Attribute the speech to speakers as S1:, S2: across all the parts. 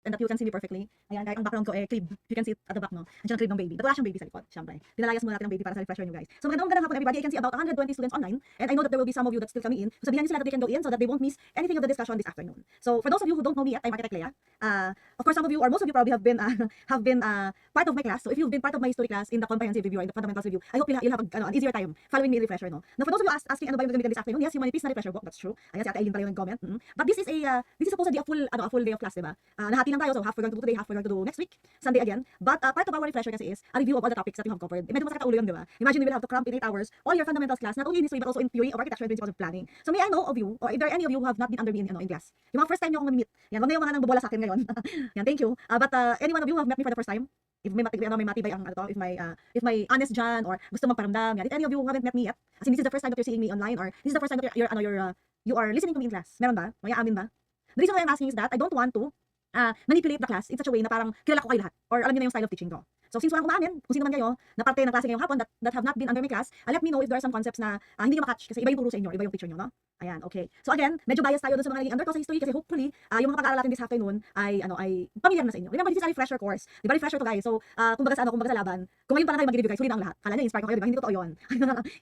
S1: and that you can see me perfectly. Ayan, kahit ang background ko crib. You can see it at the back, no? Andiyan ang crib ng baby. But wala siyang baby sa likod, syempre. Pinalayas muna natin ang baby para sa refresher niyo, guys. So magandang hapon everybody. I can see about 120 students online, and I know that there will be some of you that's still coming in. So sabihan niyo sila that they can go in so that they won't miss anything of the discussion this afternoon. So for those of you who don't know me yet, I'm Architect Lea. Of course, some of you or most of you probably have been part of my class. So if you've been part of my history class in the comprehensive review or in the fundamentals review, I hope you'll have an easier time following me in refresher, no? Now for those of you asking ano ba yung gagamitin this afternoon, yes, humanities na refresher book, that's true. Ayan, si Ate Aileen pala yung nag-comment. But this is supposedly a full day of class, diba? Nahati lang tayo, so half we're going to do today, half we're going to do next week, Sunday again. But part of our refresher kasi is a review of all the topics that you have covered. Medyo masakit ang ulo yun, diba? Imagine we will have to cram in 8 hours all your fundamentals class, not only in history but also in theory of architecture and principles of planning. So may I know of you, or if there are any of you who have not been under me in class, yung mga first time nyo akong mamimit, yan, wag na yung mga nang bobola sa akin ngayon. Yan, thank you. But any one of you who have met me for the first time, if may matibay ang if may honest John or gusto magparamdam, yan, if any of you who haven't met me yet, as in this is the first time that you're seeing me online or this is the first time that you are listening to me in class, meron ba? May aamin ba? The reason why I'm asking is that I don't want to manipulate the class in such a way na parang kilala ko kayo lahat or alam niyo na yung style of teaching ko. So since walang umaamin, kung sino man kayo na parte ng klase ngayong hapon that have not been under my class, let me know if there are some concepts na hindi niyo makatch kasi iba yung turo sa inyo, iba yung teacher niyo, no? Ayan, okay. So again, medyo bias tayo dun sa mga naging under ko sa history kasi hopefully yung mga pag-aaral natin this afternoon ay familiar na sa inyo. Remember, this is a refresher course. Di ba refresher to, guys? So kumbaga sa laban, kung ngayon pa lang kayo mag-review guys, huli na ang lahat. Kala niyo inspire ko kayo, di ba? Hindi totoo 'yon.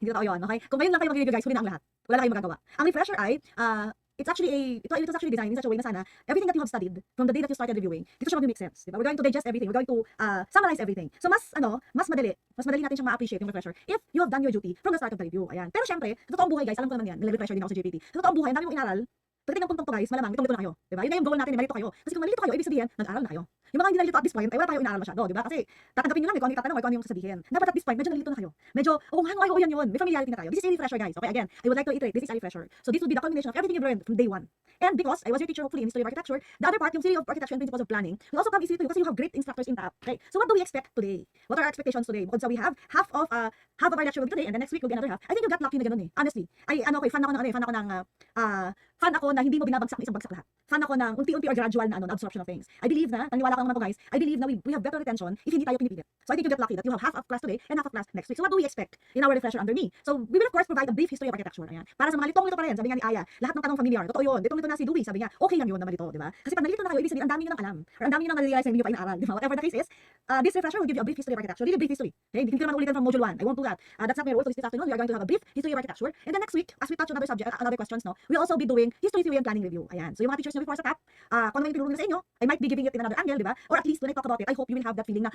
S1: Hindi totoo 'yon, okay? Kung ngayon lang kayo mag-review guys, huli na ang lahat. Wala na kayong magagawa. Ang refresher ay it was actually designed in such a way na sana everything that you have studied from the day that you started reviewing, dito siya mag-make sense, diba? We're going to digest everything. We're going to summarize everything. So mas madali natin siyang ma-appreciate yung refresher if you have done your duty from the start of the review. Ayan. Pero syempre, sa totoong buhay guys, alam ko naman yan, nag-refresher din ako sa JPT. Sa totoong buhay, ang dami mong inaral. Pagdating ng puntong to guys, malamang litong-lito na kayo, diba? Yun na yung goal natin, malito kayo. Kasi kung nalito kayo, ibig sabihin, nag-aral na kayo. Yung mga hindi nalito at this point, ay wala pa kayo inaral masyado, diba? Kasi tatanggapin nyo lang, kung ano yung tatanong, kung ano yung sasabihin. Dapat at this point, medyo nalito na kayo. Medyo, yan yun. May familiarity na tayo. This is a refresher guys. Okay, again, I would like to reiterate, this is a refresher. So this will be the culmination of everything you've learned from day one. And because I was your teacher hopefully in history of architecture, the other part, yung theory of architecture and principles of planning, will also come easily to you kasi you have great instructors in TAP. Okay, so what do we expect today? What are our expectations today? Bukod sa we have half of our lecture will be today, and then next week will be another half. I think you got lucky na ganun eh. Honestly, fan ako na hindi mo binabagsak na isang bagsak lahat. Fan ako ng unti-unti or gradual na absorption of things. I believe na, naniwala ka naman ako guys, I believe na we have better retention if hindi tayo pinipilit. So I think you get lucky that you have half of class today and half of class next week. So what do we expect in our refresher under me? So we will of course provide a brief history of architecture. Ayan. Para sa mga litong-lito pa rin, sabi nga ni Aya, lahat ng tanong familiar. Totoo yun. Litong-lito na si Dewey, sabi niya, okay lang yun na malito, di ba? Kasi pag nalito na kayo, ibig sabihin, ang dami niyo nang alam. Or ang dami niyo nang nare-realize na hindi niyo pa inaaral, di ba? Whatever the case is, this refresher will give you a brief history of architecture. Really brief history. Okay? Hindi naman ulitin from module 1. I won't do that. That's not my role for this afternoon. We are going to have a brief history of architecture. And then next week, as we touch on other subject, other questions, no, we'll also be doing history, theory, and planning review. Ayan. So yung mga teachers nyo before sa TAP, kung ano yung tinuro nila sa inyo, I might be giving it in another angle, di ba? Or at least when I talk about it, I hope you will have that feeling na,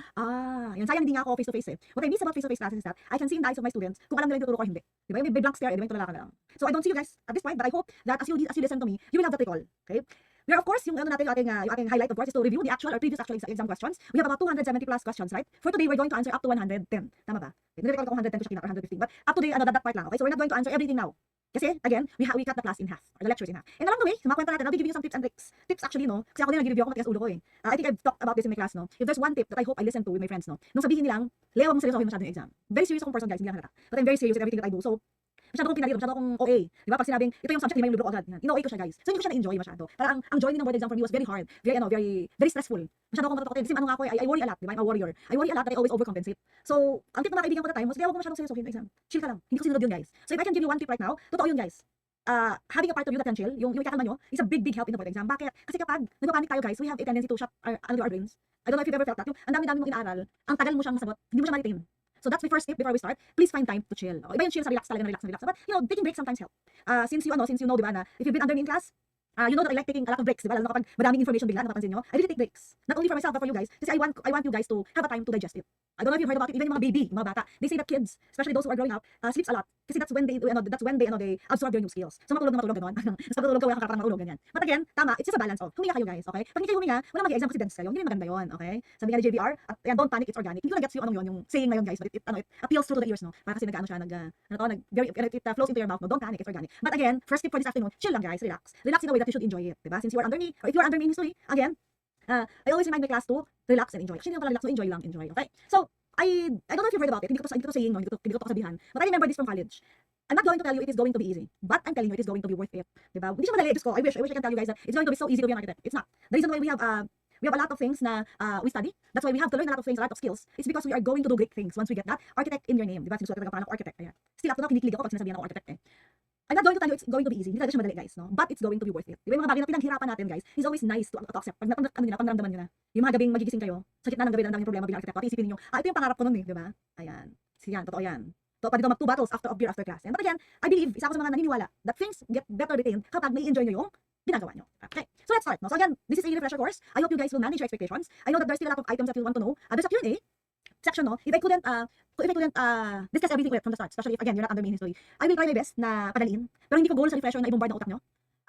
S1: yan, sayang hindi nga ako face-to-face eh. What I miss about face-to-face classes is that I can see in the eyes of my students kung alam nila yung tuturo ko or hindi. Di ba? May blank stare, di ba? Tulala ka na lang. So I don't see you guys at this point, but I hope that as you listen to me, you will have that recall. Okay? We are of course, yung ating highlight of course is to review the actual or previous actual exam questions. We have about 270 plus questions, right? For today, we're going to answer up to 110. Tama ba? Nire-recall ko 110 ko siya or 115. But up to that part lang, okay? So we're not going to answer everything now. Kasi, again, we cut the class in half, or the lectures in half. And along the way, sa mga kwenta natin, I'll be giving you some tips and tricks. Tips actually, no? Kasi ako din nag-review ako, matigas ulo ko eh. I think I've talked about this in my class, no? If there's one tip that I hope I listen to with my friends, no? Nung sabihin nilang, Leo, huwag mong seryosohin masyado yung exam. Very serious akong person, guys, hindi lang halata. But I'm very serious with everything that I do. So, masyado akong pinalito, masyado akong OA. Diba? Pag sinabing, ito yung subject, lima yung libro agad. In-OA ko siya, guys. So, hindi ko siya na-enjoy masyado. Parang ang joining ng board exam for me was very hard. Very stressful. Masyado akong matatakot. Kasi ano nga ako, I worry a lot, diba? I'm a warrior. I worry a lot that I always overcompensate. So, ang tip ng mga kaibigan ko at the time was, kaya huwag mo masyadong seryosohin yung exam. Chill ka lang. Hindi ko sinunod yun, guys. So, if I can give you one tip right now, totoo yun, guys. Having a part of you that can chill, yung ikakalma nyo, is a big help in the board exam. Bakit? Kasi kapag nagpapanik tayo, guys, we have a tendency to shut our brains. I don't know if you've ever felt that. Yung ang dami-dami mong inaaral, ang tagal mo siyang masagot, hindi mo siya ma-retain. So that's my first tip before we start. Please find time to chill. Iba yung chill sa relax talaga na relax. But taking breaks sometimes help. Since you know, diba na, if you've been under me in class, you know that I like taking a lot of breaks, diba? Lalo na kapag madaming information bigla, napapansin nyo, I really take breaks. Not only for myself, but for you guys. Kasi I want you guys to have a time to digest it. I don't know if you've heard about it, even yung mga baby, yung mga bata. They say that kids, especially those who are growing up, sleeps a lot. Kasi that's when they absorb their new skills. So matulog gano'n. Tapos matulog ka, wala kang kakatang matulog, ganyan. But again, tama, it's just a balance of, huminga kayo guys, okay? Pag hindi kayo huminga, walang mag-exam kasi dense kayo. Hindi maganda yun, okay? Sabi nga ni JBR, at yan, don't panic, it's organic. Hindi ko na-gets yung saying na yun guys, but it appeals through to the ears, no? Para kasi it flows into your mouth, no? Don't panic, it's organic. But again, first tip for this afternoon, chill lang guys, relax. Relax in a way that you should enjoy it, diba? Since you are under me, or if you are under me in history, again, I always remind my class to relax and enjoy. Actually, hindi pala relax, no? Enjoy, okay? So, I don't know if you've heard about it, hindi ko to saying, no? Hindi ko to sabihan, but I remember this from college. I'm not going to tell you it is going to be easy, but I'm telling you it is going to be worth it. Diba? Hindi siya madali, Diyos ko. I wish I can tell you guys that it's going to be so easy to be an architect. It's not. The reason why we have a lot of things na we study. That's why we have to learn a lot of things, a lot of skills. It's because we are going to do great things once we get that architect in your name. Diba? Sinusulat ka ng pangalan ko, architect. Ayan. Still, up to now, kinikilig ako pag sinasabihan ako architect eh. I'm not going to tell you it's going to be easy. Hindi talaga siya madali, guys, no? But it's going to be worth it. Di ba yung mga bagay na pinaghirapan natin, guys, is always nice to accept. Pag naramdaman nyo na, yung mga gabing magigising kayo, sa gitna ng gabi, ang daming problema bilang arkitekto, at isipin niyo, ito yung pangarap ko nun eh, di ba? Ayan. Sige yan, totoo yan. So, pwede daw mag-2 battles after of beer after class. And but again, I believe, isa ako sa mga naniniwala that things get better retained kapag may-enjoy nyo yung ginagawa nyo. Okay, so let's start. No? So again, this is a refresher course. I hope you guys will manage your expectations. I know that there's still a lot of items that you want to know. There's a Q&A section, no? If I couldn't discuss everything ulit from the start, especially if again you're not under main history, I will try my best na padaliin. Pero hindi ko goal sa refresher na i-bombard ng utak nyo.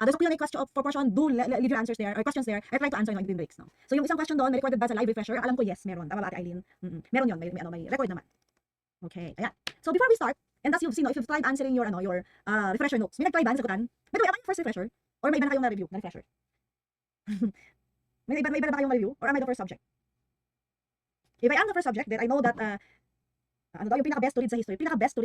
S1: There's a Q&A question for portion, leave your answers there or questions there. I try to answer in between breaks, no? So yung isang question doon, may recorded ba sa live refresher? Alam ko yes, meron. Tama ba, Ate Eileen? Meron yun, may record naman. Okay, ayan. So before we start, and as you've seen, if you've tried answering your refresher notes, may nag-try ba sagutan? By the way, am I yung first refresher? Or may iba na kayong na-review na refresher? may iba na ba kayong na-review? Or am I the first subject? If I am the first subject, then I know that yung pinaka-best to read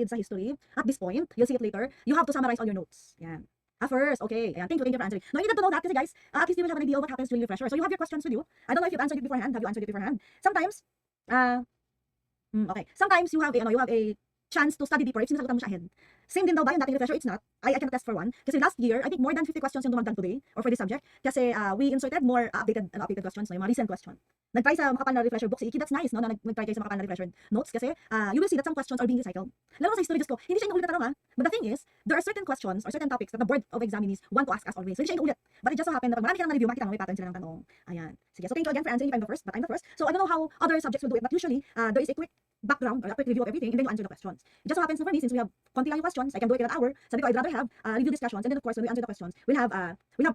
S1: sa history, at this point, you'll see it later, you have to summarize all your notes. Yan. First, okay. Ayan. Thank you for answering. No, you need to know that kasi guys, at least you will have an idea of what happens during refresher. So you have your questions with you. I don't know if you've answered it beforehand. Have you answered it beforehand? Sometimes, okay. Sometimes you have a chance to study deeper if sinasagutan mo siya ahead. Same din daw ba yung dating refresher? It's not. I can attest for one. Kasi last year, I think more than 50 questions yung dumagdag today or for this subject. Kasi we inserted more updated questions, no, yung mga recent question. Nag-try sa makapal na refresher book si Iki, that's nice, no? Na nag-try kayo sa makapal na refresher notes kasi you will see that some questions are being recycled. Lalo sa history, just ko, hindi siya inuulit na tanong, ha? But the thing is, there are certain questions or certain topics that the board of examinees want to ask us always. So hindi siya inuulit. But it just so happened na pag marami ka nang na-review, makita mo may pattern sila ng tanong. Ayan. Sige, so thank you again for answering if I'm the first, but I'm the first. So I don't know how other subjects will do it, but usually there is a quick background or a quick review of everything and then you answer the questions. It just so happens na for me, since we have konti lang yung questions, I can do it in an hour. Sabi ko, I'd rather have review discussions and then of course when we answer the questions, we'll have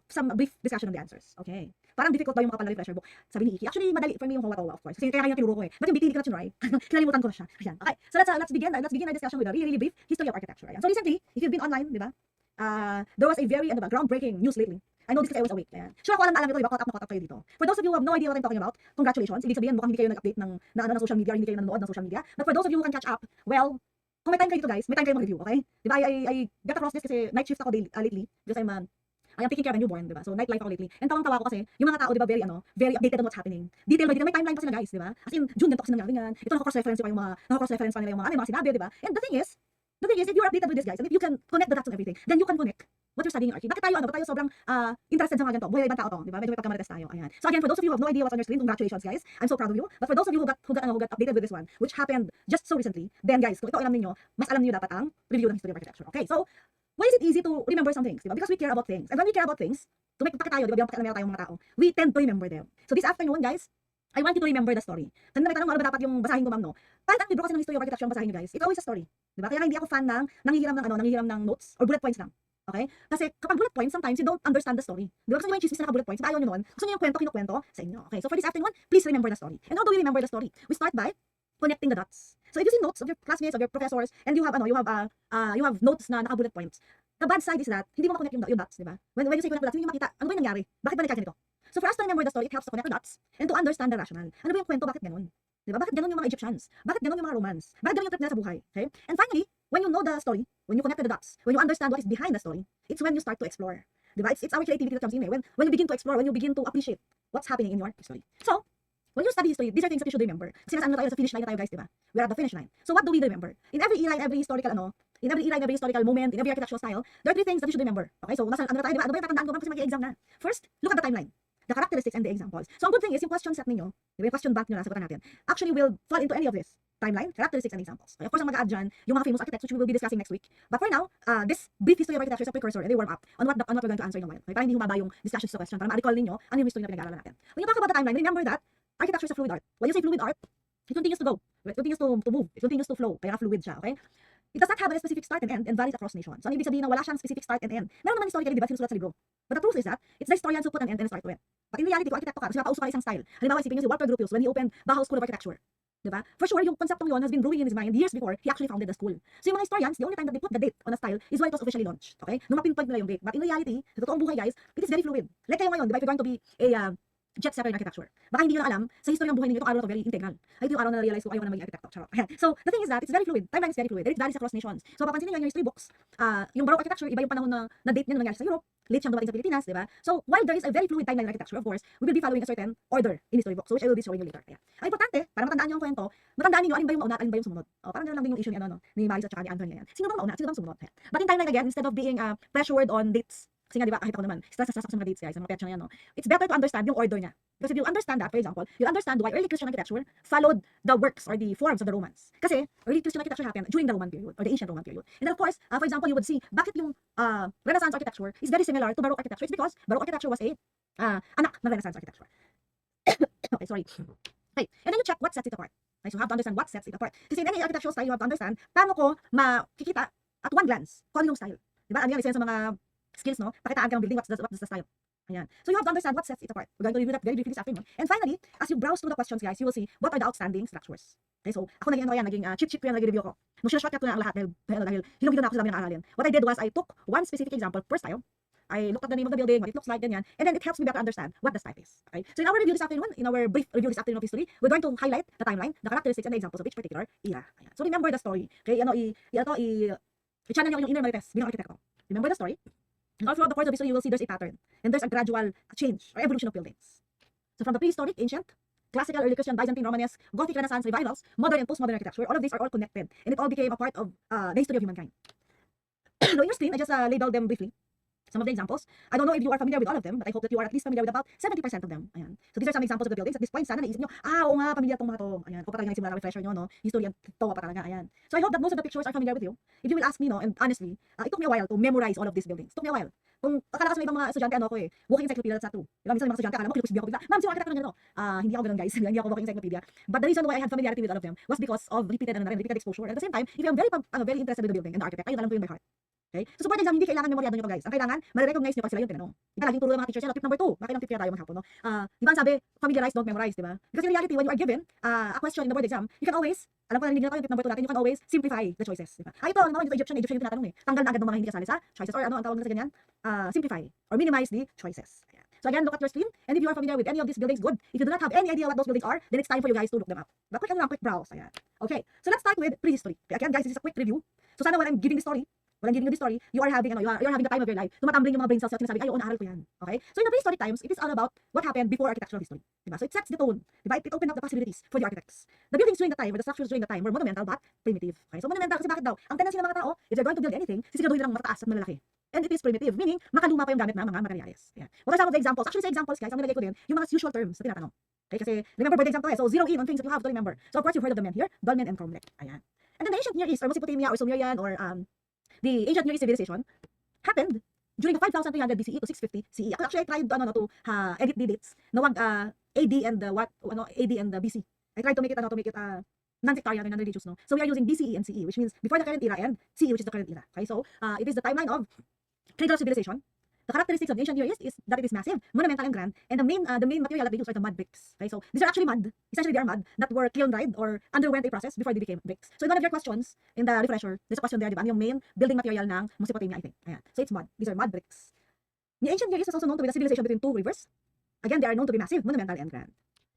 S1: some brief discussion on the answers. Okay. Parang difficult daw yung makapal na refresher book. Sabi ni Iki. Actually, madali for me yung Howa-Towa, of course. Kasi kaya tinuro ko eh. But yung BT, hindi ko na try. Kinalimutan ko na siya. Ayan. Okay. So let's begin our discussion with a really brief history of architecture. Ayan. So recently, if you've been online, di ba? There was a very groundbreaking news lately. I know this kasi I was awake. Ayan. Sure ako alam nito, di ba? Caught up kayo dito. For those of you who have no idea what I'm talking about, congratulations. Ibig sabihin, mukhang hindi kayo nag-update ng social media or hindi kayo nanonood ng social media. But for those of you who can catch up, well, kung may time kayo dito guys, may time kayo mag-review, okay? Di ba? I got across this kasi night shift ako lately. Because I am taking care of a newborn, di ba? So night life ako lately. And tawang-tawa ko kasi yung mga tao, di ba, very updated on what's happening. Detail by detail, may timeline pa sila guys, di ba? As in, June ganito kasi nangyari yan. Ito naka-cross-reference pa nila yung mga sinabi, di ba? And the thing is, if you're updated with this guys, and if you can connect the dots and everything, then you can connect what you're studying archi. Bakit tayo sobrang interested sa mga ganito? Buhay ibang tao to, di ba? Medyo may pagkamarites tayo. Ayan. So again, for those of you who have no idea what's on your screen, congratulations guys. I'm so proud of you. But for those of you who got updated with this one, which happened just so recently, then guys, kung ito alam niyo, mas alam niyo dapat ang review ng history of architecture. Okay, so why is it easy to remember some things? Diba? Because we care about things. And when we care about things, bakit tayo, di ba? Bakit tayong mga tao? We tend to remember them. So this afternoon, guys, I want you to remember the story. Kanina may tanong, ano ba dapat yung basahin ko, ma'am, no? Kahit ang libro kasi ng history of architecture ang basahin nyo, guys, it's always a story. Diba? Kaya hindi ako fan ng nanghihiram ng notes or bullet points lang. Okay? Kasi kapag bullet points, sometimes you don't understand the story. Diba? Gusto nyo yung chismis na naka-bullet points, ayaw nyo nun. Gusto nyo yung kinukwento sa inyo. Okay? So for this afternoon, please remember the story. And how do we remember the story? We start by connecting the dots. So if you see notes of your classmates, of your professors, and you have notes na naka-bullet points, the bad side is that hindi mo ma-connect yung dots, diba? When you say connect the dots, hindi mo makita ano ba yung nangyari? Bakit ba nagkaganito? So for us to remember the story, it helps to connect the dots and to understand the rationale. Ano ba yung kwento? Bakit ganun? Diba? Bakit ganun yung mga Egyptians? Bakit ganun yung mga Romans? Bakit ganun yung trip nila sa buhay? Okay? And finally, when you know the story, when you connect the dots, when you understand what is behind the story, it's when you start to explore. Diba? It's our creativity that comes in there. When you begin to explore, when you begin to appreciate what's happening in your history. So, when you study history, these are things that you should remember. Kasi nasaan na tayo, sa finish line na tayo guys, diba? We're at the finish line. So what do we remember? In every era, in every historical moment, in every architectural style, there are 3 things that you should remember. Okay, so nasa ano na tayo, diba? Ano ba yung tatandaan ko kasi mag-exam na? First, look at the timeline. The characteristics and the examples. So ang good thing is yung question set ninyo, yung question bank nyo na sagutan natin, actually will fall into any of this. Timeline, characteristics, and examples. Okay, of course, ang mag-add dyan, yung mga famous architects which we will be discussing next week. But for now, this brief history of architecture is a precursor and a warm up on what we're going to answer in a while. Okay, para hindi humaba yung discussions sa question, para ma-recall ninyo ano yung history na pinag-aaralan natin. When you talk about the timeline, remember that architecture is a fluid art. When you say fluid art, it continues to go. It continues to move. It continues to flow. Kaya fluid siya, okay? It does not have a specific start and end and varies across nations. So, ano ibig sabihin na wala siyang specific start and end? Meron naman historically, di ba, sinusulat sa libro. But the truth is that, it's the historians who put an end and a start to it. But in reality, kung arkitekto ka, kasi napauso ka isang style. Halimbawa, isipin nyo si Walter Gropius when he opened Bauhaus School of Architecture. Diba? For sure, yung konseptong yun has been brewing in his mind years before he actually founded the school. So yung mga historians, the only time that they put the date on a style is when it was officially launched. Okay? Nung mapinpoint nila yung date. But in reality, sa totoong buhay guys, it is very fluid. Like kayo ngayon, diba? If you're going to be jet setter in architecture. Baka hindi nyo na alam, sa history ng buhay ninyo, itong araw na to very integral. Ay, ito yung araw na na-realize ko, ayaw ko na maging architect. Charot. Ayan. So, the thing is that, it's very fluid. Timeline is very fluid. And it varies across nations. So, papansin nyo yung history books, yung Baroque architecture, iba yung panahon na date niya na nangyari sa Europe, late siyang dumating sa Pilipinas, di ba? So, while there is a very fluid timeline in architecture, of course, we will be following a certain order in history books, so which I will be showing you later. Ayan. Ang importante, para matandaan nyo ang kwento, matandaan niyo alin ba yung mauna at alin ba yung sumunod. Parang ganoon lang din yung issue ni, ni Maris at saka ni Anthony. Ayan. Sino bang mauna? Sino bang sumunod? Ayan. But in timeline again, instead of being pressured on dates, kasi nga, di ba, kahit ako naman, stress ako sa mga dates, guys, sa mga petsa na yan, no? It's better to understand yung order niya. Because if you understand that, for example, you'll understand why early Christian architecture followed the works or the forms of the Romans. Kasi early Christian architecture happened during the Roman period or the ancient Roman period. And then of course, for example, you would see bakit yung Renaissance architecture is very similar to Baroque architecture. It's because Baroque architecture was a anak ng Renaissance architecture. Okay, sorry. Okay, and then you check what sets it apart. Okay, so you have to understand what sets it apart. Kasi in any architectural style, you have to understand paano ko makikita at one glance kung ano yung style. Diba? Ano yan, isa yan sa mga skills, no? Pakitaan ka ng building, what's the style. Ayan. So you have to understand what sets it apart. We're going to review that very briefly this afternoon. And finally, as you browse through the questions, guys, you will see what are the outstanding structures. Okay, so ako naging cheat ko yan, naging review ko. Nung sinashortcut ko na ang lahat dahil hilong-hilo na ako sa dami ng aralin. What I did was I took one specific example per style. I looked at the name of the building, what it looks like, ganyan, and then it helps me better understand what the style is. Okay? So in our review this afternoon, in our brief review this afternoon of history, we're going to highlight the timeline, the characteristics, and the examples of each particular era. Ayan. So remember the story. Okay, i-channel nyo yung inner marites bilang arkitekto. Remember the story? And all throughout the course of history, you will see there's a pattern. And there's a gradual change or evolution of buildings. So from the prehistoric, ancient, classical, early Christian, Byzantine, Romanesque, Gothic, Renaissance, revivals, modern and postmodern architecture, all of these are all connected. And it all became a part of the history of humankind. Now in your screen, I just labeled them briefly. Some of the examples. I don't know if you are familiar with all of them, but I hope that you are at least familiar with about 70% of them. Ayan. So these are some examples of the buildings. At this point, sana naisip nyo, oo nga, familiar tong mga to. Ayan. O pa talaga nagsimula ng refresher nyo, no? History at tawa pa talaga. Ayan. So I hope that most of the pictures are familiar with you. If you will ask me, no, and honestly, it took me a while to memorize all of these buildings. It took me a while. Kung akala kasi may ibang mga estudyante, ano ako walking encyclopedia, that's not true. Diba, minsan yung mga estudyante, akala mo, kinukusbi ako bigla, ma'am, sino architect na ganito? Hindi ako ganun, guys. Hindi ako walking encyclopedia. But the reason why I had familiarity with all of them was because of repeated exposure. And at the same time, if I'm very interested with the building and the architect, ayun alam ko yun by heart. Okay? So, support exam, hindi kailangan memoryado nyo to, guys. Ang kailangan, ma-recognize nyo pag sila yung tinanong. Diba, laging turo ng mga teachers yan. Tip number 2, bakit ang tip kaya tayo maghapon, no? Diba, ang sabi, familiarize, don't memorize, diba? Because in reality, when you are given a question in the board exam, you can always, alam ko na narinig na tayo, tip number 2 natin, you can always simplify the choices, diba? Ito, ang mga Egyptian yung tinatanong eh. Tanggal na agad ng mga hindi kasali sa choices, or ano ang tawag na sa ganyan? Simplify, or minimize the choices. Ayan. So again, look at your screen, and if you are familiar with any of these buildings, good. If you do not have any idea what those buildings are, then it's time for you guys to look them up. But quick browse, ayan. Okay, so let's start with prehistory. Okay, again, guys, this is a quick review. So sana when I'm giving the story, you are having the time of your life. Tumatumbling yung mga brain cells at sinasabi, ay, oo, naaral ko yan. Okay? So in the prehistoric times, it is all about what happened before architectural history. Diba? So it sets the tone. Diba? It opened up the possibilities for the architects. The buildings during the time, or the structures during the time, were monumental but primitive. Okay? So monumental kasi bakit daw? Ang tendency ng mga tao, if they're going to build anything, sisiguraduhin nilang matataas at malalaki. And it is primitive, meaning makaluma pa yung gamit ng mga materyales. Yeah. What are some of the examples? Actually, sa examples, guys, ang nilagay ko din, yung mga usual terms na tinatanong. Okay? Kasi remember board exam to so zero in on things that you have to remember. So of course, you've heard of the men here, Dolmen and Cromlech. Ayan. And then the ancient Near East, or Mesopotamia, or Sumerian, or the ancient Near East civilization happened during the 5,300 BCE to 650 CE. Actually, I tried to edit the dates. Nawag AD and AD and BC. I tried to make it non-sectarian and non-religious, no. So we are using BCE and CE, which means before the current era, and CE, which is the current era. Okay, so it is the timeline of cradle civilization. The characteristics of the ancient Near East is that it is massive, monumental, and grand, and the main material that they use are the mud bricks. Okay, so these are actually mud. Essentially, they are mud that were kiln-dried or underwent a process before they became bricks. So in one of your questions in the refresher, there's a question there, diba? Yung main building material ng Mesopotamia, I think. Ayan. So it's mud. These are mud bricks. The ancient Near East was also known to be the civilization between two rivers. Again, they are known to be massive, monumental, and grand.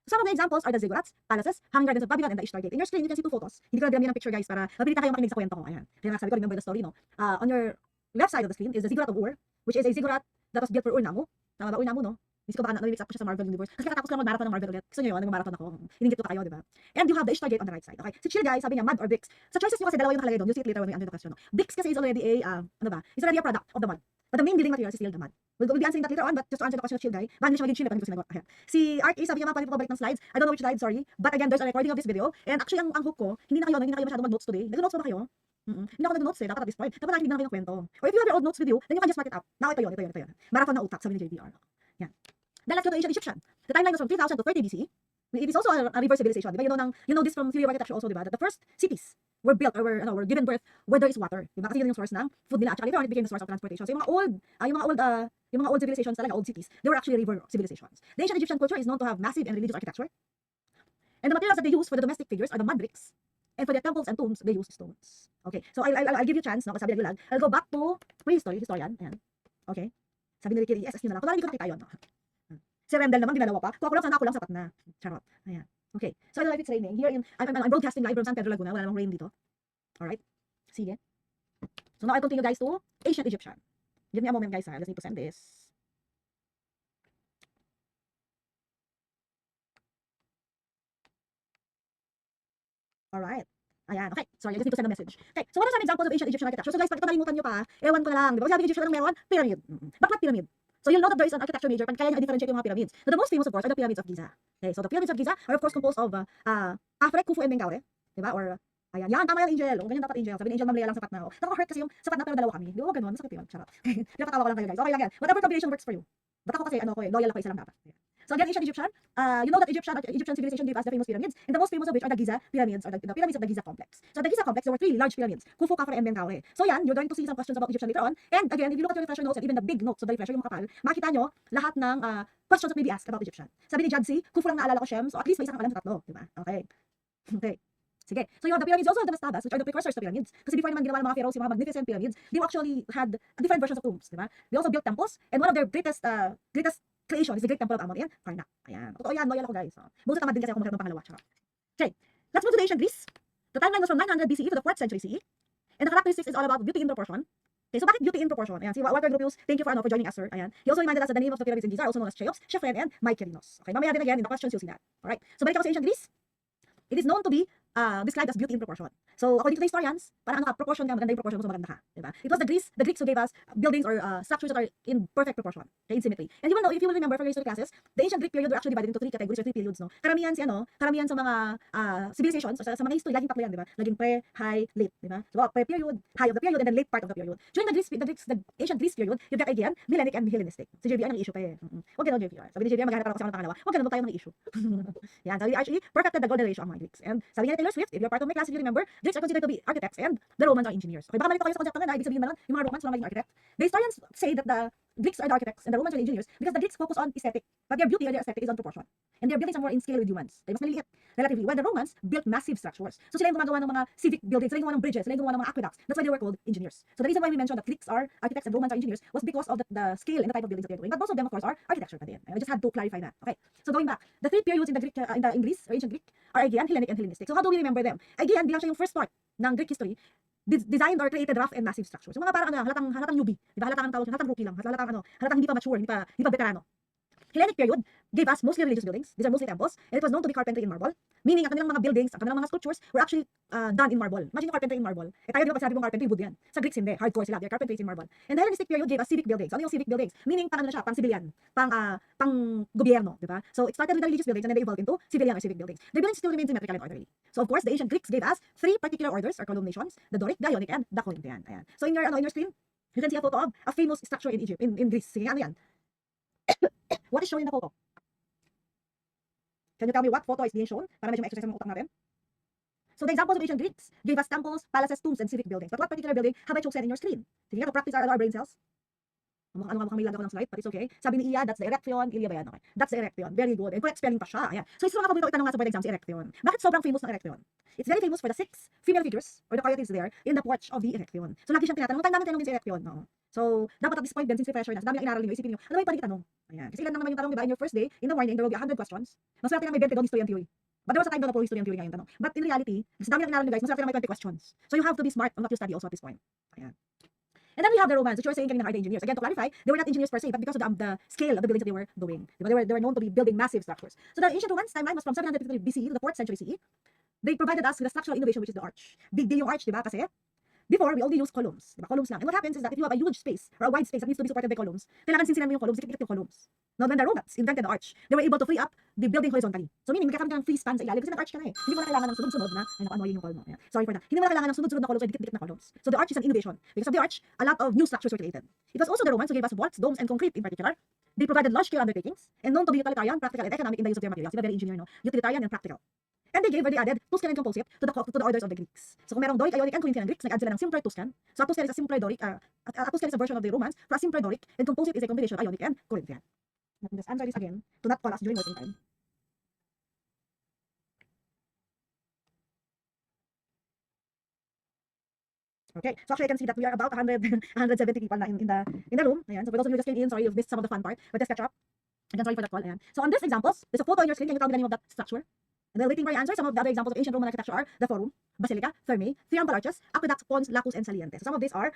S1: Some of the examples are the ziggurats, palaces, hanging gardens of Babylon, and the Ishtar Gate. In your screen, you can see two photos. Hindi ko na diram ng picture, guys, para mabilis na kayo makinig sa kwento ko. Ayan. Kaya nga sabi ko, remember the story, no? On your left side of the screen is the ziggurat of Ur, which is a ziggurat that was built for Ur-Nammu. Tama ba? Ur-Nammu, no? Hindi ko baka na-release up ko siya sa Marvel Universe. Kasi katapos ko lang mag-marathon ng Marvel ulit. Gusto nyo yun? Nag-marathon ako. Hiningit ko kayo, di ba? And you have the Ishtar Gate on the right side. Okay? So chill, guys. Sabi niya, mud or bricks. Sa choices nyo kasi dalawa yung nakalagay doon. You'll see it later when we answer the question. No? Bricks kasi is already it's already a product of the mud. But the main building material is still the mud. We'll be answering that later on, but just to answer the question of chill guy, bakit hindi siya maging chill? Bakit hindi ko sinagot? Ayan. Si Art A, sabi niya, pwede po balik ng slides. I don't know which slide, sorry. But again, there's a recording of this video. And actually, ang hook ko, hindi na kayo masyadong mag-notes today. Nag-notes ba kayo? Hindi ako nag-notes dapat at this point. Dapat nakikinig na kayo ng kwento. Or if you have your old notes with you, then you can just mark it up. Now, ito yun. Marathon na utak, sabi ni JBR. Yan. Then let's go to ancient Egyptian. The timeline was from 3000 to 30 BCE. It is also a river civilization. Diba? You know this from theory of architecture also, diba? That the first cities were built or were given birth where there is water. Diba? Kasi yun yung source ng food nila. At saka later on, it became the source of transportation. So yung mga old civilizations talaga, old cities, they were actually river civilizations. The ancient Egyptian culture is known to have massive and religious architecture. And the materials that they use for the domestic figures are the mud bricks. And for their temples and tombs, they use stones. Okay, so I'll give you a chance, no? Kasi sabi naglalag. I'll go back to prehistory, historian. Ayan. Okay. Sabi ni Ricky, yes, yun na lang. Kung hindi ko nakita yun. No? Si Rendel naman ginalawa pa. Kung ako lang, sana ako lang sapat na. Charot. Ayan. Okay. So, I don't know if it's raining. Here I'm broadcasting live from San Pedro Laguna. Wala namang rain dito. Alright. Sige. So, now I continue guys to ancient Egyptian. Give me a moment guys ha. Let's need to send this. Alright. Ayan, okay. Sorry, I just need to send a message. Okay, so what are some examples of ancient Egyptian architecture? So guys, pag ito nalimutan nyo pa, ewan ko na lang. Di ba? Sabi Egyptian anong meron? Pyramid. Bakit pyramid? So you'll know that there is an architecture major, kaya niya i-differentiate yung mga pyramids. So the most famous, of course, are the pyramids of Giza. Okay, so the pyramids of Giza are of course composed of Afrek, Khufu, and Menkaure. Di ba? Or, ayan, yan, tama yan, Angel. O, ganyan dapat Angel. Sabi ni Angel, mamlaya lang sapat na ako. Nakaka-hurt kasi yung sapat na pero dalawa kami. Di ba, ganun, masakit yun. Charot. Pinapatawa ko lang kayo guys. Okay lang yan. Whatever combination works for you. Ba't ako kasi, loyal ako, isa lang dapat. Ayan. So again, ancient Egyptian, you know that Egyptian civilization gave us the famous pyramids, and the most famous of which are the Giza pyramids, or the pyramids of the Giza complex. So the Giza complex, there were 3 large pyramids, Khufu, Khafre, and Menkaure. So yan, you're going to see some questions about Egyptian later on. And again, if you look at your refresher notes and even the big notes of the refresher, yung makapal, makita nyo lahat ng questions that may be asked about Egyptian. Sabi ni Jadzi, Khufu lang naalala ko, Shem, so at least may isang alam sa tatlo, di ba? Okay. Okay. Sige. So you have the pyramids, also have the mastabas, which are the precursors to pyramids. Kasi before naman ginawa ng mga pharaohs, yung mga magnificent pyramids, they actually had different versions of tombs, di ba? They also built temples, and one of their greatest creation is the Great Temple of Ammon. Ayan, Karnak. Ayan. Totoo yan, loyal ako guys. Buso tamad din kasi ako magkaroon ng pangalawa. Charot. Okay, let's move to the ancient Greece. The timeline was from 900 BCE to the 4th century CE. And the characteristics is all about beauty in proportion. Okay, so bakit beauty in proportion? Ayan, si Walter Gropius, thank you for joining us, sir. Ayan. He also reminded us that the name of the pyramids in Giza are also known as Cheops, Chephren, and Mykerinos. Okay, mamaya din again, in the questions you'll see that. Alright, so balik ako sa ancient Greece. It is known to be described as beauty in proportion. So according to the historians, parang proportion ka, maganda yung proportion mo, so maganda ka, diba? It was the Greeks who gave us buildings or structures that are in perfect proportion, okay, in symmetry. And you will know, if you will remember from your history classes, the ancient Greek period were actually divided into 3 categories or 3 periods, no? Karamihan sa mga civilizations, sa mga history, laging tatlo yan, diba? Laging pre, high, late, diba? So pre-period, high of the period, and then late part of the period. During the ancient Greece period, you get again, Hellenic and Hellenistic. Si JBR ang issue pa eh. Huwag ganun, JBR. Sabi ni JBR, maghanap ako sa mga pangalawa. Huwag ganun, huwag tayo ng issue. Yan, sabi ni Archie, perfected the golden ratio among Greeks. And sabi niya Taylor Swift, if you're part of my class, if you remember, Greeks are considered to be architects and the Romans are engineers. Okay, baka malito kayo sa konsepto na, ibig sabihin naman, yung mga Romans wala maging architect. The historians say that the Greeks are the architects and the Romans are the engineers because the Greeks focus on aesthetic, but their beauty or their aesthetic is on proportion. And their buildings are more in scale with humans. They mas maliliit, relatively. While the Romans built massive structures. So sila yung gumagawa ng mga civic buildings, sila yung gumawa ng bridges, sila yung gumawa ng mga aqueducts. That's why they were called engineers. So the reason why we mentioned that Greeks are architects and Romans are engineers was because of the scale and the type of buildings that they're doing. But most of them, of course, are architecture pa din. I just had to clarify that. Okay. So going back, the 3 periods in the Greek, in Greece or ancient Greek are again Hellenic and Hellenistic. So how do we remember them? Again, bilang siya yung first part ng Greek history, designed or created rough and massive structures. So mga parang halatang newbie, di ba? Halatang rookie lang, halatang hindi pa mature, hindi pa veterano. Hellenic period gave us mostly religious buildings. These are mostly temples, and it was known to be carpentry in marble. Meaning, ang kanilang mga buildings, ang kanilang mga sculptures were actually done in marble. Imagine yung carpentry in marble. Eh tayo, di ba, pag sinabi mong carpentry, wood yan. Sa Greeks, hindi. Hardcore sila. Their carpentry is in marble. And the Hellenistic period gave us civic buildings. Ano yung civic buildings? Meaning, pang ano na siya, pang civilian, pang gobyerno, di ba? So, it started with the religious buildings, and then they evolved into civilian or civic buildings. Their buildings still remain symmetrical and orderly. So, of course, the ancient Greeks gave us 3 particular orders or columnations: the Doric, the Ionic, and the Corinthian. Ayan. So, in your screen, you can see a photo of a famous structure in Egypt, in Greece. Sige, ano yan? What is shown in the photo? Can you tell me what photo is being shown? Para medyo ma-exercise ang utak natin. So the examples of ancient Greeks gave us temples, palaces, tombs, and civic buildings. But what particular building have I chosen in your screen? Sige nga, to practice our brain cells. Mukhang may lag ako ng slide, but it's okay. Sabi ni Iya, that's the Erectyon. Ilya ba yan? Okay. That's the Erectyon. Very good. And correct spelling pa siya. Ayan. So isa mga paborito itanong nga sa board exam, si Erectyon. Bakit sobrang famous ng Erectyon? It's very famous for the 6 female figures, or the caryatids there, in the porch of the Erectyon. So lagi siyang tinatanong. Time namin tanongin si Erectyon. No? So dapat at this point din, since refresher na, sa dami ang inaral niyo, isipin niyo, ano ba yung pwedeng tanong? Ayan. Kasi ilan lang naman yung tanong, diba? In your first day, in the morning, there will be 100 questions. Maswerte na may 20 doon, history and theory. But there was a time doon na puro history and theory nga yung tanong. But in reality, sa dami ng inaral niyo guys, maswerte na may 20 questions. So you have to be smart on what you study also at this point. Ayan. And then we have the Romans, which you were saying kanina are the engineers. Again, to clarify, they were not engineers per se, but because of the scale of the buildings that they were doing. They were known to be building massive structures. So the ancient Romans timeline was from 753 BCE to the 4th century CE. They provided us with a structural innovation, which is the arch. Big deal yung arch, diba? Kasi before, we only use columns. Diba? Columns lang. And what happens is that if you have a huge space or a wide space that needs to be supported by columns, kailangan sinsinan mo yung columns, dikit-dikit yung columns. Now, when the Romans invented the arch, they were able to free up the building horizontally. So meaning, magkakaroon ka ng free span sa ilalim kasi nag-arch ka na eh. Hindi mo na kailangan ng sunod-sunod na, ay naku, annoying yung column. Yeah. Sorry for that. Hindi mo na kailangan ng sunod-sunod na columns, ay dikit-dikit na columns. So the arch is an innovation. Because of the arch, a lot of new structures were created. It was also the Romans who gave us vaults, domes, and concrete in particular. They provided large-scale undertakings and known to be utilitarian, practical, and economic in the use of their materials. Sila very engineer, no? Utilitarian and practical. And they added Tuscan and Composite to the orders of the Greeks. So kung merong Doric, Ionic, and Corinthian Greeks, nag-add sila ng simpler Tuscan. So a Tuscan is a simpler Doric, a Tuscan is a version of the Romans, for a simpler Doric, and Composite is a combination of Ionic and Corinthian. Let me just answer this again to not call us during working time. Okay, so actually I can see that we are about 170 people na in the room. Ayan, so for those of you who just came in, sorry you've missed some of the fun part, but let's catch up. Again, sorry for that call. Ayan. So on these examples, there's a photo on your screen. Can you tell me the name of that structure? And then waiting for your answer. Some of the other examples of ancient Roman architecture are the Forum, Basilica, Thermae, Theorem Arches, Aqueducts, Ponds, Lacus, and Salientes. So some of these are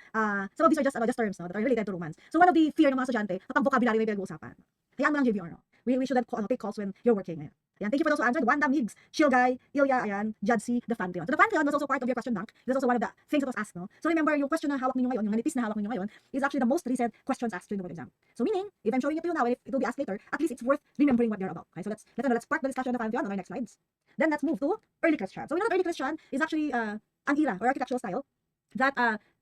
S1: just terms no, that are related to Romans. So one of the fear ng mga estudyante, kapag vocabulary may pinag-uusapan. Hayaan mo lang JVR. No? We shouldn't take calls when you're working. Ayan. Ayan. Thank you for those who answered. Wanda, Migs, Shilgai, Ilya, ayan, Jadsi, the Pantheon. So the Pantheon was also part of your question bank. It was also one of the things that was asked. No? So remember, yung question na hawak ninyo ngayon, yung manipis na hawak ninyo ngayon, is actually the most recent questions asked during the board exam. So meaning, if I'm showing it to you now, and if it will be asked later, at least it's worth remembering what they're about. Okay, so let's park the discussion on the Pantheon on our next slides. Then let's move to early Christian. So we know that early Christian is actually an era or architectural style that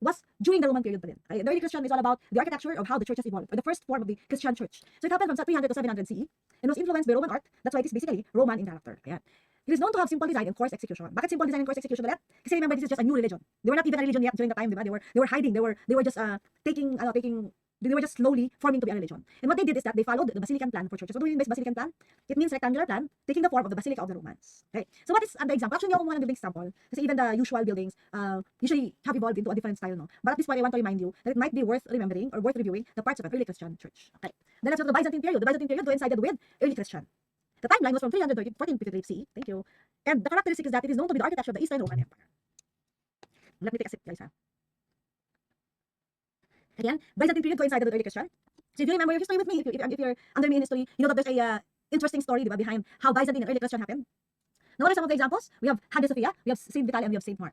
S1: was during the Roman period. Okay? The early Christian is all about the architecture of how the church has evolved, or the first form of the Christian church. So it happened from 300 to 700 CE and was influenced by Roman art. That's why it is basically Roman in character. Ayan. It is known to have simple design and coarse execution. Bakit simple design and coarse execution ulit? Kasi remember, this is just a new religion. They were not even a religion yet during the time, diba? They were hiding. They were just they were just slowly forming to be a religion. And what they did is that they followed the Basilican plan for churches. What do we mean by Basilican plan? It means rectangular plan, taking the form of the Basilica of the Romans. Okay. So what is the example? Actually, hindi ako muna ng building sample. Kasi even the usual buildings usually have evolved into a different style, no? But at this point, I want to remind you that it might be worth remembering or worth reviewing the parts of an early Christian church. Okay. Then let's go to the Byzantine period. The Byzantine period coincided with early Christian. The timeline was from 330 to 1453 CE. Thank you. And the characteristic is that it is known to be the architecture of the Eastern Roman Empire. Let me take a sip, guys. Again, Byzantine period coincided with early Christian. So if you remember your history with me, if you're under me in history, you know that there's a interesting story diba, behind how Byzantine and early Christian happened. Now, what are some of the examples? We have Hagia Sophia, we have Saint Vital, and we have Saint Mark.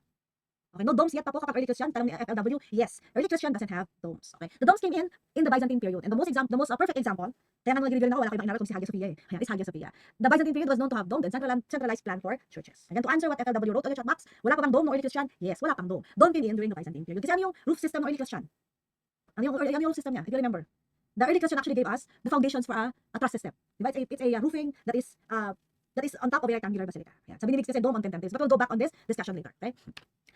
S1: Okay, no domes yet pa po kapag early Christian. Tanong ni FLW, yes, early Christian doesn't have domes. Okay, the domes came in the Byzantine period, and the most perfect example. Kaya nga nag-reveal na wala kayo inarap kung si Hagia Sophia eh. Ayan, is Hagia Sophia. The Byzantine period was known to have domed and centralized plan for churches. Again, to answer what FLW wrote on the chat box, wala pa bang dome no early Christian? Yes, wala pang dome. Dome came in during the Byzantine period. Kasi ano yung roof system ng early Christian? Ano yung roof system niya? If you remember, the early Christian actually gave us the foundations for a truss system. Diba? It's a roofing that is on top of a rectangular basilica. Yeah. Sabi ni Mix kasi dome on contemptives. But we'll go back on this discussion later. Okay?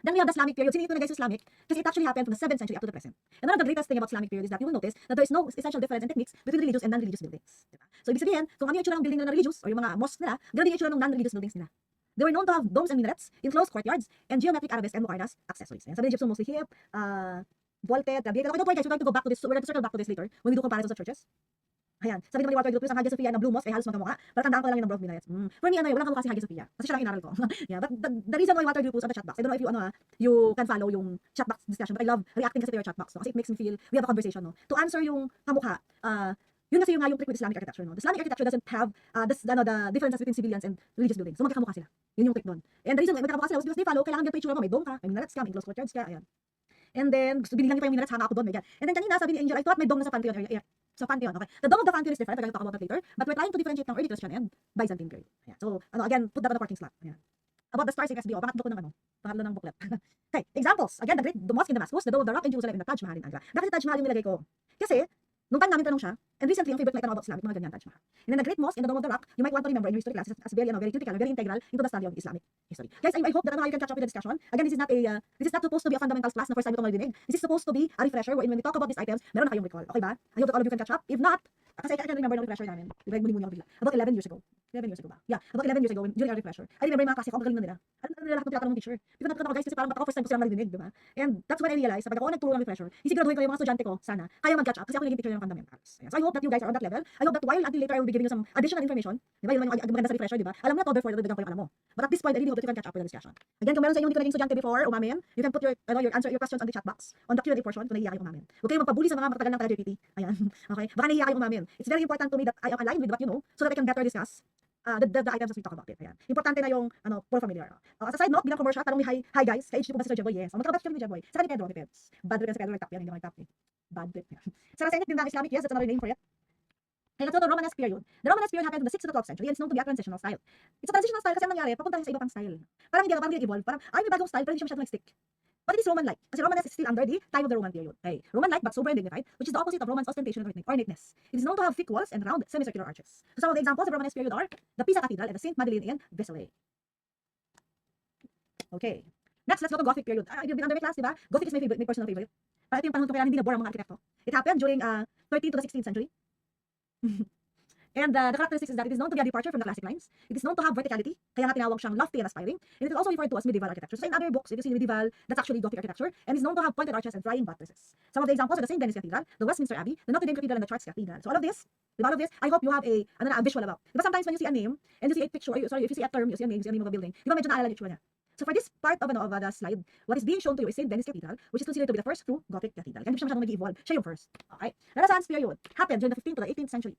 S1: Then we have the Islamic period. Sinito na guys Islamic kasi it actually happened from the 7th century up to the present. And one of the greatest thing about Islamic period is that you will notice that there is no essential difference in techniques between religious and non-religious buildings. Diba? So ibig sabihin, kung ano yung itsura ng building nila na religious or yung mga mosque nila, ganoon din yung itsura ng non-religious buildings nila. They were known to have domes and minarets, enclosed courtyards, and geometric arabesque and muqarnas accessories. And sabi ni Gypsum mostly hip, vaulted, trabeated. Okay, don't worry guys, we're going to go back to this. We're going to circle back to this later when we do comparisons of churches. Ayan. Sabi naman ni Walter Gropius, ang Hagia Sophia na Blue Mosque ay halos magkamukha. Pero tandaan ko lang yung number of minarets. For me, walang kamukha si Hagia Sophia. Kasi siya lang inaral ko. Yeah, but the reason why Walter Gropius on the chat box, I don't know if you can follow yung chat box discussion, but I love reacting kasi to your chat box. No? Kasi it makes me feel, we have a conversation. No? To answer yung kamukha, yun kasi yung trick with Islamic architecture. No? The Islamic architecture doesn't have the differences between civilians and religious buildings. So magkakamukha sila. Yun yung trick doon. And the reason why magkakamukha sila was because they follow, kailangan ganito yung itsura mo. May dome ka, may minarets ka, may closed courtyards ka. Ayan. And then, gusto binilang niyo pa yung minarets, hanga ako doon, may gan. And then kanina, sabi ni Angel, I thought may dome na sa Pantheon area. Sa Pantheon, okay. The dome of the Pantheon is different, we're going to talk about that later. But we're trying to differentiate ng early Christian and Byzantine period. Ayan. So, again, put that on the parking slot. Ayan. About the stars in SBO, pangatlo ko ng pangatlo ng booklet. Okay, examples. Again, the mosque in Damascus, the dome of the rock in Jerusalem, and the Taj Mahal in Agra. Bakit si Taj Mahal yung nilagay ko? Kasi, nung time namin tanong siya, and recently, ang favorite flight about Islamic, mga ganyan, Taj Mahal. And then the Great Mosque in the Dome of the Rock, you might want to remember in your history classes as very, very critical, very integral into the study of Islamic history. Guys, I hope that you can catch up with the discussion. Again, this is not supposed to be a fundamentals class na first time ito maridinig. This is supposed to be a refresher wherein when we talk about these items, meron na kayong recall. Okay ba? I hope that all of you can catch up. If not, kasi I can remember the refresher namin. Muni ako bigla. About 11 years ago. 11 years ago ba? Yeah, about 11 years ago during our refresher. I remember yung mga klase ko, ang galing na nila. Ano nila lahat ng tinatanong ng teacher. Di ba natutunan ko guys kasi parang bata ko first time ko silang maridinig, di ba? And that's when I realized, pag ako nagturo ng refresher, isiguraduhin ko yung mga estudyante ko, sana, kaya mag-catch up kasi ako naging teacher ng fundamentals. Ayan. So I hope that you guys are on that level. I hope that while until later I will be giving you some additional information. Di ba? Yun yung maganda sa refresher, di ba? Alam mo na to, therefore, dagdagan ko yung alam mo. But at this point, I really hope that you can catch up with the discussion. Again, kung meron sa inyo hindi ko naging estudyante before, umamin, you can put your questions on the chat box, on the Q&A portion, kung nahihiya kayo umamin. Huwag kayong magpabuli sa mga matatagal ng taga-JPT. Ayan. Okay? Baka nahihiya kayo umamin. It's very important to me that I am aligned with what you know so that I can better discuss the items as we talk about it. Ayan. Importante na yung, puro familiar. As a side note, bilang commercial, tanong ni hi guys, ka-HD po ba si Sir Jeboy? Yes. Magkakabatch kami ni Jeboy. Saka ni Pedro, Bad trip yan si Pedro, nag-tap yan, hindi naman nag-tap eh. Bad trip yan. Saka sa init din ng Islamic, yes, that's another name for it. Okay, let's go to Romanesque period. The Romanesque period happened from the 6th to the 12th century and it's known to be a transitional style. It's a transitional style kasi ang nangyari, papunta sa iba pang style. Parang hindi evolve. Parang, may bagong style, pero hindi siya masyadong nag-stick. But it is Roman-like. Kasi Romanesque is still under the time of the Roman period. Okay, Roman-like but sober and dignified, which is the opposite of Roman's ostentation or ornateness. It is known to have thick walls and round, semicircular arches. So some of the examples of Romanesque period are the Pisa Cathedral and the Saint Madeleine in Vézelay. Okay. Next, let's go to Gothic period. You've been under my class, diba? Gothic is my personal favorite. Para ito yung panahon kung kailangan hindi na bore ang mga arkitekto. It happened during 13th to the 16th century. And the characteristics is that it is known to be a departure from the classic lines. It is known to have verticality, kaya nga tinawag siyang lofty and aspiring. And it is also referred to as medieval architecture. So in other books, if you see medieval, that's actually Gothic architecture, and is known to have pointed arches and flying buttresses. Some of the examples are the St. Denis Cathedral, the Westminster Abbey, the Notre Dame Cathedral, and the Chartres Cathedral. So all of this, with all of this, I hope you have a visual about. Because sometimes when you see a name, and you see a picture, if you see a term, you see a name of a building, di ba medyo naalala yung itsura niya? So for this part of the slide, what is being shown to you is St. Denis Cathedral, which is considered to be the first true Gothic cathedral. Hindi siya masyadong nag-evolve. Siya yung first. Okay? Renaissance period happened during the 15th to the 18th century.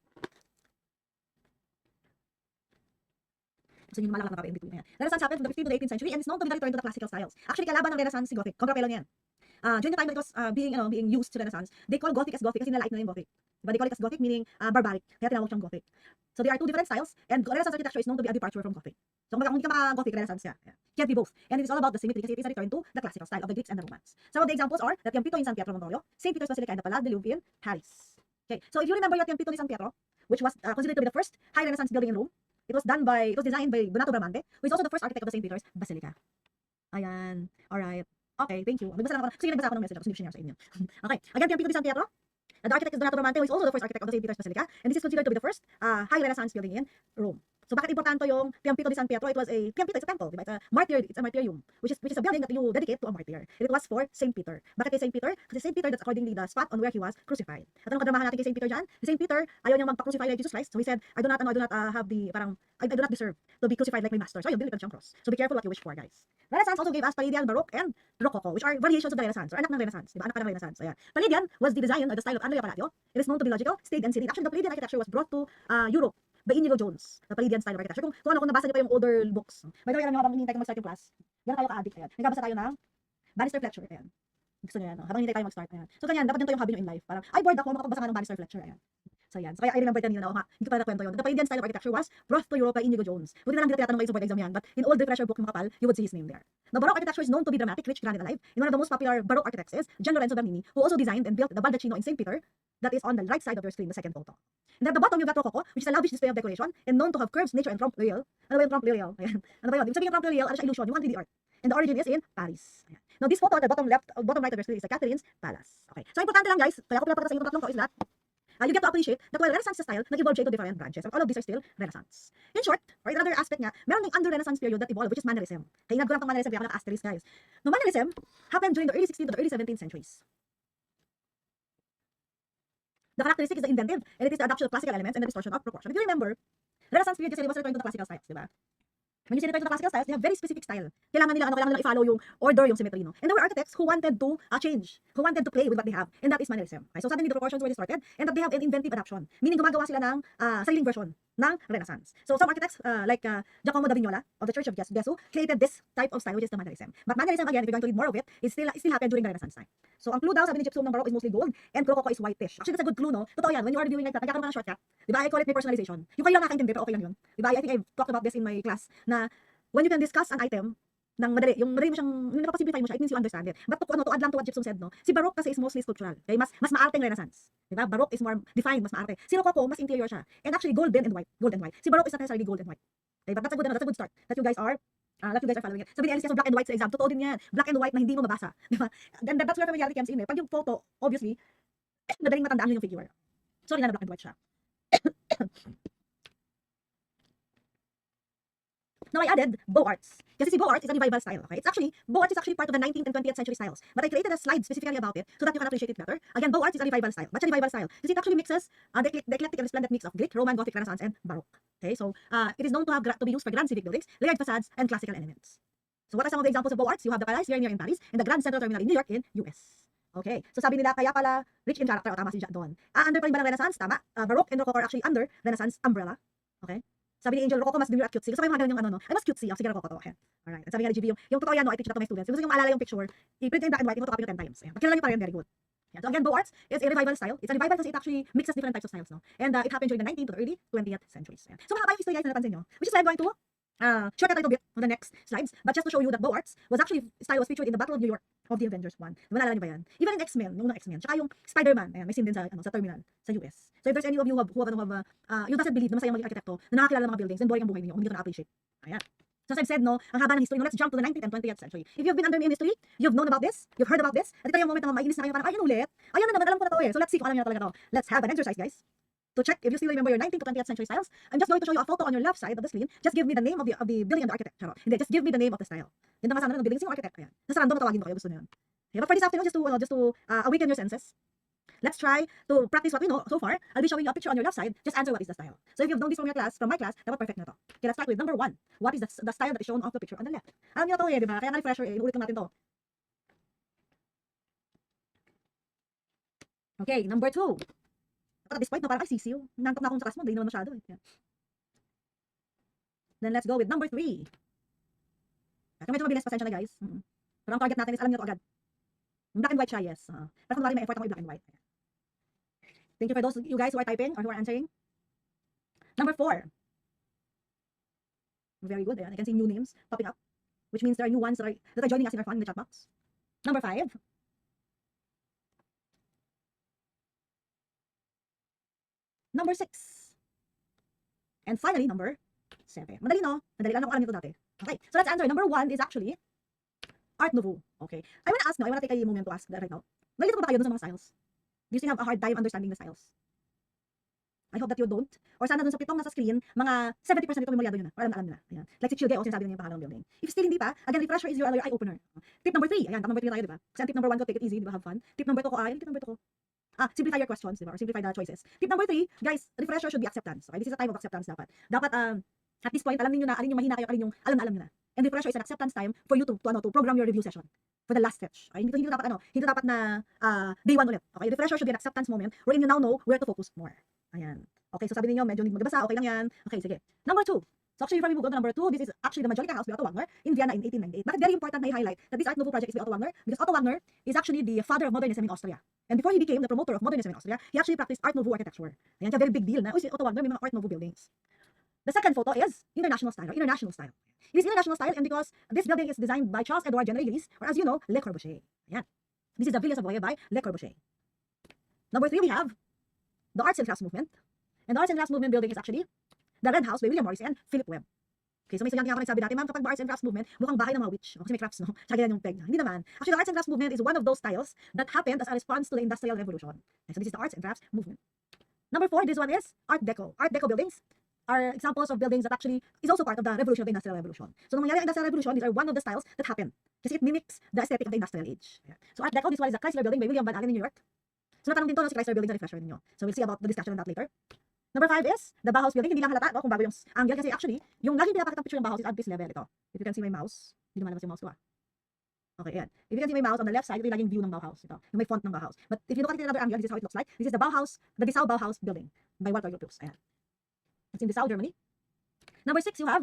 S1: So yun yung malakang in between na yan. Renaissance happened from the 15th to the 18th century and is known to be the return to the classical styles. Actually, kalaban ng Renaissance si Gothic. Kontrapelo niyan. During the time that it was being used to Renaissance, they call Gothic as Gothic kasi nilait na yung Gothic. But they call it as Gothic meaning barbaric. Kaya tinawag siyang Gothic. So there are two different styles, and Renaissance architecture is known to be a departure from Gothic. So kung hindi ka maka-Gothic, Renaissance siya. Yeah. Can't be both. And it is all about the symmetry kasi it is a return to the classical style of the Greeks and the Romans. Some of the examples are the Tempio in San Pietro Montorio, St. Peter's Basilica and the Palais de Louvre in Paris. Okay, so if you remember your Tempio in San Pietro, which was considered to be the first high Renaissance building in Rome, it was designed by Donato Bramante, who is also the first architect of the St. Peter's Basilica. Ayan. Alright. Okay, thank you. Nagbasa lang ako. Sige, nagbasa ako ng message ako. Hindi ko share sa inyo. Okay. Again, Tempio di San Pietro. The architect is Donato Bramante, who is also the first architect of the St. Peter's Basilica, and this is considered to be the first high Renaissance building in Rome. So bakit importante yung Tempio di San Pietro? It's a temple, diba? It's a martyrium, which is a building that you dedicate to a martyr. And it was for St. Peter. Bakit kay St. Peter? Kasi St. Peter, that's accordingly the spot on where he was crucified. At anong kadramahan natin kay St. Peter dyan? Si St. Peter, ayaw niyang magpa-crucify like Jesus Christ. So he said, I do not deserve to be crucified like my master. So ayun, binilipad siyang cross. So be careful what you wish for, guys. Renaissance also gave us Palladian, Baroque, and Rococo, which are variations of the Renaissance, or anak ng Renaissance. Diba? Anak ka ng Renaissance. Ayan. Palladian was the design or the style of Andrea Palladio. It is known to be logical, staid, and serene. Actually, the Palladian architecture was brought to Europe by Inigo Jones, the Palladian style of architecture. Kung nabasa niyo pa yung older books. By the way, alam niyo, habang hinihintay ko mag-start yung class, gano'n kayo ka-addict. Ayan. Nagbabasa tayo ng Bannister Fletcher. Ayan. Gusto niyo yan, no? Habang hinihintay tayo mag-start. Ayan. So, ganyan, dapat ganito yung hobby niyo in life. Parang, ay, bored ako, makapagbasa nga ng Bannister Fletcher. Ayan. So, yan. So, kaya I remember kanina na, hindi ko pa nakwento yun. The Palladian style of architecture was brought to Europe by Inigo Jones. Buti na lang dito tinatanong kayo sa board exam yan, but in old refresher book yung makapal, you would see his name there. The Baroque architecture is known to be dramatic, rich, grand, and alive. And one of the most popular Baroque architects is Gian Lorenzo Bernini, who also designed and built the Baldacchino in St. Peter, that is on the right side of your screen, the second photo. And at the bottom, you've got Rococo, which is a lavish display of decoration and known to have curves, nature, and trompe l'oeil. Ano ba yung trompe l'oeil? Ayan. Ano ba yun? Ibig sabihin yung trompe l'oeil, ano siya illusion, yung 1D art. And the origin is in Paris. Ayan. Now, this photo at the bottom right of your screen is the Catherine's Palace. Okay. So, importante lang, guys, kaya ko pinapakita sa inyo tatlong to is that you get to appreciate that while Renaissance style, nag-evolve siya into different branches. And all of these are still Renaissance. In short, or in another aspect nga, meron ding under-Renaissance period that evolved, which is Mannerism. Kaya inag ko lang itong Mannerism, kaya ako naka-asterisk, guys. Now, Mannerism happened during the early 16th to the early 17th centuries. The characteristic is the inventive, and it is the adoption of classical elements and the distortion of proportion. If you remember, Renaissance period kasi was return to the classical styles, di ba? When you say return to the classical styles, they have very specific style. Kailangan nila i-follow yung order, yung symmetry, no? And there were architects who wanted to change, who wanted to play with what they have, and that is Mannerism. Okay? So suddenly the proportions were distorted, and that they have an inventive adaptation, meaning gumagawa sila ng sariling version ng Renaissance. So some architects like Giacomo da Vignola of the Church of Gesù created this type of style, which is the Mannerism. But Mannerism, again, if you're going to read more of it, it still happened during the Renaissance time. So ang clue daw, sabi ni Gypsum ng Baroque is mostly gold, and Rococo is whitish. Actually, that's a good clue, no? Totoo yan. When you are reviewing like that, nagkakaroon ka ng shortcut. Diba? I call it personalization. Yung kayo lang nakakaintindi, pero okay lang yun. Diba? I think I've talked about this in my class, na when you can discuss an item ng madali, yung madali mo siyang, yung napapasimplify mo siya, it means you understand it. But to add lang to what Gypsum said, no? Si Baroque kasi is mostly sculptural. Okay? Mas maarteng Renaissance. Diba? Baroque is more defined, mas maarte. Si Rococo, mas interior siya. And actually, gold and white. Si Baroque is not necessarily gold and white. Okay? But that's a good start. That you guys are following it. Sabi ni Alice, so black and white sa exam. Totoo din yan. Black and white na hindi mo mabasa. Diba? And that's where familiarity comes in. Eh. Pag yung photo, obviously, madaling matandaan yung figure. Sorry na black and white siya. Now I added Beaux Arts. Kasi si Beaux Arts is a revival style. Okay? Beaux Arts is actually part of the 19th and 20th century styles. But I created a slide specifically about it so that you can appreciate it better. Again, Beaux Arts is a revival style. What's a revival style? Because it actually mixes the eclectic and resplendent mix of Greek, Roman, Gothic, Renaissance, and Baroque. Okay, so it is known to be used for grand civic buildings, layered facades, and classical elements. So what are some of the examples of Beaux Arts? You have the Palais here in Paris and the Grand Central Terminal in New York in US. Okay, so sabi nila kaya pala rich in character, o tama si Jack doon. Under pa rin ba ng Renaissance? Tama. Baroque and Rococo are actually under Renaissance umbrella. Okay? Sabi ni Angel, Rococo mas demure at cutesy. Gusto ko yung mga ganun yung ano, no? Ay, mas cutesy. Sige, Rococo to. Okay. Alright. At sabi nga ni GB, yung totoo yan, no? I teach that to my students. Yung gusto yung maalala yung picture, i-print in black and white, i-photocopy nyo 10 times. Ayan. Pag kilala nyo pa rin, very good. Yeah. So again, Beaux Arts is a revival style. It's a revival kasi it actually mixes different types of styles, no? And it happened during the 19th to the early 20th centuries. Ayan. So mahaba yung history, guys, na napansin nyo. Which is why I'm going to shortcut a little bit on the next slides. But just to show you that Beaux Arts was featured in the Battle of New York of the Avengers 1. Naalala niyo ba yan? Even in X-Men, yung X-Men. Tsaka yung Spider-Man, ayan, may scene din sa terminal, sa US. So if there's any of you who doesn't believe na masaya maging arkitekto, na nakakilala ng mga buildings, then boring ang buhay niyo kung hindi ko na-appreciate. Ayan. So as I've said, no, ang haba ng history, no, let's jump to the 19th and 20th century. If you've been under me in history, you've known about this, you've heard about this, at ito yung moment na maiinis na kayo, parang, ayun ulit, ayun na naman, alam ko na to eh. So let's see kung alam niyo na talaga to. Let's have an exercise, guys. To check if you still remember your 19th to 20th century styles, I'm just going to show you a photo on your left side of the screen. Just give me the name of the building and the architect. Charot. Hindi, just give me the name of the style. Yan naman sana ng building, sino architect? Ayan. Nasa random na tawagin ko kayo, gusto niyo yun. Okay, but for this afternoon, just to awaken your senses, let's try to practice what we know so far. I'll be showing you a picture on your left side. Just answer what is the style. So if you've known this from your class, from my class, dapat perfect na to. Okay, let's start with number 1. What is the style that is shown off the picture on the left? Alam niyo na to di ba? Kaya na-refresher inuulit lang natin to. Okay, number 2. At this point, no, parang sisiw. Nantok na akong sa class mo, hindi naman masyado. Yeah. Then let's go with number 3. Kaya medyo mabilis, pasensya na guys. Pero ang target natin is, alam niyo to agad. Black and white siya, yes. Pero kung may effort ako i-black and white. Thank you for those you guys who are typing or who are answering. Number 4. Very good. I can see new names popping up, which means there are new ones that are joining us in our fun in the chat box. Number 5. Number 6. And finally, number 7. Madali, no? Madali lang ako alam nito dati. Okay, so let's answer. Number 1 is actually Art Nouveau. Okay. I wanna ask now, I wanna take a moment to ask that right now. Nalito ba kayo dun sa mga styles? Do you still have a hard time understanding the styles? I hope that you don't. Or sana dun sa pitong nasa screen, mga 70% ito memoryado nyo na. Or alam na. Ayan. Like si Chilgeo, sinasabi na yung pangalan ng building. If still hindi pa, again, refresher is your eye-opener. Tip number 3. Ayan, number 3 tayo, di ba? Kasi tip number 1 ko, take it easy, di ba? Have fun. Tip number 2 ko, tip number 2 ko. Simplify your questions, di ba? Or simplify the choices. Tip number 3, guys, refresher should be acceptance. Okay, this is a time of acceptance dapat. Dapat, at this point, alam niyo na, alin yung mahina kayo, alin yung alam na niyo na. And refresher is an acceptance time for you to program your review session for the last stretch. Okay, hindi dapat na day 1 ulit. Okay, refresher should be an acceptance moment wherein you now know where to focus more. Ayan. Okay, so sabi niyo medyo hindi magbasa, okay lang yan. Okay, sige. Number 2. So actually, before we move on to number 2, this is actually the Majolica House by Otto Wagner in Vienna in 1898. But it's very important na i-highlight that this Art Nouveau project is by Otto Wagner because Otto Wagner is actually the father of modernism in Austria. And before he became the promoter of modernism in Austria, he actually practiced Art Nouveau architecture. Ayan, it's a very big deal na, si Otto Wagner may mga Art Nouveau buildings. The second photo is international style. It is international style, and because this building is designed by Charles Edouard Generali's, or as you know, Le Corbusier. Ayan. This is the Villa Savoye by Le Corbusier. Number 3, we have the Arts and Crafts Movement. And the Arts and Crafts Movement building is actually the Red House by William Morris and Philip Webb. Okay, so may estudyante nga ako nagsabi dati, ma'am, kapag Arts and Crafts Movement, mukhang bahay ng mga witch. Kasi may crafts, no? Tsaka ganyan yung peg. Hindi naman. Actually, the Arts and Crafts Movement is one of those styles that happened as a response to the Industrial Revolution. Okay, so this is the Arts and Crafts Movement. Number 4, this one is Art Deco. Art Deco buildings are examples of buildings that actually is also part of the revolution of the Industrial Revolution. So, nung nangyari ang Industrial Revolution, these are one of the styles that happened. Kasi it mimics the aesthetic of the Industrial Age. Yeah. So, Art Deco, this one is a Chrysler building by William Van Allen in New York. So, natanong din to no, si Chrysler building sa refresher ninyo. So, we'll see about the discussion on that later. Number 5 is the Bauhaus building. Hindi lang halata no, kung bago yung angle kasi actually, yung laging pinapakita picture ng Bauhaus is at this level. Ito. If you can see my mouse. Hindi naman yung mouse ko Okay, yan. If you can see my mouse on the left side, ito yung laging view ng Bauhaus. Ito. Yung may font ng Bauhaus. But if you look at it in another angle, this is how it looks like. This is the Bauhaus, the Dessau Bauhaus building by Walter Gropius. Ayan. It's in Dessau, Germany. Number 6, you have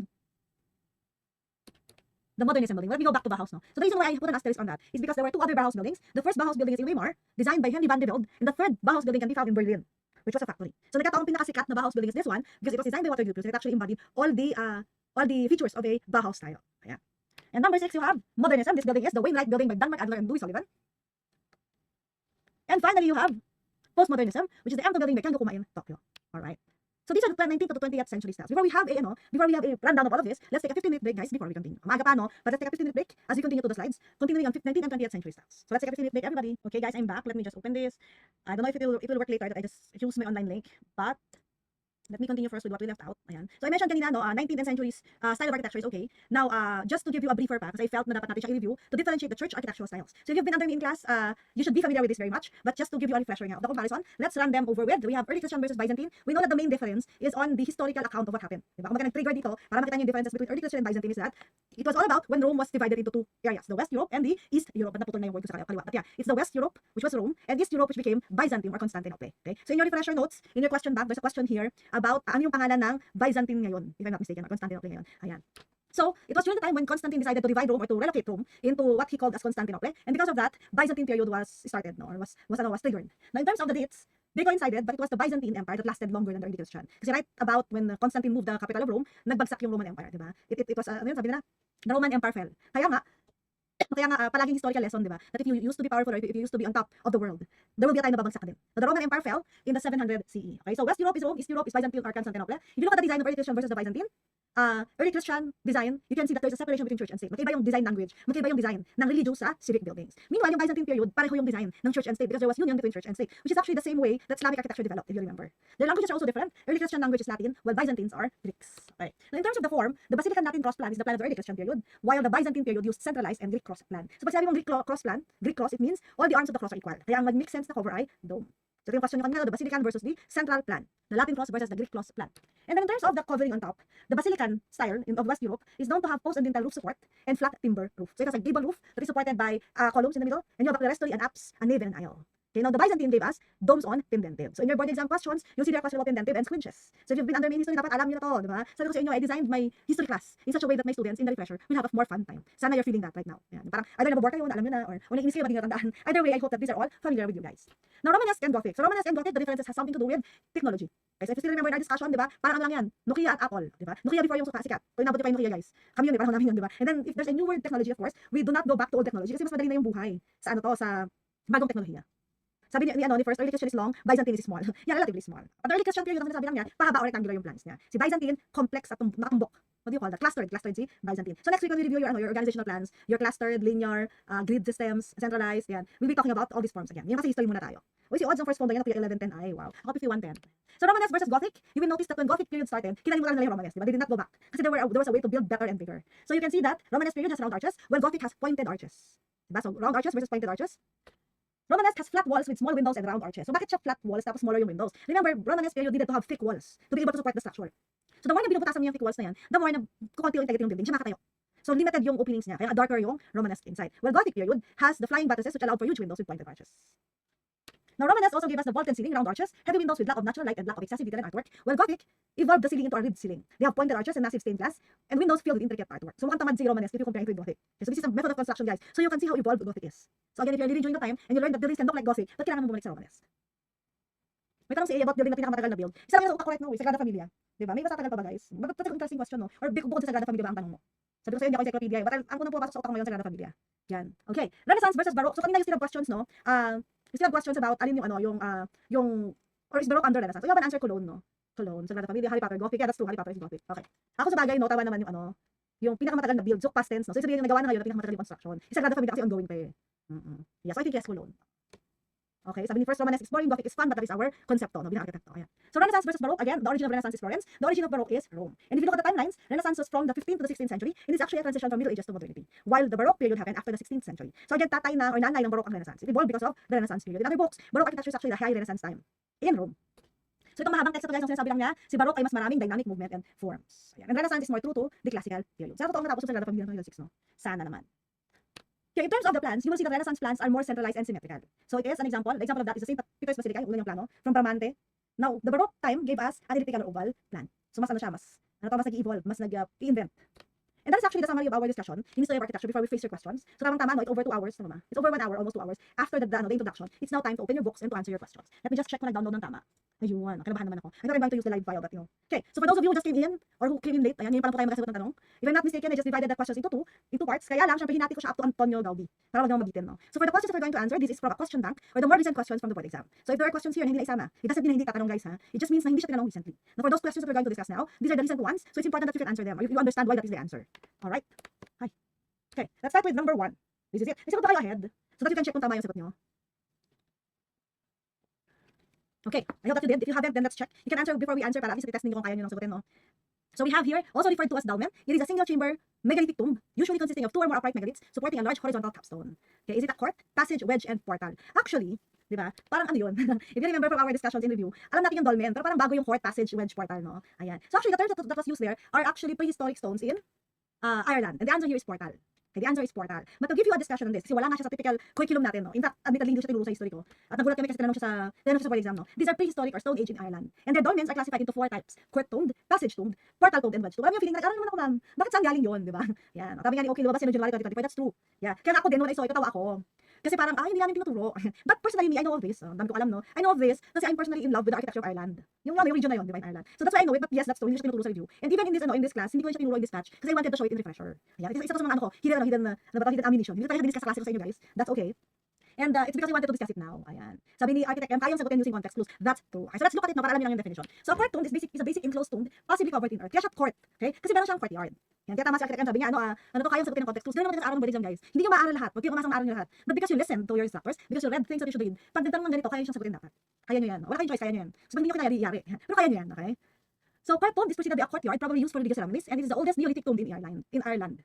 S1: the modernism building. Let me go back to Bauhaus now. So the reason why I put an asterisk on that is because there were 2 other Bauhaus buildings. The first Bauhaus building is in Weimar, designed by Henry van de Velde, and the third Bauhaus building can be found in Berlin, which was a factory. So nagkataong pinakasikat na Bauhaus building is this one because it was designed by Walter Gropius and it actually embodied all the features of a Bauhaus style. Ayan. And number 6, you have modernism. This building is the Wainwright building by Danmarck Adler and Louis Sullivan. And finally, you have postmodernism, which is the Emto building by Kengo Kuma in Tokyo. All right. So these are the 19th to 20th century styles. Before we have a rundown of all of this, let's take a 15-minute break, guys, before we continue. Maaga pa, no? But let's take a 15-minute break as we continue to the slides, continuing on 19th and 20th century styles. So let's take a 15-minute break, everybody. Okay, guys, I'm back. Let me just open this. I don't know if it will work later that I just use my online link, but let me continue first with what we left out. Ayan. So I mentioned kanina, no, 19th century's style of architecture is okay. Now, just to give you a briefer pa, because I felt na dapat natin siya i-review to differentiate the church architectural styles. So if you've been under me in class, you should be familiar with this very much. But just to give you a refresher of the comparison, let's run them over with. We have early Christian versus Byzantine. We know that the main difference is on the historical account of what happened. Diba? Kung nag-trigger dito, para makita niyo yung differences between early Christian and Byzantine is that it was all about when Rome was divided into 2 areas, the West Europe and the East Europe. But naputol na yung word ko sa kaliwa. But yeah, it's the West Europe, which was Rome, and East Europe, which became Byzantium or Constantinople. Okay? So in your refresher notes, in your question bank, there's a question here about ano yung pangalan ng Byzantine ngayon, if I'm not mistaken, or Constantinople ngayon. Ayan. So, it was during the time when Constantine decided to divide Rome or to relocate Rome into what he called as Constantinople. And because of that, Byzantine period was started, no, or was triggered. Now, in terms of the dates, they coincided, but it was the Byzantine Empire that lasted longer than the early Christian. Kasi right about when Constantine moved the capital of Rome, nagbagsak yung Roman Empire, diba? It was, ano yun, sabi nila, the Roman Empire fell. Kaya nga, Kaya nga, palaging historical lesson, di ba? That if you used to be powerful or if you used to be on top of the world, there will be a time na babagsak ka din. So the Roman Empire fell in the 700 CE. Okay, so West Europe is Rome, East Europe is Byzantium or Constantinople. If you look at the design of early Christian versus the Byzantine, early Christian design, you can see that there's a separation between church and state. Magkaiba yung design language, magkaiba yung design ng religious sa civic buildings. Meanwhile, yung Byzantine period, pareho yung design ng church and state because there was union between church and state, which is actually the same way that Slavic architecture developed, if you remember. Their languages are also different. Early Christian language is Latin, while Byzantines are Greeks. Okay. Now, in terms of the form, the Basilican Latin cross plan is the plan of the early Christian period, while the Byzantine period used centralized and Greek cross plan. So pag sabi mong cross plan, Greek cross, it means all the arms of the cross are equal. Kaya ang mag-make sense na cover ay dome. So ito yung question nyo kanina, the Basilican versus the central plan. The Latin cross versus the Greek cross plan. And then in terms of the covering on top, the Basilican style of West Europe is known to have post and dintel roof support and flat timber roof. So it has a gable roof that is supported by columns in the middle, and you have a clerestory, an apse, a nave, and an aisle. Okay, now the Byzantine gave us domes on pendentive. So in your board exam questions, you'll see their question about pendentive and squinches. So if you've been under main history, dapat alam nyo na to, di ba? Sabi ko sa inyo, I designed my history class in such a way that my students in the refresher will have a more fun time. Sana you're feeling that right now. Yan. Parang either nababore kayo, na alam nyo na, or naiinis kayo, hindi nyo natandaan. Either way, I hope that these are all familiar with you guys. Now, Romanesque and Gothic. So Romanesque and Gothic, the differences has something to do with technology. Okay, so if you still remember our discussion, di ba? Parang ano lang yan, Nokia at Apple, di ba? Nokia before yung sikat. So inabot nyo pa yung Nokia, guys. Kami yun, parang namin yun, di ba? And then if there's a newer technology, of course, we do not go back to old technology kasi mas madali na yung buhay sa ano to, sa bagong teknolohiya. Sabi ni first, early Christian is long, Byzantine is small. Yeah, relatively small. But the early Christian period, ang sinasabi lang niya, pahaba or rectangular yung plans niya. Si Byzantine, complex at nakatumbok. What do you call that? Clustered si Byzantine. So next week, when we review your organizational plans, your clustered, linear, grid systems, centralized, yan. We'll be talking about all these forms again. Yan kasi history muna tayo. Uy, si odds ng first phone doon, yan, 1110 ay, wow. Ako 5110. So Romanesque versus Gothic, you will notice that when Gothic period started, kinalimutan nila yung Romanesque, diba? They did not go back. Kasi there was a way to build better and bigger. So you can see that Romanesque period has round arches, while Gothic has pointed arches. Diba? So round arches versus pointed arches. Romanesque has flat walls with small windows and round arches. So bakit siya flat walls tapos smaller yung windows? Remember, Romanesque period needed to have thick walls to be able to support the structure. So the more na binubutasan niya yung thick walls na yan, the more na kukunti yung integrity ng building, siya makatayo. So limited yung openings niya, kaya darker yung Romanesque inside. While Gothic period has the flying buttresses which allowed for huge windows with pointed arches. Now, Romanesque also gave us the vaulted ceiling, round arches, heavy windows with lack of natural light and lack of excessive detail and artwork, while Gothic evolved the ceiling into a ribbed ceiling. They have pointed arches and massive stained glass, and windows filled with intricate artwork. So mukhang tamad si Romanesque if you compare it with Gothic. Okay, so this is a method of construction, guys. So you can see how evolved Gothic is. So again, if you're living during the time and you learn that buildings can look like Gothic, ba't kailangan mo bumalik sa Romanesque? May tanong si A about building na pinakamatagal na build. Isa lang yun sa correct no, Sagrada Familia. Diba? May matatagal pa ba, guys? That's an interesting question, no? Or bukod sa Sagrada Familia ba ang tanong mo? Sabi ko sa'yo, hindi ako encyclopedia, but ang unang pumapasok sa utak ko ngayon, Sagrada Familia. Yan. Okay. Renaissance versus Baroque. So kanina you still have questions, no? You still have questions about alin yung or is Baroque under Renaissance? So you have an answer, Cologne, no? Cologne, Sagrada Familia, Harry Potter, Gothic. Yeah, that's true. Harry Potter is Gothic. Okay. Ako sa bagay, no, tawa naman yung pinakamatagalan na build. So past tense, no? So sabihin yung nagawa na ngayon, pinakamatagal yung construction. Yung Sagrada Familia kasi ongoing pa eh. Yeah, so I think yes, Cologne. Okay, sabi ni first, Romanesque exploring, Gothic is fun, but that is our concepto, no? Binang-arkitekto. Ayan. So Renaissance versus Baroque, again, the origin of Renaissance is Florence, the origin of Baroque is Rome. And if you look at the timelines, Renaissance was from the 15th to the 16th century, and it's actually a transition from Middle Ages to modernity, while the Baroque period happened after the 16th century. So again, tatay na or nanay ng Baroque ang Renaissance. It evolved because of the Renaissance period. In other books, Baroque architecture is actually the high Renaissance time in Rome. So itong mahabang text na guys, ang sinasabi lang niya, si Baroque ay mas maraming dynamic movement and forms. Ayan. And Renaissance is more true to the classical period. Sana totoo natapos sa Sagrada Familia ng 2006, no? Sana naman. Okay, in terms of the plans, you will see that Renaissance plans are more centralized and symmetrical. So it is an example. The example of that is the St. Peter's Basilica, yung unang plano, from Bramante. Now, the Baroque time gave us an elliptical or oval plan. So mas mas nag-evolve, mas nag-i-invent. And that is actually the summary of our discussion in history of architecture before we face your questions. So tama, no, it's over 2 hours, tama. It's over 1 hour, almost 2 hours. After the introduction, it's now time to open your books and to answer your questions. Let me just check kung nag-download ng tama. Ayun, kinabahan naman ako. I thought I'm going to use the live file, but you know. Okay, so for those of you who just came in, or who came in late, ayan, ngayon pa lang po tayo magkasagot ng tanong. If I'm not mistaken, I just divided the questions into two parts. Kaya lang, syempre hinati ko siya up to Antonio Gaudi. Para wag naman magitin, no? So for the questions that we're going to answer, this is from a question bank, or the more recent questions from the board exam. So if there are questions here na hindi na isama, it doesn't mean na hindi tatanong, guys, ha? It just means na hindi siya tinanong recently. Now for those questions that we're going to discuss now, these are the recent ones, so it's important that you can answer them, or you understand why that is the answer. Alright? Hi. Okay, let's start with number 1. This is it. May sagot ba kayo ahead? So that you can check kung tama yung sagot nyo. Okay, I hope that you did. If you haven't, then let's check. You can answer before we answer para at least i-test ninyo kung kaya nyo nang sagutin, no? So we have here, also referred to as dolmen. It is a single chamber megalithic tomb, usually consisting of 2 or more upright megaliths supporting a large horizontal capstone. Okay, is it a court, passage, wedge, and portal? Actually, di ba? Parang ano yun? If you remember from our discussions in review, alam natin yung dolmen, pero parang bago yung court, passage, wedge, portal, no? Ayan. So actually, the terms that was used there are actually prehistoric stones in Ireland. And the answer here is portal. Okay, the answer is portal. But to give you a discussion on this, kasi wala nga siya sa typical curriculum natin, no? In fact, admittedly, hindi siya tinuro sa history ko. At nagulat kami kasi tinanong siya sa board exam, no? These are prehistoric or stone age in Ireland. And their dolmens are classified into 4 types. Court-toned, passage-toned, portal-toned, and wedge-toned. Alam mo yung feeling, nag-aral naman ako, ma'am. Bakit saan galing yun, di ba? Yan. Sabi nga ni Okay, lumabas yun noong January 2024. That's true. Yeah. Kaya ako din, when I saw ito, tawa ako. Kasi parang, hindi namin tinuturo. But personally, me, I know of this. Dami ko alam, no? I know of this kasi I'm personally in love with the architecture of Ireland. Yung region na yun, di ba, in Ireland. So that's why I know it. But yes, that's true. Hindi ko siya tinuturo sa review. And even in this class, hindi ko siya tinuturo in this batch kasi I wanted to show it in refresher. Ayan. Isa to sa mga ano ko, hidden ammunition. Hindi ko tayo discuss sa klase ko sa inyo, guys. That's okay. And it's because I wanted to discuss it now. Ayan. Sabi ni architect M, kayang sagutin using context clues. That's true. Okay, so let's look at it now para alamin lang yung definition. So a court tomb is a basic enclosed tomb, possibly covered in earth. Kaya siya court. Okay? Kasi meron siyang courtyard. Yan, kaya tama si architect M, sabi niya, ano to, kayang sagutin ng context clues. Ganun naman sa araw ng board exam, guys. Hindi niyo maaral lahat. Huwag kayo umasang maaral niyo lahat. But because you listen to your instructors, because you read things that you should read, pag nagtanong ng ganito, kaya siyang sagutin dapat. Kaya niyo yan. Wala kayong choice, kaya niyo yan. So hindi niyo kaya yari. Pero kaya niyo yan, okay? So court tomb is perceived to be a courtyard probably used for religious ceremonies, and it is the oldest Neolithic tomb in Ireland.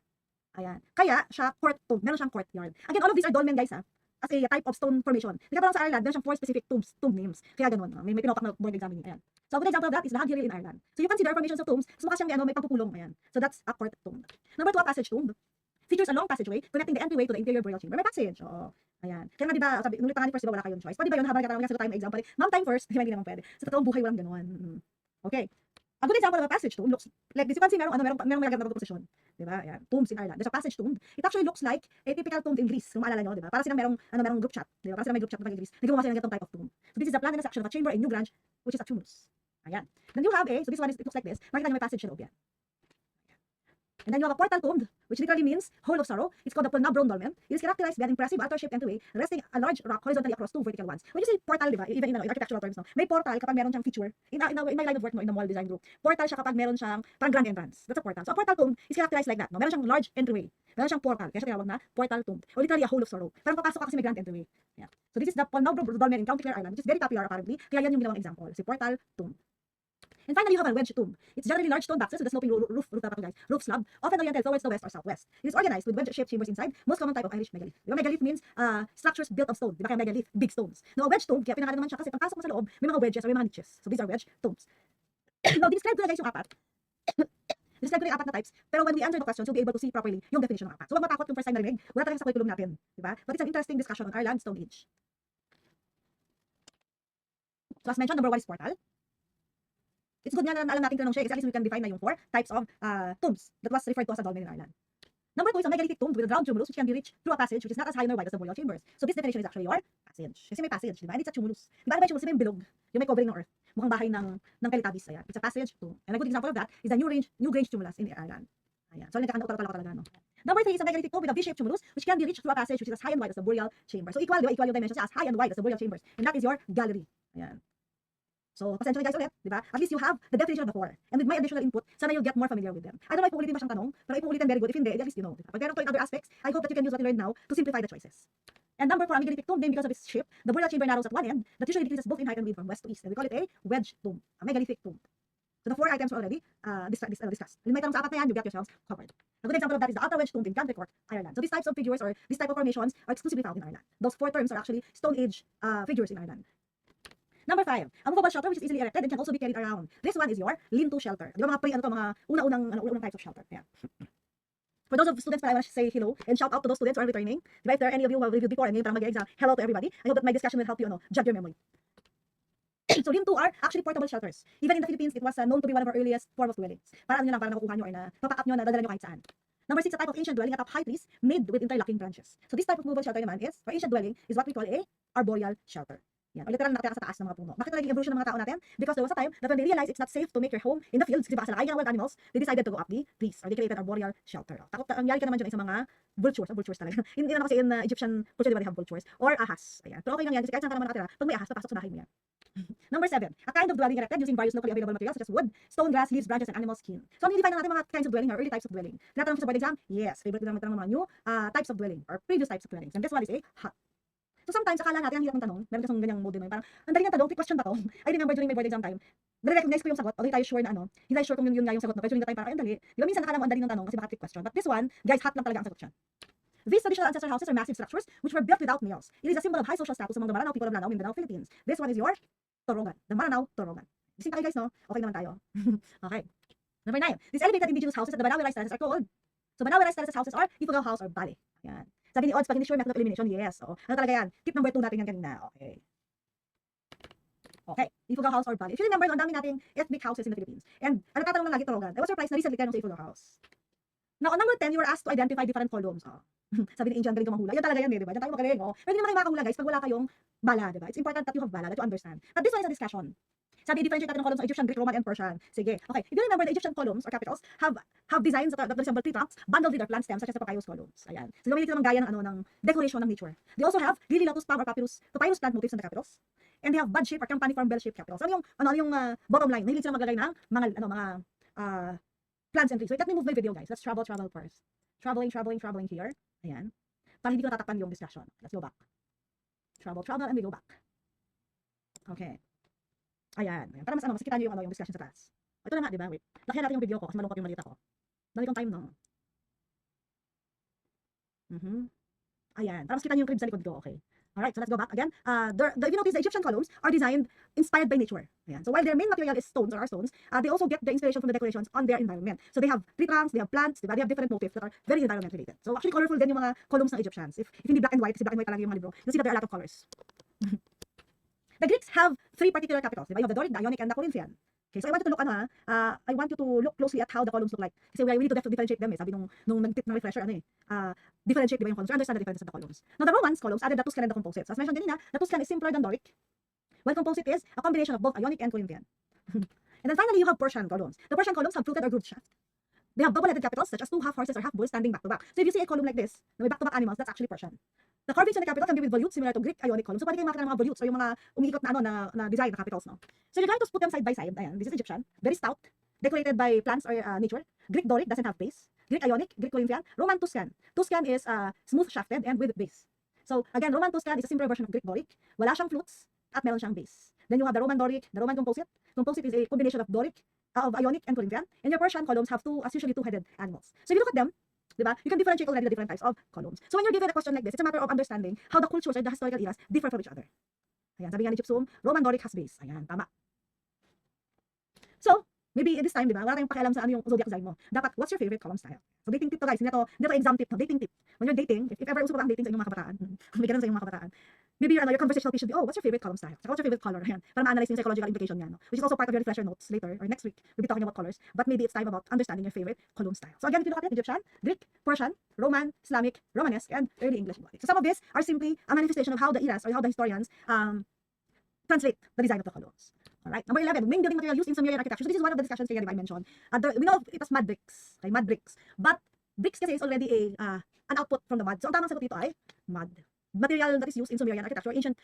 S1: Ayan. Kaya siya court tomb. Meron siyang courtyard. Again, all of these are dolmen, guys, as a type of stone formation. Nagkataon sa Ireland, meron siyang 4 specific tomb names. Kaya ganun, may pinopak na board exam niyo. Ayan. So a good example of that is the Hag Hill in Ireland. So you can see there are formations of tombs. So mukha siyang may pagpupulong. Ayan. So that's a court tomb. Number 2, a passage tomb. Features a long passageway connecting the entryway to the interior burial chamber. May passage. Oo. Ayan. Kaya nga diba, sabi, nung pa nga ni first, diba wala kayong choice. Pwede ba yun habang nagtatanong sagot tayo may exam? Ma'am, time first. Hindi naman pwede. Sa totoong buhay, walang ganun. Okay. A good example of a passage tomb looks like this. You can see merong malagyan na position. Diba? Ayan. Tombs in Ireland. There's a passage tomb. It actually looks like a typical tomb in Greece. Kung maalala nyo, diba? Para silang merong group chat. Diba? Para silang may group chat ng Greece. Nagawa sila ng ganitong type of tomb. So this is the plan and section of a chamber, a new branch, which is a tumulus. Ayan. Then you have so this one it looks like this. Makikita nyo may passage sa loob yan. And then you have a portal tomb, which literally means hole of sorrow. It's called the Polnabron dolmen. It is characterized by an impressive altar-shaped entryway resting a large rock horizontally across 2 vertical ones. When you say portal, diba, even in architectural terms, no, may portal kapag meron siyang feature. In my line of work, no, in the mall design group, portal siya kapag meron siyang parang grand entrance. That's a portal. So a portal tomb is characterized like that. No? Meron siyang large entryway. Meron siyang portal. Kaya siya tinawag na portal tomb. Or literally a hole of sorrow. Parang papasok ka kasi may grand entryway. Yeah. So this is the Polnabron dolmen in County Clare, Ireland, which is very popular apparently. Kaya yan yung ginawang example. Si portal tomb. And finally, you have a wedge tomb. It's generally large stone boxes with a sloping roof slab, often oriented towards the west or southwest. It is organized with wedge-shaped chambers inside, most common type of Irish megalith. Diba, megalith means structures built of stone. Diba kaya megalith, big stones. Now, a wedge tomb, kaya pinangalan naman siya kasi pagpasok mo sa loob, may mga wedges or may mga niches. So these are wedge tombs. Now, describe ko na guys yung apat. Describe ko na yung apat na types, pero when we answer the questions, you'll be able to see properly yung definition ng apat. So huwag matakot yung first time narinig, wala talaga sa curriculum natin. Diba? But it's an interesting discussion on Ireland Stone Age. So as mentioned, number 1 is portal. It's good nga na alam natin kung anong siya, kasi at least we can define na yung 4 types of tombs that was referred to as a dolmen in Ireland. Number 2 is a megalithic tomb with a round tumulus which can be reached through a passage which is not as high nor wide as the burial chambers. So this definition is actually your passage. Kasi may passage, di ba? And it's a tumulus. Di ba? Ano ba yung tumulus? Yung bilog. Yung may covering ng earth. Mukhang bahay ng Teletubbies. Ayan. It's a passage tomb. And a good example of that is the New Grange tumulus in Ireland. Ayan. So nagkakanaw talaga, no? Number 3 is a megalithic tomb with a V-shaped tumulus which can be reached through a passage which is as high and wide as the burial chamber. So equal, di ba? Equal yung dimensions as high and wide as the burial chambers. And that is your gallery. Ayan. So, pasensya na guys ulit, di ba? At least you have the definition of the 4. And with my additional input, sana you'll get more familiar with them. I don't know if uulitin ba siyang tanong, pero if uulitin, very good. If hindi, at least you know. Diba? Pag meron to in other aspects, I hope that you can use what you learned now to simplify the choices. And number 4, a megalithic tomb, named because of its shape, the burial chamber narrows at one end, that usually decreases both in height and width from west to east. And we call it a wedge tomb, a megalithic tomb. So the 4 items were already discussed. When may tanong sa apat na yan, you get yourselves covered. A good example of that is the outer wedge tomb in County Cork, Ireland. So these types of figures or these type of formations are exclusively found in Ireland. Those 4 terms are actually Stone Age figures in Ireland. Number 5, a movable shelter which is easily erected and can also be carried around. This one is your lean-to shelter. Di ba mga unang types of shelter. Yeah. For those of students, I want to say hello and shout out to those students who are returning. Diba, if there are any of you who have reviewed before and ngayon parang mag-exam, hello to everybody. I hope that my discussion will help you jog your memory. So lean-to are actually portable shelters. Even in the Philippines, it was known to be one of our earliest form of dwellings. Para nyo lang, para nakukuha nyo or na papack up nyo, nadadala nyo kahit saan. Number 6, a type of ancient dwelling atop high trees made with interlocking branches. So this type of movable shelter naman is, for ancient dwelling, is what we call a arboreal shelter. Yan, or literal nakatira ka sa taas ng mga puno. Bakit talaga yung evolution ng mga tao natin? Because there was a time that when they realized it's not safe to make your home in the fields, diba, kasi nakaigang wild animals, they decided to go up the trees, or they created an arboreal shelter. Takot, ang yari ka naman dyan ay sa mga vultures talaga. Hindi naman kasi in Egyptian culture, diba, they have vultures, or ahas. Ayan. Pero okay lang yan, kasi kahit saan ka naman nakatira, pag may ahas, papasok sa bahay mo yan. Number 7, a kind of dwelling erected using various locally available materials such as wood, stone, grass, leaves, branches, and animal skin. So, ano define natin mga kinds of dwelling or early types of dwelling? Tinatanong ko sa board exam? Yes, favorite ko naman mga new types of dwelling or previous types of dwellings. And this one is a hut. So sometimes, akala natin, ang hirap ng tanong, meron kasong ganyang mode din, parang, ang dali ng tanong, quick question ba to? I remember during my board exam time, nare-recognize ko yung sagot, although hindi tayo sure na hindi tayo sure kung yun nga yung sagot, no? Pero during the time, parang, ay, ang dali. Diba, minsan nakala mo ang dali ng tanong kasi baka quick question. But this one, guys, hut lang talaga ang sagot siya. These traditional ancestral houses are massive structures which were built without nails. It is a symbol of high social status among the Maranao people of Lanao, Mindanao, Philippines. This one is your Torogan, the Maranao Torogan. Gising tayo guys, no? Okay naman tayo. Okay. Number 9, these elevated indigenous houses at the Banawe rice terraces are called. So Banawe rice terraces houses are Ifugao House or Bale. Yan. Sabi ni Odds, pag hindi sure method of elimination, yes. So, ano talaga yan? Tip number 2 natin yan kanina. Okay. Okay. Ifugao House or Bale. If you remember, ang dami nating ethnic houses in the Philippines. And, ano tatanong lang lagi Torogan. I was surprised na recently kayo sa Ifugao House. Now, on number 10, you were asked to identify different columns. Oh. Sabi ni Angel, galing ka manghula. Yan talaga yan, di ba? Diyan tayo magaling, oh. Pero hindi naman kayo makahula, guys, pag wala kayong bala, di ba? It's important that you have bala, that you understand. But this one is a discussion. Sabi, differentiate natin ng columns ng Egyptian, Greek, Roman, and Persian. Sige. Okay. If you remember, the Egyptian columns or capitals have designs that resemble tree trunks bundled with their plant stems such as the papyrus columns. Ayan. So, gawin nito ng gaya ng decoration ng nature. They also have lily, lotus, palm, or papyrus plant motifs in the capitals. And they have bud shape or campaniform bell shaped capitals. Ano yung bottom line? Nahilig sila maglagay ng mga plants and trees. Wait, let me move my video, guys. Let's travel first. Traveling here. Ayan. Para hindi ko natatakpan yung discussion. Let's go back. Travel, and we go back. Okay. Ayan. Para mas kita nyo yung discussion sa taas. Ito na nga, di ba? Wait. Lakihan natin yung video ko kasi malungkot yung maliit ako. Dami kong time, no? Ayan. Para mas kita nyo yung crib sa likod ko. Okay. Alright, so let's go back again. If you notice, the Egyptian columns are designed inspired by nature. Ayan. So while their main material is stones or are stones, they also get the inspiration from the decorations on their environment. So they have tree trunks, they have plants, diba? They have different motifs that are very environment related. So actually colorful din yung mga columns ng Egyptians. If hindi black and white, kasi black and white talaga yung mga libro, you'll see that there are a lot of colors. The Greeks have three particular capitals. Diba? You have the Doric, the Ionic, and the Corinthian. Okay, so I want you to look closely at how the columns look like. Kasi we need to differentiate them. Sabi nung nag-tip ng refresher, differentiate diba yung columns, or understand the difference of the columns. Now the Romans columns added the Tuscan and the Composites. As mentioned kanina, the Tuscan is simpler than Doric, while Composite is a combination of both Ionic and Corinthian. And then finally, you have Persian columns. The Persian columns have fluted or grooved shaft. They have double-headed capitals such as two half horses or half bulls standing back to back. So if you see a column like this, na may back-to-back animals, that's actually Persian. The carvings in the capital can be with volutes similar to Greek Ionic columns. So pwede kayong makita ng mga volutes o yung mga umiikot na design na capitals, no? So you're going to put them side by side. Ayan, this is Egyptian, very stout, decorated by plants or nature. Greek Doric doesn't have base. Greek Ionic, Greek Corinthian, Roman Tuscan. Tuscan is smooth shafted and with base. So again, Roman Tuscan is a simpler version of Greek Doric. Wala siyang flutes at meron siyang base. Then you have the Roman Doric, the Roman Composite. Composite is a combination of Doric, of Ionic and Corinthian. And your Persian columns have usually two-headed animals. So if you look at them, diba, you can differentiate already the different types of columns. So when you're given a question like this, it's a matter of understanding how the cultures or the historical eras differ from each other. Ayan, sabi nga ni Chipsum, Roman Doric has base. Ayan, tama. So, maybe this time, diba, wala tayong pakialam sa ano yung zodiac sign mo. Dapat, what's your favorite column style? So dating tip to guys, hindi to exam tip, no, dating tip. When you're dating, if ever uso pa ang dating sa inyong mga kabataan, may ganun sa inyong mga kabataan, maybe your conversational piece should be, what's your favorite column style? So what's your favorite color? Ayan, para ma-analyze yung psychological implication niya, no? Which is also part of your refresher notes later, or next week, we'll be talking about colors, but maybe it's time about understanding your favorite column style. So again, if you look at it, Egyptian, Greek, Persian, Roman, Islamic, Romanesque, and early English Gothic. So some of these are simply a manifestation of how the eras, or how the historians, translate the design of the columns. Alright, number 11, main building material used in Sumerian architecture. So this is one of the discussions kaya I mentioned. We know it was mud bricks, okay, mud bricks. But bricks kasi is already an output from the mud. So ang tamang sagot dito ay mud. Material that is used in Sumerian architecture, ancient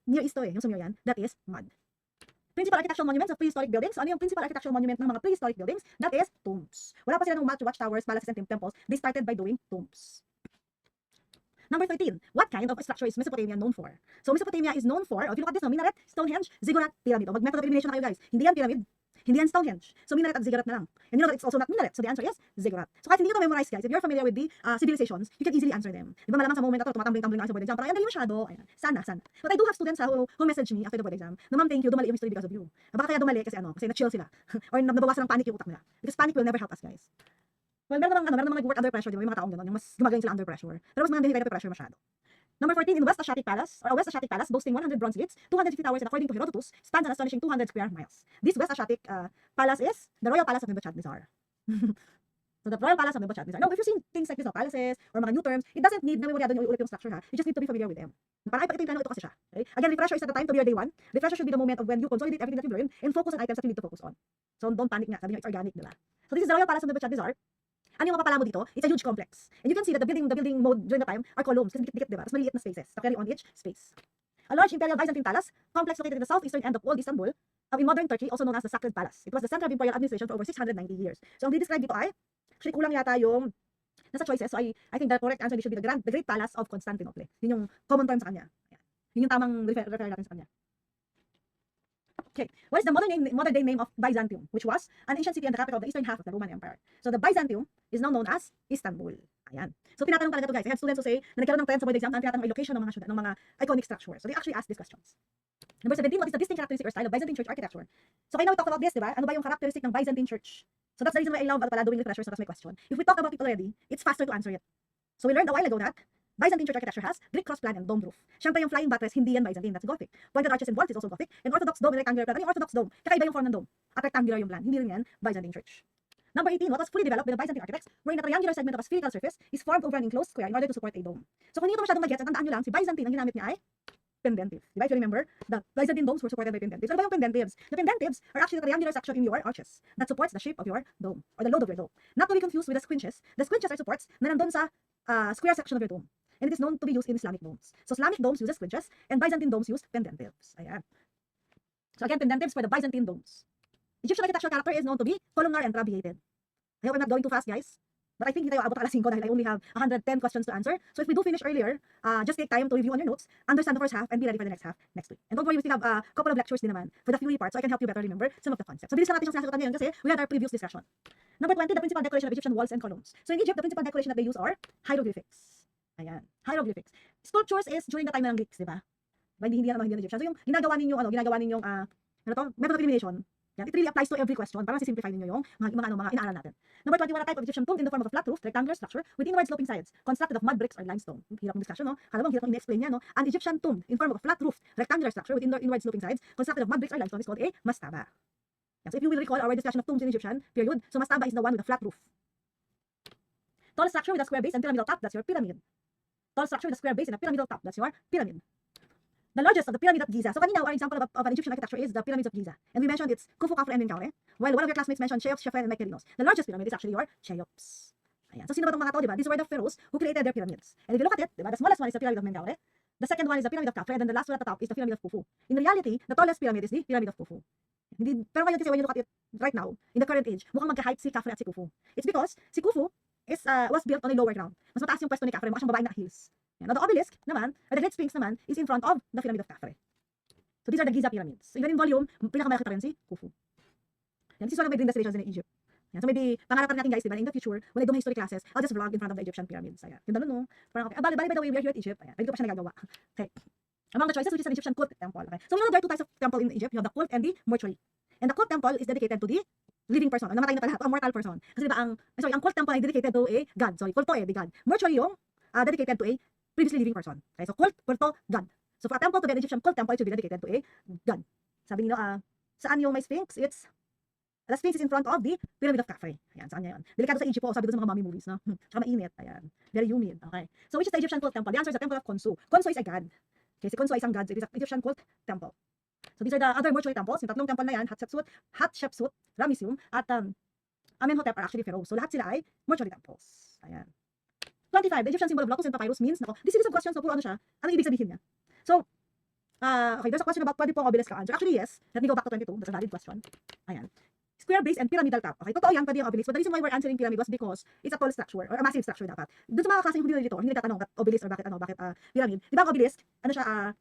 S1: Near East yung Sumerian, that is mud. Principal architectural monuments of prehistoric buildings. Ano yung principal architectural monument ng mga prehistoric buildings? That is tombs. Wala pa sila ng watchtowers, palaces, and temples. They started by doing tombs. Number 13, what kind of structure is Mesopotamia known for? So Mesopotamia is known for, if you look at this, minaret, Stonehenge, ziggurat, pyramid. Mag-method of elimination na kayo guys. Hindi yan pyramid, hindi yan Stonehenge. So minaret at ziggurat na lang. And you know that it's also not minaret. So the answer is ziggurat. So kahit hindi nyo memorize guys, if you're familiar with the civilizations, you can easily answer them. Di ba malamang sa moment na to, tumatambling-tambling na sa board exam. Parang dali masyado. Ayan. Sana. But I do have students who message me after the board exam na ma'am, thank you, dumali yung history because of you. Baka kaya dumali kasi na-chill sila. Or nabawasan ng panic yung utak nila. Because panic will never help us guys. Well, meron namang nag-work under pressure, di ba? Yung mga taong gano'n, yung mas gumagaling sila under pressure. Pero mas mga hindi kaya pressure masyado. Number 14, in West Asiatic Palace, or a West Asiatic Palace boasting 100 bronze gates, 250 towers, and according to Herodotus, spans an astonishing 200 square miles. This West Asiatic Palace is the Royal Palace of Nebuchadnezzar. So the Royal Palace of Nebuchadnezzar. Now, if you've seen things like this, palaces, or mga new terms, it doesn't need na memoryado nyo ulit yung structure ha. You just need to be familiar with them. Para ipakita yung plano, ito kasi siya. Okay? Again, refresher is at the time to be your day one. Refresher should be the moment of when you consolidate everything that you've learned and focus on items that you need to focus on. So don't panic nga, sabi nyo, it's organic, diba? So this is the Royal Palace of Nebuchadnezzar. Ano yung mapapala mo dito? It's a huge complex. And you can see that the building mode during the time are columns. Kasi dikit-dikit, diba? Tapos maliit na spaces to carry on each space. A large imperial Byzantine palace, complex located in the southeastern end of old Istanbul, in modern Turkey, also known as the Sacred Palace. It was the center of imperial administration for over 690 years. So ang di-describe dito ay, actually kulang yata yung nasa choices. So I think the correct answer should be the Great Palace of Constantinople. Yun yung common term sa kanya. Yun yung tamang refer natin sa kanya. Okay, what is the modern day name of Byzantium, which was an ancient city and the capital of the eastern half of the Roman Empire? So the Byzantium is now known as Istanbul. Ayan. So tinatanong talaga to guys. I have students who say na nagkaroon ng trend sa board exam na tinatanong ay location ng mga iconic structures. So they actually ask these questions. Number 17, what is the distinct characteristic or style of Byzantine church architecture? So right now we talked about this, diba? Ano ba yung characteristic ng Byzantine church? So that's the reason why I love doing refreshers, so that's my question. If we talk about it already, it's faster to answer it. So we learned a while ago that Byzantine church architecture has Greek cross plan and dome roof. Siyempre yung flying buttress, hindi yan Byzantine, that's Gothic. Pointed arches and vaults is also Gothic. And Orthodox dome and rectangular plan. Yung Orthodox dome, kakaiba yung form ng dome. At rectangular yung plan. Hindi rin yan Byzantine church. Number 18, what was fully developed by the Byzantine architects, wherein a triangular segment of a spherical surface is formed over an enclosed square in order to support a dome. So kung hindi ito masyadong mag-gets, at tandaan nyo lang, si Byzantine, ang ginamit niya ay pendentive. Diba? If you remember, the Byzantine domes were supported by pendentives. Ano ba yung pendentives? The pendentives are actually the triangular section in your arches that supports the shape of your dome, or the load of your dome. Not to be confused with the squinches. The squinches are supports na nandun sa square section of your dome. And it is known to be used in Islamic domes. So Islamic domes uses squinches, and Byzantine domes use pendentives. Ayan. So again, pendentives for the Byzantine domes. Egyptian architectural character is known to be columnar and trabeated. I hope I'm not going too fast, guys. But I think hindi tayo abot alas 5 dahil I only have 110 questions to answer. So if we do finish earlier, just take time to review on your notes, understand the first half, and be ready for the next half next week. And don't worry, we still have a couple of lectures din naman for the theory part, so I can help you better remember some of the concepts. So bilis lang natin yung sinasagutan ngayon kasi we had our previous discussion. Number 20, the principal decoration of Egyptian walls and columns. So in Egypt, the principal decoration that they use are hieroglyphics. Ayan, hieroglyphics. Sculptures is during the time ng Greeks, di ba? Hindi yan Egyptian. So yung ginagawa ninyong method of elimination. Yan, it really applies to every question. Para simplify ninyo yung mga inaaral natin. Number 21, a type of Egyptian tomb in the form of a flat roof, rectangular structure with inward sloping sides, constructed of mud bricks or limestone. Hirap ng discussion, no? Kala mo, hirap i-explain yan, no? An Egyptian tomb in form of a flat roof, rectangular structure with inward sloping sides, constructed of mud bricks or limestone is called a mastaba. Yan, so if you will recall our discussion of tombs in Egyptian period, so mastaba is the one with a flat roof. Tall structure with a square base and pyramidal top, that's your pyramid. Tall structure with a square base and a pyramidal top, that's your pyramid. The largest of the pyramid of Giza. So kanina, our example of an Egyptian architecture is the pyramids of Giza. And we mentioned it's Khufu, Khafre, and Menkaure. While one of your classmates mentioned Cheops, Chephren, and Mykerinos. The largest pyramid is actually your Cheops. Ayan. So sino ba itong mga to, diba? These were the pharaohs who created their pyramids. And if you look at it, diba? The smallest one is the pyramid of Menkaure. The second one is the pyramid of Khafre, and then the last one at the top is the pyramid of Khufu. In reality, the tallest pyramid is the pyramid of Khufu. Pero ngayon kasi when you look at it right now, in the current age, mukhang magka-height si Khafre at si Khufu. It's because si Khufu was built on a lower ground. Mas mataas yung pwesto ni Khafre, mukha siyang babaeng na hills. Yan. Now the obelisk naman, or the Great Sphinx naman, is in front of the pyramid of Khafre. So these are the Giza pyramids. So even in volume, pinakamalaki pa rin si Khufu. Yan, this is one of my dream destinations in Egypt. Yan, so maybe, pangarap natin guys, diba, in the future, when I do my history classes, I'll just vlog in front of the Egyptian pyramids. Ayan. Ganda nun, no? Parang okay. By the way, we are here at Egypt. Ayan. Pwede ko pa siya nagagawa. Okay. Among the choices, which is an Egyptian cult temple. Okay. So we know there are two types of temple in Egypt. You have the cult and the mortuary. And the cult temple is dedicated to the living person. Namatay na pala, a mortal person. Kasi diba, ang cult temple ay dedicated to a god. Sorry, kulto the god. Mortuary yung dedicated to a previously living person. Okay, so cult, kulto, god. So for a temple to be an Egyptian cult temple, it should be dedicated to a god. Sabi niyo, saan yung may Sphinx? The Sphinx is in front of the Pyramid of Khafre. Ayan, saan niya yun? Delikado sa Egypt po, sabi doon sa mga mummy movies, no? Tsaka mainit, ayan. Very humid, okay. So which is the Egyptian cult temple? The answer is the temple of Khonsu. Khonsu is a god. Okay, si Khonsu ay isang god, so it is an Egyptian cult temple. So these are the other mortuary temples. Yung tatlong temple na yan, Hatshepsut, Ramesseum, at Amenhotep are actually pharaohs. So lahat sila ay mortuary temples. Ayan. 25, the Egyptian symbol of lotus and papyrus means, this series of questions, so puro ano siya, ano ibig sabihin niya? So, okay, there's a question about pwede po ang obelisk ka answer. Actually, yes. Let me go back to 22. That's a valid question. Ayan. Square base and pyramidal top. Okay, totoo yan, pwede yung obelisk. But the reason why we're answering pyramid was because it's a tall structure or a massive structure dapat. Doon sa mga klaseng hindi nilito, hindi nagtatanong bakit obelisk or bakit pyramid. Di ba ang obelisk, ano siya,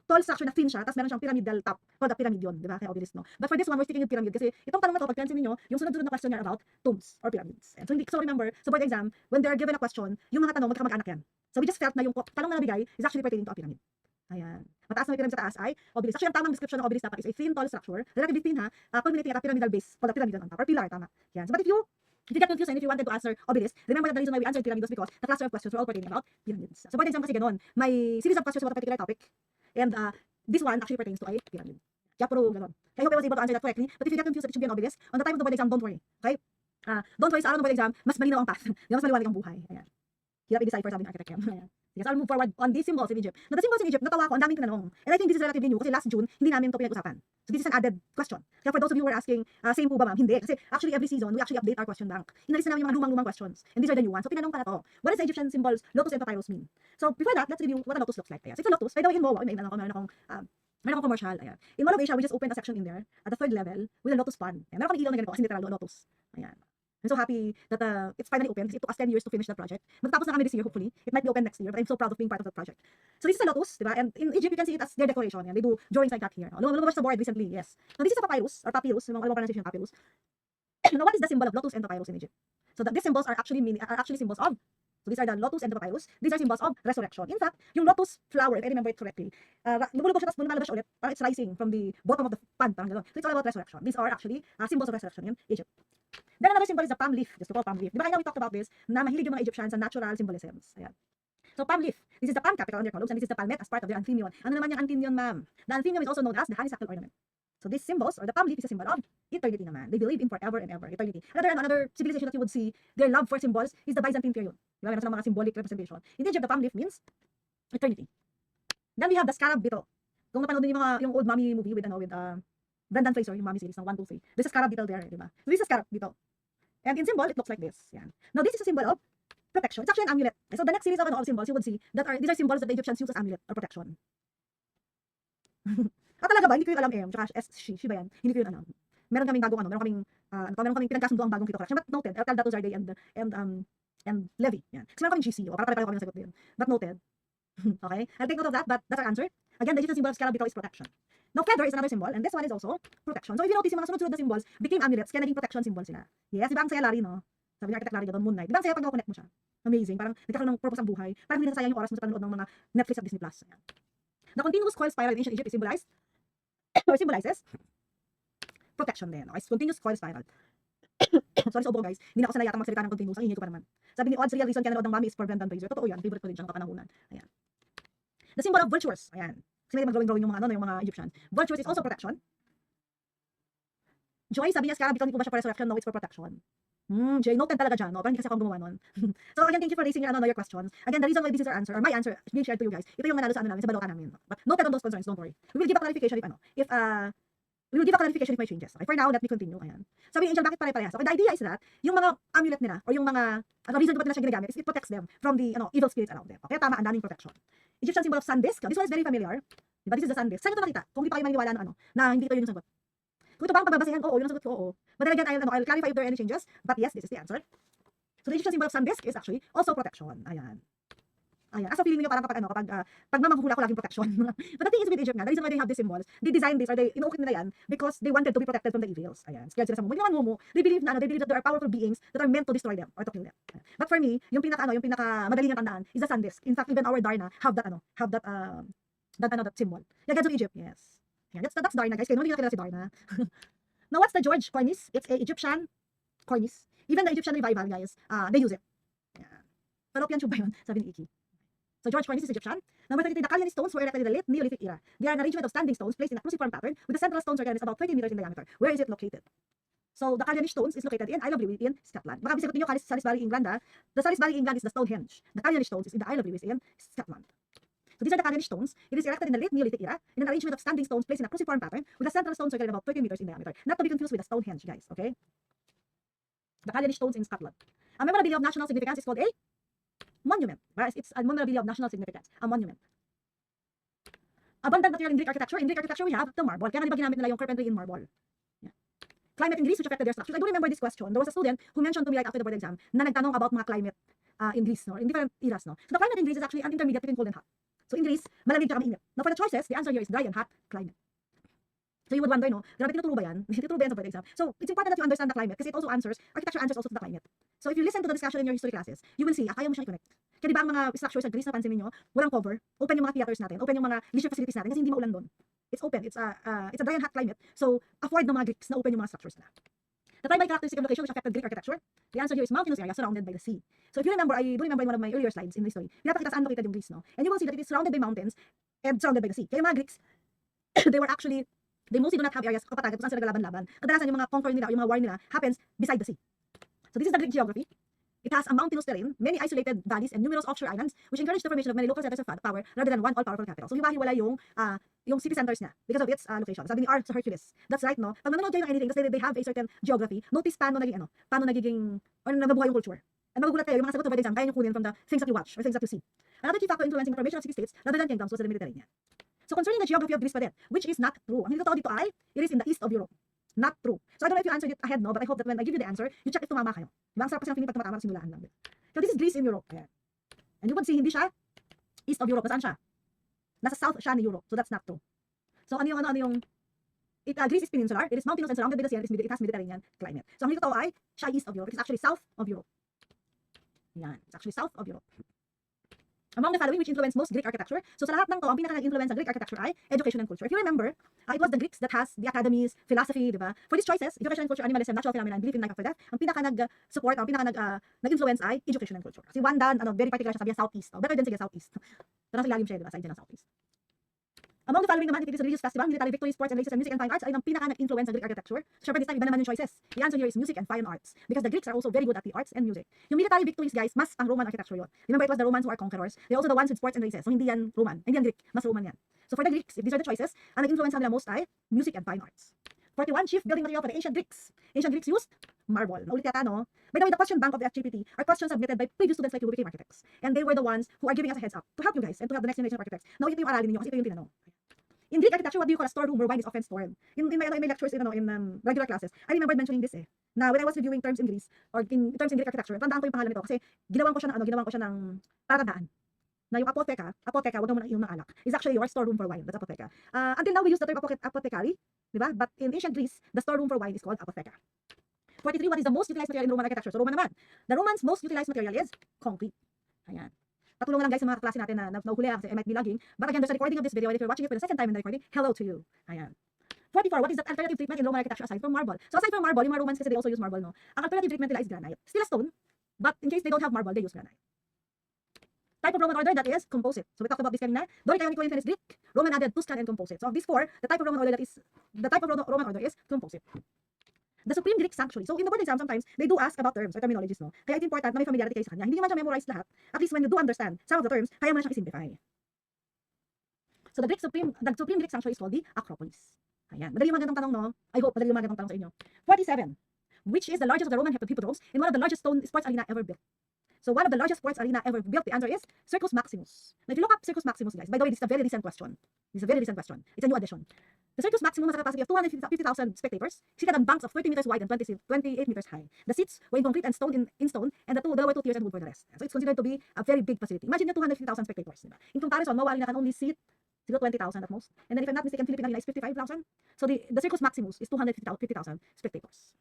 S1: tall structure na thin siya, tapos meron siyang pyramidal top. Called the pyramid yun, di ba? Kaya obelisk, no? But for this one, we're sticking with pyramid kasi itong tanong na to, pag pinansin niyo, yung sunod-sunod na question niya about tombs or pyramids. And so remember, sa board exam, when they're given a question, yung mga tanong, magkakamag-anak yan. So we just felt na yung tanong na nabigay is actually pertaining to a pyramid. Ayan. Mataas na may pyramid sa taas ay obelisk. Actually, ang tamang description ng obelisk dapat is a thin, tall structure, relatively thin culminating at a pyramidal base, called a pyramid on top, or pillar, tama. Yan. So, but if you get confused and if you wanted to answer obelisk, remember that the reason why we answered pyramid was because the cluster of questions were all pertaining about pyramids. So, for example, kasi ganon, may series of questions about a particular topic, and this one actually pertains to a pyramid. Kaya puro ganon. Kaya I hope I was able to answer that correctly, but if you get confused that it should be an obelisk, on the time of the board exam, don't worry. Okay? Don't worry, sa araw ng board exam, mas malinaw ang path. Mas maliwanag ang buhay. Ayan. Hirap i-decipher sabi ng architect yan. Ayan. Yes, I'll move forward on these symbols in Egypt. Now, the symbols in Egypt, natawa ko, ang daming tinanong. And I think this is relatively new kasi last June, hindi namin ito pinag-usapan. So this is an added question. Kaya for those of you who are asking, same po ba ma'am? Hindi. Kasi actually every season, we actually update our question bank. Inalis na namin yung mga lumang-lumang questions. And these are the new ones. So tinanong pala to. What does the Egyptian symbols, lotus and papyrus mean? So before that, let's review what a lotus looks like. Ayan. So it's a lotus. By the way, in MOA, meron akong commercial. Ayan. In Mall of Asia, we just opened a section in there at the 3rd level with a lotus pond. Ayan. Meron kami ilaw na ganito kasi literal lotus. Ayan. I'm so happy that it's finally open because it took us 10 years to finish that project. Magtapos na kami this year, hopefully. It might be open next year, but I'm so proud of being part of that project. So this is a lotus, diba? And in Egypt, you can see it as their decoration. Yan. They do drawings like that here. Lumabas sa board recently, yes. Now this is a papyrus, or papyrus, yung mga pronunciation of papyrus. Now what is the symbol of lotus and papyrus in Egypt? So these symbols are actually symbols of, so these are the lotus and the papyrus. These are symbols of resurrection. In fact, yung lotus flower, if I remember it correctly, lumulubog siya tapos lumalabas siya ulit, parang it's rising from the bottom of the pond, parang gano'n. So it's all about resurrection. These are actually symbols of resurrection in Egypt. Then another symbol is the palm leaf, just to call palm leaf. Di ba kaya we talked about this, na mahilig yung mga Egyptians sa natural symbolisms. Ayan. So palm leaf, this is the palm capital on their columns, and this is the palmet as part of their anthemion. Ano naman yung anthemion, ma'am? The anthemion is also known as the honeysuckle ornament. So these symbols, or the palm leaf is a symbol of eternity naman. They believe in forever and ever, eternity. Another civilization that you would see, their love for symbols is the Byzantine period. Diba? Meron silang mga symbolic representation. In Egypt, the palm leaf means eternity. Then we have the scarab beetle. Kung napanood niyo yung old mommy movie with Brendan Fraser, yung mommy series ng 1, 2, 3. There's a scarab beetle there, diba? So this is a scarab beetle. And in symbol, it looks like this. Yan. Now this is a symbol of protection. It's actually an amulet. So the next series of symbols you would see these are symbols that the Egyptians use as amulet or protection. Talaga ba? Hindi ko yun alam tsaka she ba yan? Hindi ko yun alam. Meron kaming pinagkasunduang bagong keto correction. But noted, I'll tell that to Zarday and Levy. Yan. Kasi meron kaming GC. Para pare-pareho kami ng sagot din. But noted. Okay? I'll take note of that, but that's our answer. Again, the Egyptian symbol of scarab beetle is protection. Now, feather is another symbol, and this one is also protection. So, if you notice, yung mga sunod-sunod na symbols became amulets, kaya naging protection symbol sila. Yes, di ba ang saya, Larry, no? Sabi ni Architect Larry doon, Moon Knight. Di ba ang saya pag nakukonect mo siya? Amazing. Parang nagkakaroon ng purpose ang buhay. Parang hindi nasasayang yung oras mo sa panonood ng mga Netflix at Disney+. Ayan. The continuous coil spiral in ancient Egypt is symbolizes protection din. Okay? Continuous coil spiral. Sorry sa ubo, guys. Hindi na ako sanay yata magsalita ng continuous. Ang ingay ko pa naman. Sabi ni Odds, real reason kaya nanood ng Mommy is for Brendan Fraser. Totoo yan. Favorite ko din siya ng kapanahunan. Ayan. The symbol of virtuous. Ayan. Kasi may mag-growing yung mga, yung mga Egyptians. Virtuous is also protection. Joy, sabi niya, scarab beetle, hindi ko ba siya for resurrection? No, it's for protection. Jay, noted talaga dyan, no? Parang hindi kasi ako gumawa nun. So again, thank you for raising your questions. Again, the reason why this is our answer, or my answer, being shared to you guys, ito yung nanalo sa namin, sa balota namin. But noted on those concerns, don't worry. We will give a clarification if may changes. Okay, for now, let me continue. Ayan. Sabi ni Angel, bakit pare-parehas? Okay, the idea is that, yung mga amulet nila, or yung mga, reason kung ba't nila siya ginagamit, is it protects them from the, evil spirits around them. Okay, tama, ang daming protection. Egyptian symbol of sun disk. This one is very familiar. Diba? This is the sun disk. Saan nyo ito nakita? Kung hindi pa kayo maniniwala na hindi ito yun yung sagot. Kung ito ba ang pagbabasehan? Oo, yun ang sagot ko, oo. But then again, I'll clarify if there are any changes. But yes, this is the answer. So the Egyptian symbol of sun disk is actually also protection. Ayan. Ayan. As a feeling niyo parang kapag mamamahula ko laging protection. But the thing is with Egypt nga, the reason why they have these symbols, they designed this, or they inuukit nila yan because they wanted to be protected from the evils. Ayan. Scared sila sa mumu. Hindi naman mumu. They believe that there are powerful beings that are meant to destroy them or to kill them. But for me, yung pinaka madaling na tandaan is the sun disk. In fact, even our Darna have that symbol. Yeah, gods of Egypt, yes. Yeah, that's Darna, guys. Kaya hindi nakilala si Darna. Now, what's the George cornice? It's a Egyptian cornice. Even the Egyptian revival, guys, they use it. Yeah. Fallopian tube ba yun? Sabi ni Iki. So George cornice is Egyptian. Number 33, the Kalyani stones were erected in the late Neolithic era. They are an arrangement of standing stones placed in a cruciform pattern with the central stone circle is about 30 meters in diameter. Where is it located? So the Kalyani stones is located in Isle of Lewis in Scotland. Baka bisagot niyo Salisbury, England. The Salisbury, England is the Stonehenge. The Kalyani stones is in the Isle of Lewis in Scotland. So these are the Kalyani stones. It is erected in the late Neolithic era in an arrangement of standing stones placed in a cruciform pattern with a central stone circle about 30 meters in diameter. Not to be confused with the Stonehenge, guys. Okay? The Kalyani stones in Scotland. A memorabilia of national significance is called a monument. Whereas it's a memorabilia of national significance. A monument. Abundant material in Greek architecture. In Greek architecture, we have the marble. Kaya nga diba ginamit nila yung carpentry in marble. Yeah. Climate in Greece, which affected their structures. I do remember this question. There was a student who mentioned to me right after the board exam na nagtanong about mga climate in Greece, no? In different eras, no? So the climate in Greece is actually an intermediate between cold and hot. So in Greece, malamig tsaka mainit. Now for the choices, the answer here is dry and hot climate. So you would wonder, no? Grabe, tinuturo ba yan? Tinuturo ba yan sa board exam? So it's important that you understand the climate kasi it also answers, architecture answers also to the climate. So if you listen to the discussion in your history classes, you will see, kaya mo siya i-connect. Kaya di ba ang mga structures sa Greece, napansin niyo, walang cover, open yung mga theaters natin, open yung mga leisure facilities natin kasi hindi maulan doon. It's open, it's a dry and hot climate. So afford ng mga Greeks na open yung mga structures nila. The primary characteristic of location which affected Greek architecture, the answer here is mountainous area surrounded by the sea. So if you remember, I do remember in one of my earlier slides in history, pinapakita saan located yung Greece, no? And you will see that it is surrounded by mountains and surrounded by the sea. Kaya yung mga Greeks, they mostly do not have areas kapatagan kung saan sila naglaban-laban. Kadalasan yung mga conquer nila, yung mga war nila happens beside the sea. So this is the Greek geography. It has a mountainous terrain, many isolated valleys, and numerous offshore islands, which encourage the formation of many local centers of power rather than one all-powerful capital. So hiwa-hiwala yung city centers niya because of its location. Sabi ni R. Hercules. That's right, no? Pag nanonood kayo ng anything, kasi they have a certain geography, notice paano nagiging, or nababuhay yung culture. And magugulat kayo, yung mga sagot sa exam, kaya yung kunin from the things that you watch or things that you see. Another key factor influencing the formation of city-states rather than kingdoms was the Mediterranean. So concerning the geography of Greece pa din, which is not true. Ang hindi totoo dito ay, it is in the east of Europe. Not true. So I don't know if you answered it ahead, no? But I hope that when I give you the answer, you check if tumama kayo. Diba? Ang sarap kasi ng feeling pag tumatama, sinulaan lang. So this is Greece in Europe. Ayan. And you would see, hindi siya east of Europe. Nasaan siya? Nasa south siya ni Europe. So that's not true. So Greece is peninsular. It is mountainous and surrounded by the sea. It has Mediterranean climate. So ang hindi totoo ay, siya east of Europe. It's actually south of Europe. Yan. It's actually south of Europe. Among the following which influenced most Greek architecture. So sa lahat ng to, ang pinaka nag-influence sa Greek architecture ay education and culture. If you remember, it was the Greeks that has the academies, philosophy, diba? For these choices, education and culture, animalism, natural phenomena, and belief in life after death, ang pinaka nag-support, ang pinaka nag-influence ay education and culture. Si Wanda, very particular siya, sabi niya southeast. Better din sige southeast. Pero nasa ilalim siya, diba? Sa ng southeast. Among the following naman, if it is a religious festival, military victory, sports and races, and music and fine arts, ay ang pinaka nag-influence sa Greek architecture. So, syempre this time, iba naman yung choices. The answer here is music and fine arts. Because the Greeks are also very good at the arts and music. Yung military victories, guys, mas ang Roman architecture yun. Remember, it was the Romans who are conquerors. They're also the ones with sports and races. So, hindi yan Roman. Hindi yan Greek. Mas Roman yan. So, for the Greeks, if these are the choices, ang nag-influence nila most ay music and fine arts. 41, chief building material for the ancient Greeks. Ancient Greeks used marble. Naulit yata, no? By the way, the question bank of the FGPT are questions submitted by previous students like you who became architects. And they were the ones who are giving us a heads up to help you guys and to help the next generation of architects. Now, ito yung aralin ninyo kasi ito yung tinanong. In Greek architecture, what do you call a storeroom where wine is often stored? In my lectures, in regular classes, I remember mentioning this na when I was reviewing terms in Greece, or in terms in Greek architecture, tandaan ko yung pangalan nito kasi ginawan ko siya ng palatandaan. Na yung apotheka, wag mo na yung alak, is actually your storeroom for wine. That's apotheka. Until now, we use the term apothecary, diba? But in ancient Greece, the storeroom for wine is called apotheka. 43, what is the most utilized material in Roman architecture? So, Roman naman. The Romans' most utilized material is concrete. Ayan. Patulungan lang guys sa mga klase natin na nahuhuli kasi I might be lagging. But again, there's a recording of this video, and if you're watching it for the second time in the recording, hello to you. Ayan. 44, what is the alternative treatment in Roman architecture aside from marble? So aside from marble, yung mga Romans kasi they also use marble, no? Ang alternative treatment nila is granite. Still a stone, but in case they don't have marble, they use granite. Type of Roman order, that is composite. So we talked about this kanina. Doric, Ionic, Corinthian is Greek. Roman added Tuscan and composite. So of these four, the type of Roman order is composite. The Supreme Greek Sanctuary. So in the board exam, sometimes they do ask about terms or terminologies, no? Kaya it's important na may familiarity kayo sa kanya. Hindi naman siya memorize lahat. At least when you do understand some of the terms, kaya mo na siyang isimplify. So the Supreme Greek Sanctuary is called the Acropolis. Ayan. Madali yung magandang tanong, no? I hope madali yung magandang tanong sa inyo. 47. Which is the largest of the Roman hippodromes and one of the largest stone sports arena ever built? So one of the largest sports arena ever built, the answer is Circus Maximus. Now if you look up Circus Maximus, guys, by the way, this is a very recent question. It's a a new addition. The Circus Maximus has a capacity of 250,000 spectators, seated on banks of 30 meters wide and 28 meters high. The seats were in concrete and stone in stone, and the lower two tiers and wood for the rest. So it's considered to be a very big facility. Imagine the 250,000 spectators. Diba? In comparison, Mawa Arena can only seat 20,000 at most. And then if I'm not mistaken, Philippine Arena is 55,000. So the Circus Maximus is 250,000 spectators.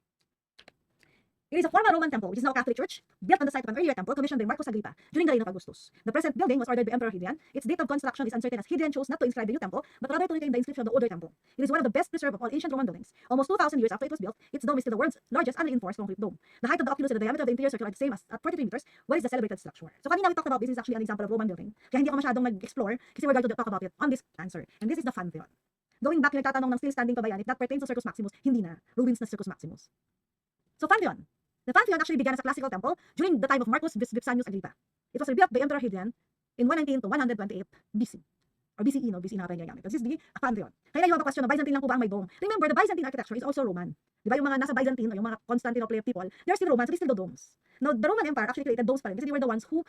S1: It is a former Roman temple, which is now a Catholic church, built on the site of an earlier temple commissioned by Marcus Agrippa during the reign of Augustus. The present building was ordered by Emperor Hadrian. Its date of construction is uncertain as Hadrian chose not to inscribe the new temple, but rather to retain the inscription of the older temple. It is one of the best preserved of all ancient Roman buildings. Almost 2,000 years after it was built, its dome is still the world's largest unreinforced concrete dome. The height of the oculus and the diameter of the interior circle are the same as at 43 meters. What is the celebrated structure? So kanina we talked about this is actually an example of Roman building. Kaya hindi ako masyadong nag-explore kasi we're going to talk about it on this answer. And this is the Pantheon. Going back, yung nagtatanong ng still standing pa ba yan? If that pertains to Circus Maximus, hindi na. Ruins na Circus Maximus. So Pantheon. The Pantheon actually began as a classical temple during the time of Marcus Vipsanius Agrippa. It was rebuilt by Emperor Hadrian in 119 to 128 BC. Or BCE, no? BCE na natin gagamit. This is the Pantheon. Kaya you have a question, Byzantine lang po ba ang may dome? Remember, the Byzantine architecture is also Roman. Di ba yung mga nasa Byzantine o yung mga Constantinople people, they're still Roman, so they still do domes. Now, the Roman Empire actually created domes pa rin kasi they were the ones who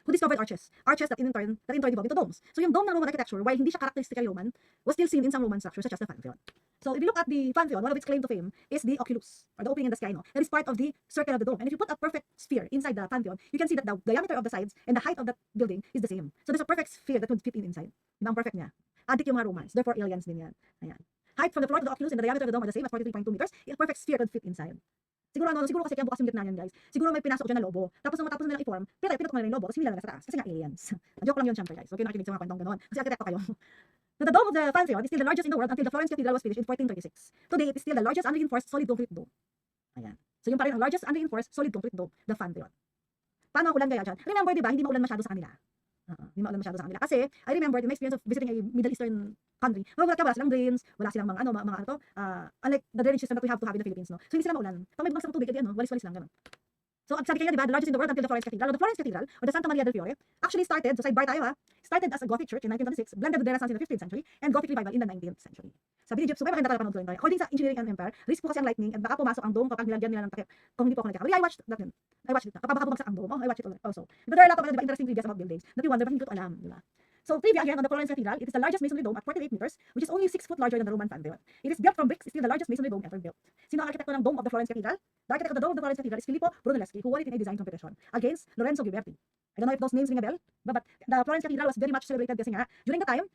S1: discovered arches that in turn evolved into domes. So yung dome ng Roman architecture, while hindi siya characteristically Roman, was still seen in some Roman structures such as the Pantheon. So if you look at the Pantheon, one of its claim to fame is the oculus, or the opening in the sky, no? That is part of the circle of the dome. And if you put a perfect sphere inside the Pantheon, you can see that the diameter of the sides and the height of that building is the same. So there's a perfect sphere that would fit inside. Ang perfect niya. Adik yung mga Romans, therefore aliens din yan. Ayan. Height from the floor to the oculus and the diameter of the dome are the same as 43.2 meters. A perfect sphere could fit inside. Siguro kasi kaya bukas yung gitna niyan, guys. Siguro may pinasok dyan na lobo. Tapos nung matapos nila i-form, pinutok na nila yung lobo, tapos hinila nila sa taas. Kasi nga aliens. Joke lang yun, syempre, guys. Okay, nakikinig sa mga kwentong gano'n. Kasi arkitekto kayo. So the dome of the Pantheon is still the largest in the world until the Florence Cathedral was finished in 1436. Today, it is still the largest unreinforced solid concrete dome. Ayan. So yung pa rin ang largest unreinforced solid concrete dome, the Pantheon. Paano ang ulan kaya dyan? Remember, di ba, hindi maulan masyado sa kanila. Hindi maulan masyado sa kanila. Kasi, I remember, in my experience of visiting a Middle Eastern country, wala silang drains, wala silang mga unlike the drainage system that we have to have in the Philippines, no? So hindi sila maulan. Pag may bagsak ng tubig, walis-walis lang, ganun. So, sabi kanya, di ba, the largest in the world until the Florence Cathedral. The Florence Cathedral, or the Santa Maria del Fiore, actually started, so sidebar tayo started as a Gothic church in 1926, blended with Renaissance in the 15th century, and Gothic revival in the 19th century. Sabi ni Gypsum, may maganda pala panood ko rin tayo. According sa Engineering and Empire, risk po kasi ang lightning, at baka pumasok ang dome kapag nilagyan nila ng takip. Kung hindi po ako nagkakamali, I watched that din. I watched it. Kapag baka bumagsak ang dome, I watched it also. But there are a lot of interesting videos about buildings that you wonder, bakit hindi ko alam, di ba? So trivia again on the Florence Cathedral, it is the largest masonry dome at 48 meters, which is only 6 foot larger than the Roman Pantheon. It is built from bricks, still the largest masonry dome ever built. Sino ang arkitekto ng dome of the Florence Cathedral? The architect of the dome of the Florence Cathedral is Filippo Brunelleschi, who won it in a design competition against Lorenzo Ghiberti. I don't know if those names ring a bell, but the Florence Cathedral was very much celebrated kasi nga, during the time,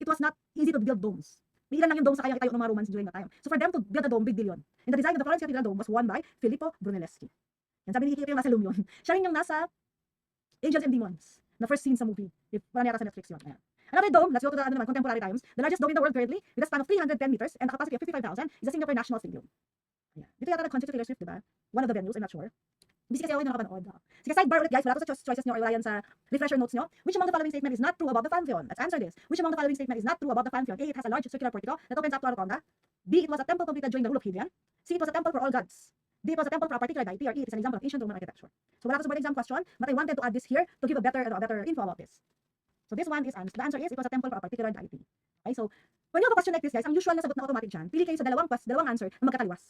S1: it was not easy to build domes. Ilan lang yung dome sa kaya itayo ng mga Romans during the time. So for them to build a dome, big deal yun. And the design of the Florence Cathedral dome was won by Filippo Brunelleschi. Yan, sabi ni Kikito yung nasa Loom yun. Siya rin yung nasa Angels and Demons, na first scene sa movie. If parang yata sa Netflix yun. Ayan. Another dome, let's go to the contemporary times. The largest dome in the world currently, with a span of 310 meters and a capacity of 55,000, is the Singapore National Stadium. Ayan. Dito yata nag-concert sa Taylor Swift, diba? One of the venues, I'm not sure. Busy kasi ako hindi nakapanood. Sige, sidebar ulit guys, wala to sa choices nyo or wala yan sa refresher notes nyo. Which among the following statement is not true about the Pantheon? Let's answer this. Which among the following statement is not true about the Pantheon? A, it has a large circular portico that opens up to a rotonda. B, it was a temple completed during the rule of Hadrian. C, it was a temple for all gods. D, it was a temple for a particular deity. Or E, it is an example of ancient Roman architecture. So wala to sa board exam question, but I wanted to add this here to give a better info about this. So this one is the answer is it was a temple for a particular deity. Okay, so when you have a question like this guys, ang usual na sagot na automatic dyan, pili kayo sa dalawang answer na magkataliwas.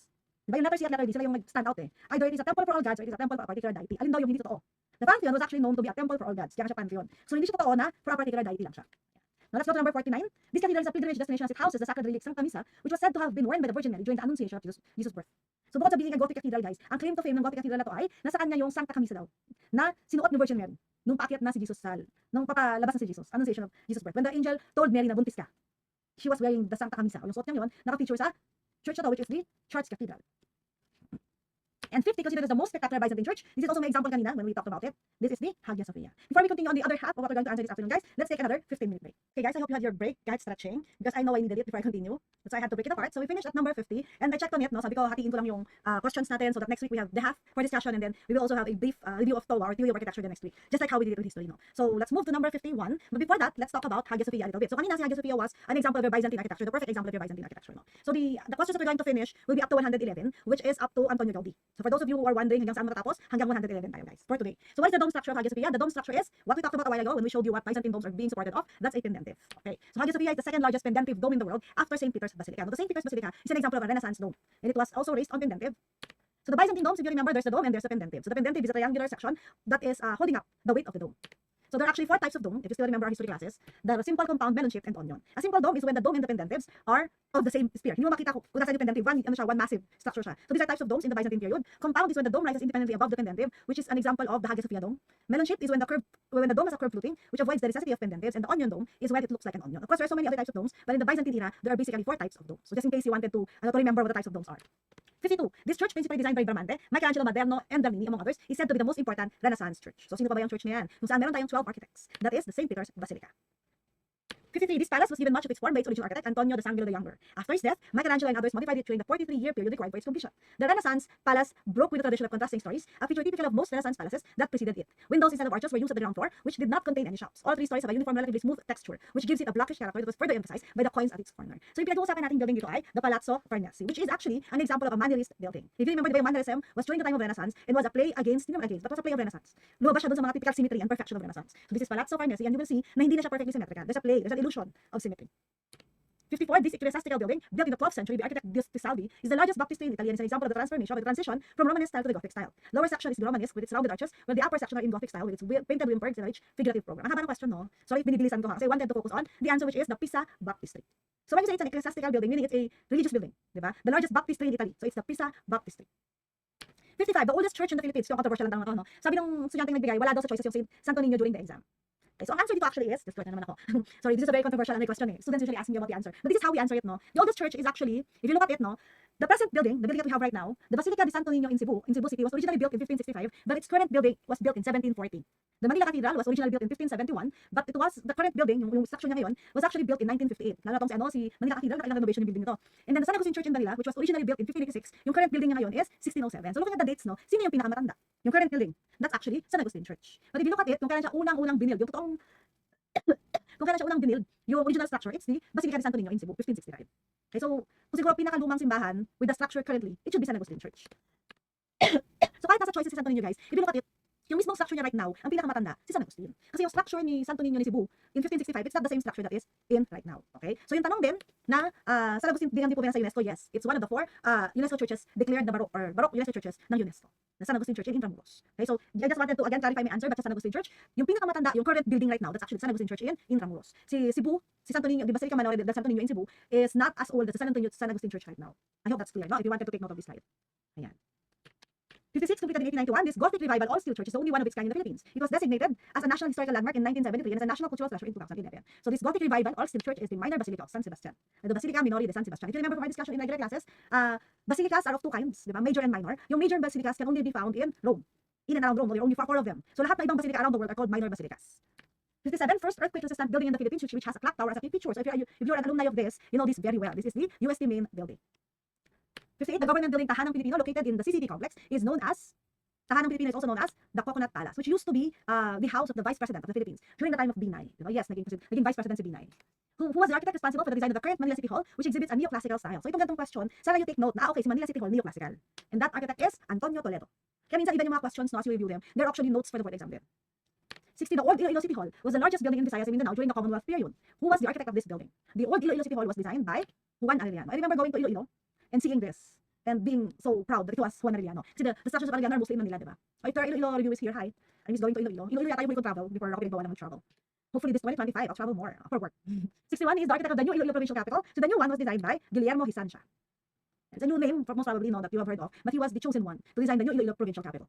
S1: Diba yung letter C at letter D, sila yung mag-stand out eh. Either it is a temple for all gods or it is a temple for a particular deity. Alin daw yung hindi totoo? The Pantheon was actually known to be a temple for all gods. Kaya siya Pantheon. So hindi siya totoo na for a particular deity lang siya. Now let's go to number 49. This cathedral is a pilgrimage destination as it houses the sacred relic Sancta Missa, which was said to have been worn by the Virgin Mary during the Annunciation of Jesus' birth. So bukod sa being a Gothic cathedral guys, ang claim to fame ng Gothic cathedral na to ay nasa kanya yung Sancta Missa daw na sinuot ni Virgin Mary nung paakyat na si Jesus nung papalabas na si Jesus, Annunciation of Jesus' birth. When the angel told Mary na buntis ka, she was wearing the Sancta Missa. O yung suot niya yun, naka-feature sa church na to, which is the Chartres Cathedral. And 50, considered as the most spectacular Byzantine church. This is also my example kanina when we talked about it. This is the Hagia Sophia. Before we continue on the other half of what we're going to answer this afternoon, guys, let's take another 15-minute break. Okay, guys, I hope you had your break, guys, stretching, because I know I needed it before I continue. That's why I had to break it apart. So we finished at number 50, and I checked on it, no? Sabi ko, hatiin ko lang yung questions natin so that next week we have the half for discussion, and then we will also have a brief review of TOA or theory of architecture the next week, just like how we did it with history, no? So let's move to number 51. But before that, let's talk about Hagia Sophia a little bit. So kanina si Hagia Sophia was an example of your Byzantine architecture, the perfect example of your Byzantine architecture, no? So the questions that we're going to finish will be up to 111, which is up to Antonio Gaudi. So for those of you who are wondering hanggang saan matatapos, hanggang 111 tayo guys for today. So what is the dome structure of Hagia Sophia? The dome structure is what we talked about a while ago when we showed you what Byzantine domes are being supported of. That's a pendentive. Okay. So Hagia Sophia is the second largest pendentive dome in the world after St. Peter's Basilica. Now, the St. Peter's Basilica is an example of a Renaissance dome, and it was also raised on pendentive. So the Byzantine domes, if you remember, there's the dome and there's the pendentive. So the pendentive is a triangular section that is holding up the weight of the dome. So there are actually 4 types of dome, if you still remember our history classes. The simple, compound, melon shaped, and onion. A simple dome is when the dome and the pendentives are of the same sphere. Hindi mo makita kung nasa yung pendentive, one massive structure siya. So these are types of domes in the Byzantine period. Compound is when the dome rises independently above the pendentive, which is an example of the Hagia Sophia dome. Melon shaped is when the dome has a curve fluting, which avoids the necessity of pendentives, and the onion dome is when it looks like an onion. Of course, there are so many other types of domes, but in the Byzantine era, there are basically 4 types of domes. So just in case you wanted to remember what the types of domes are. 52. This church, principally designed by Bramante, Michelangelo Maderno, and Bernini, among others, is said to be the most important Renaissance church. So sino pa ba yung church na yan? Kung saan meron tayong 12 architects. That is the St. Peter's Basilica. 53. This palace was given much of its form by its original architect, Antonio da Sangallo the Younger. After his death, Michelangelo and others modified it during the 43-year period required for its completion. The Renaissance palace broke with the tradition of contrasting stories, a feature typical of most Renaissance palaces that preceded it. Windows instead of arches were used at the ground floor, which did not contain any shafts. All 3 stories have a uniform, relatively smooth texture, which gives it a blackish character that was further emphasized by the coins at its corner. So yung pinag-uusapan nating building dito ay the Palazzo Farnese, which is actually an example of a mannerist building. If you remember, the mannerism was during the time of Renaissance and was a play against, but was a play of Renaissance. Lumabas siya dun sa mga typical symmetry and perfection of Renaissance. So this is Palazzo Farnese, and you will see na hindi na siya perfectly symmetrical. There's a play, there's an illusion of symmetry. 54. This ecclesiastical building, built in the 12th century by architect Di Salvi, is the largest baptistry in Italy and is an example of the transformation of the transition from Romanesque style to the Gothic style. Lower section is the Romanesque with its rounded arches, while the upper section are in Gothic style with its painted wimpergs and a rich figurative program. Ang haba ng question, no? Sorry, binibilisan ko ha, kasi I wanted to focus on the answer, which is the Pisa Baptistry. So when you say it's an ecclesiastical building, meaning it's a religious building, diba? The largest baptistry in Italy. So it's the Pisa Baptistry. 55. The oldest church in the Philippines. Yung controversial lang tanong, no? Sabi ng estudyante nagbigay, wala daw sa choices yung Santo Niño during the exam. Okay, so ang answer dito actually is, disclosure na naman ako. Sorry, this is a very controversial question eh. Students usually ask me about the answer. But this is how we answer it, no? The oldest church is actually, if you look at it, no, the present building, the building that we have right now, the Basilica de Santo Niño in Cebu City was originally built in 1565, but its current building was built in 1740. The Manila Cathedral was originally built in 1571, but the current building, yung structure niya ngayon, was actually built in 1958. Lalo na tong si Manila Cathedral, nakailang renovation yung building nito. And then the San Agustin Church in Manila, which was originally built in 1586, yung current building niya ngayon is 1607. So looking at the dates, no, sino yung pinakamatanda? Yung current building. That's actually San Agustin Church. But if you look at it, kung kailan siya unang binild, yung totoong kung kailan siya unang binild, yung original structure, it's the Basilica de Santo Niño in Cebu, 1565. Okay, so kung siguro pinakalumang simbahan with the structure currently, it should be San Agustin Church. So kahit nasa choices si Santo Niño, guys, if you look at it, yung mismong structure niya right now, ang pinakamatanda, si San Agustin. Kasi yung structure ni Santo Niño ni Cebu in 1565, it's not the same structure that is in right now. Okay? So yung tanong din na San Agustin din po sa UNESCO, yes, it's one of the 4 UNESCO churches declared the Baroque UNESCO churches ng UNESCO. The San Agustin Church in Intramuros. Okay, so I just wanted to again clarify my answer back sa San Agustin Church. Yung pinakamatanda, yung current building right now, that's actually the San Agustin Church in Intramuros. Si Cebu, si Santo Niño, the Basilica Minore del Santo Niño in Cebu is not as old as the San Agustin Church right now. I hope that's clear, no? If you wanted to take note of this slide. Ayan. 56, completed in 1891, this Gothic Revival all-steel church is the only one of its kind in the Philippines. It was designated as a National Historical Landmark in 1973 and as a National Cultural Treasure in 2011. So this Gothic Revival all-steel church is the minor basilica of San Sebastian, the Basilica Minore de San Sebastian. If you remember from our discussion in regular classes, basilicas are of 2 kinds, diba? Major and minor. Yung major basilicas can only be found in Rome, in and around Rome. There are only 4 of them. So lahat na ibang basilica around the world are called minor basilicas. 57, first earthquake-resistant building in the Philippines, which has a clock tower as a feature. So if you're an alumni of this, you know this very well. This is the UST main building. 58, the government building Tahanang Pilipino, located in the CCT complex, is known as Tahanang Pilipino is also known as the Coconut Palace, which used to be the house of the Vice President of the Philippines during the time of Binay. Diba? Yes, naging Vice President si Binay. Who was the architect responsible for the design of the current Manila City Hall, which exhibits a neoclassical style. So itong ganitong question, sana you take note na, okay, si Manila City Hall, neoclassical. And that architect is Antonio Toledo. Kaya minsan even yung mga questions, no, as you review them, they're actually notes for the board exam din. 60. The old Iloilo City Hall was the largest building in Visayas and Mindanao during the Commonwealth period. Who was the architect of this building? The old Iloilo City Hall was designed by Juan Arellano. I remember going to Iloilo and seeing this and being so proud that it was Juan Arellano. Kasi the structures of Arellano are mostly in Manila, diba? So if there are Iloilo reviews here, hi, I'm just going to Iloilo. Iloilo yata yung way ko travel before ako pinagbawa ng travel. Hopefully this 2025, I'll travel more for work. 61 is the architect of the new Iloilo provincial capital. So the new one was designed by Guillermo Hisansha. It's a new name, most probably no, that you have heard of, but he was the chosen one to design the new Iloilo provincial capital.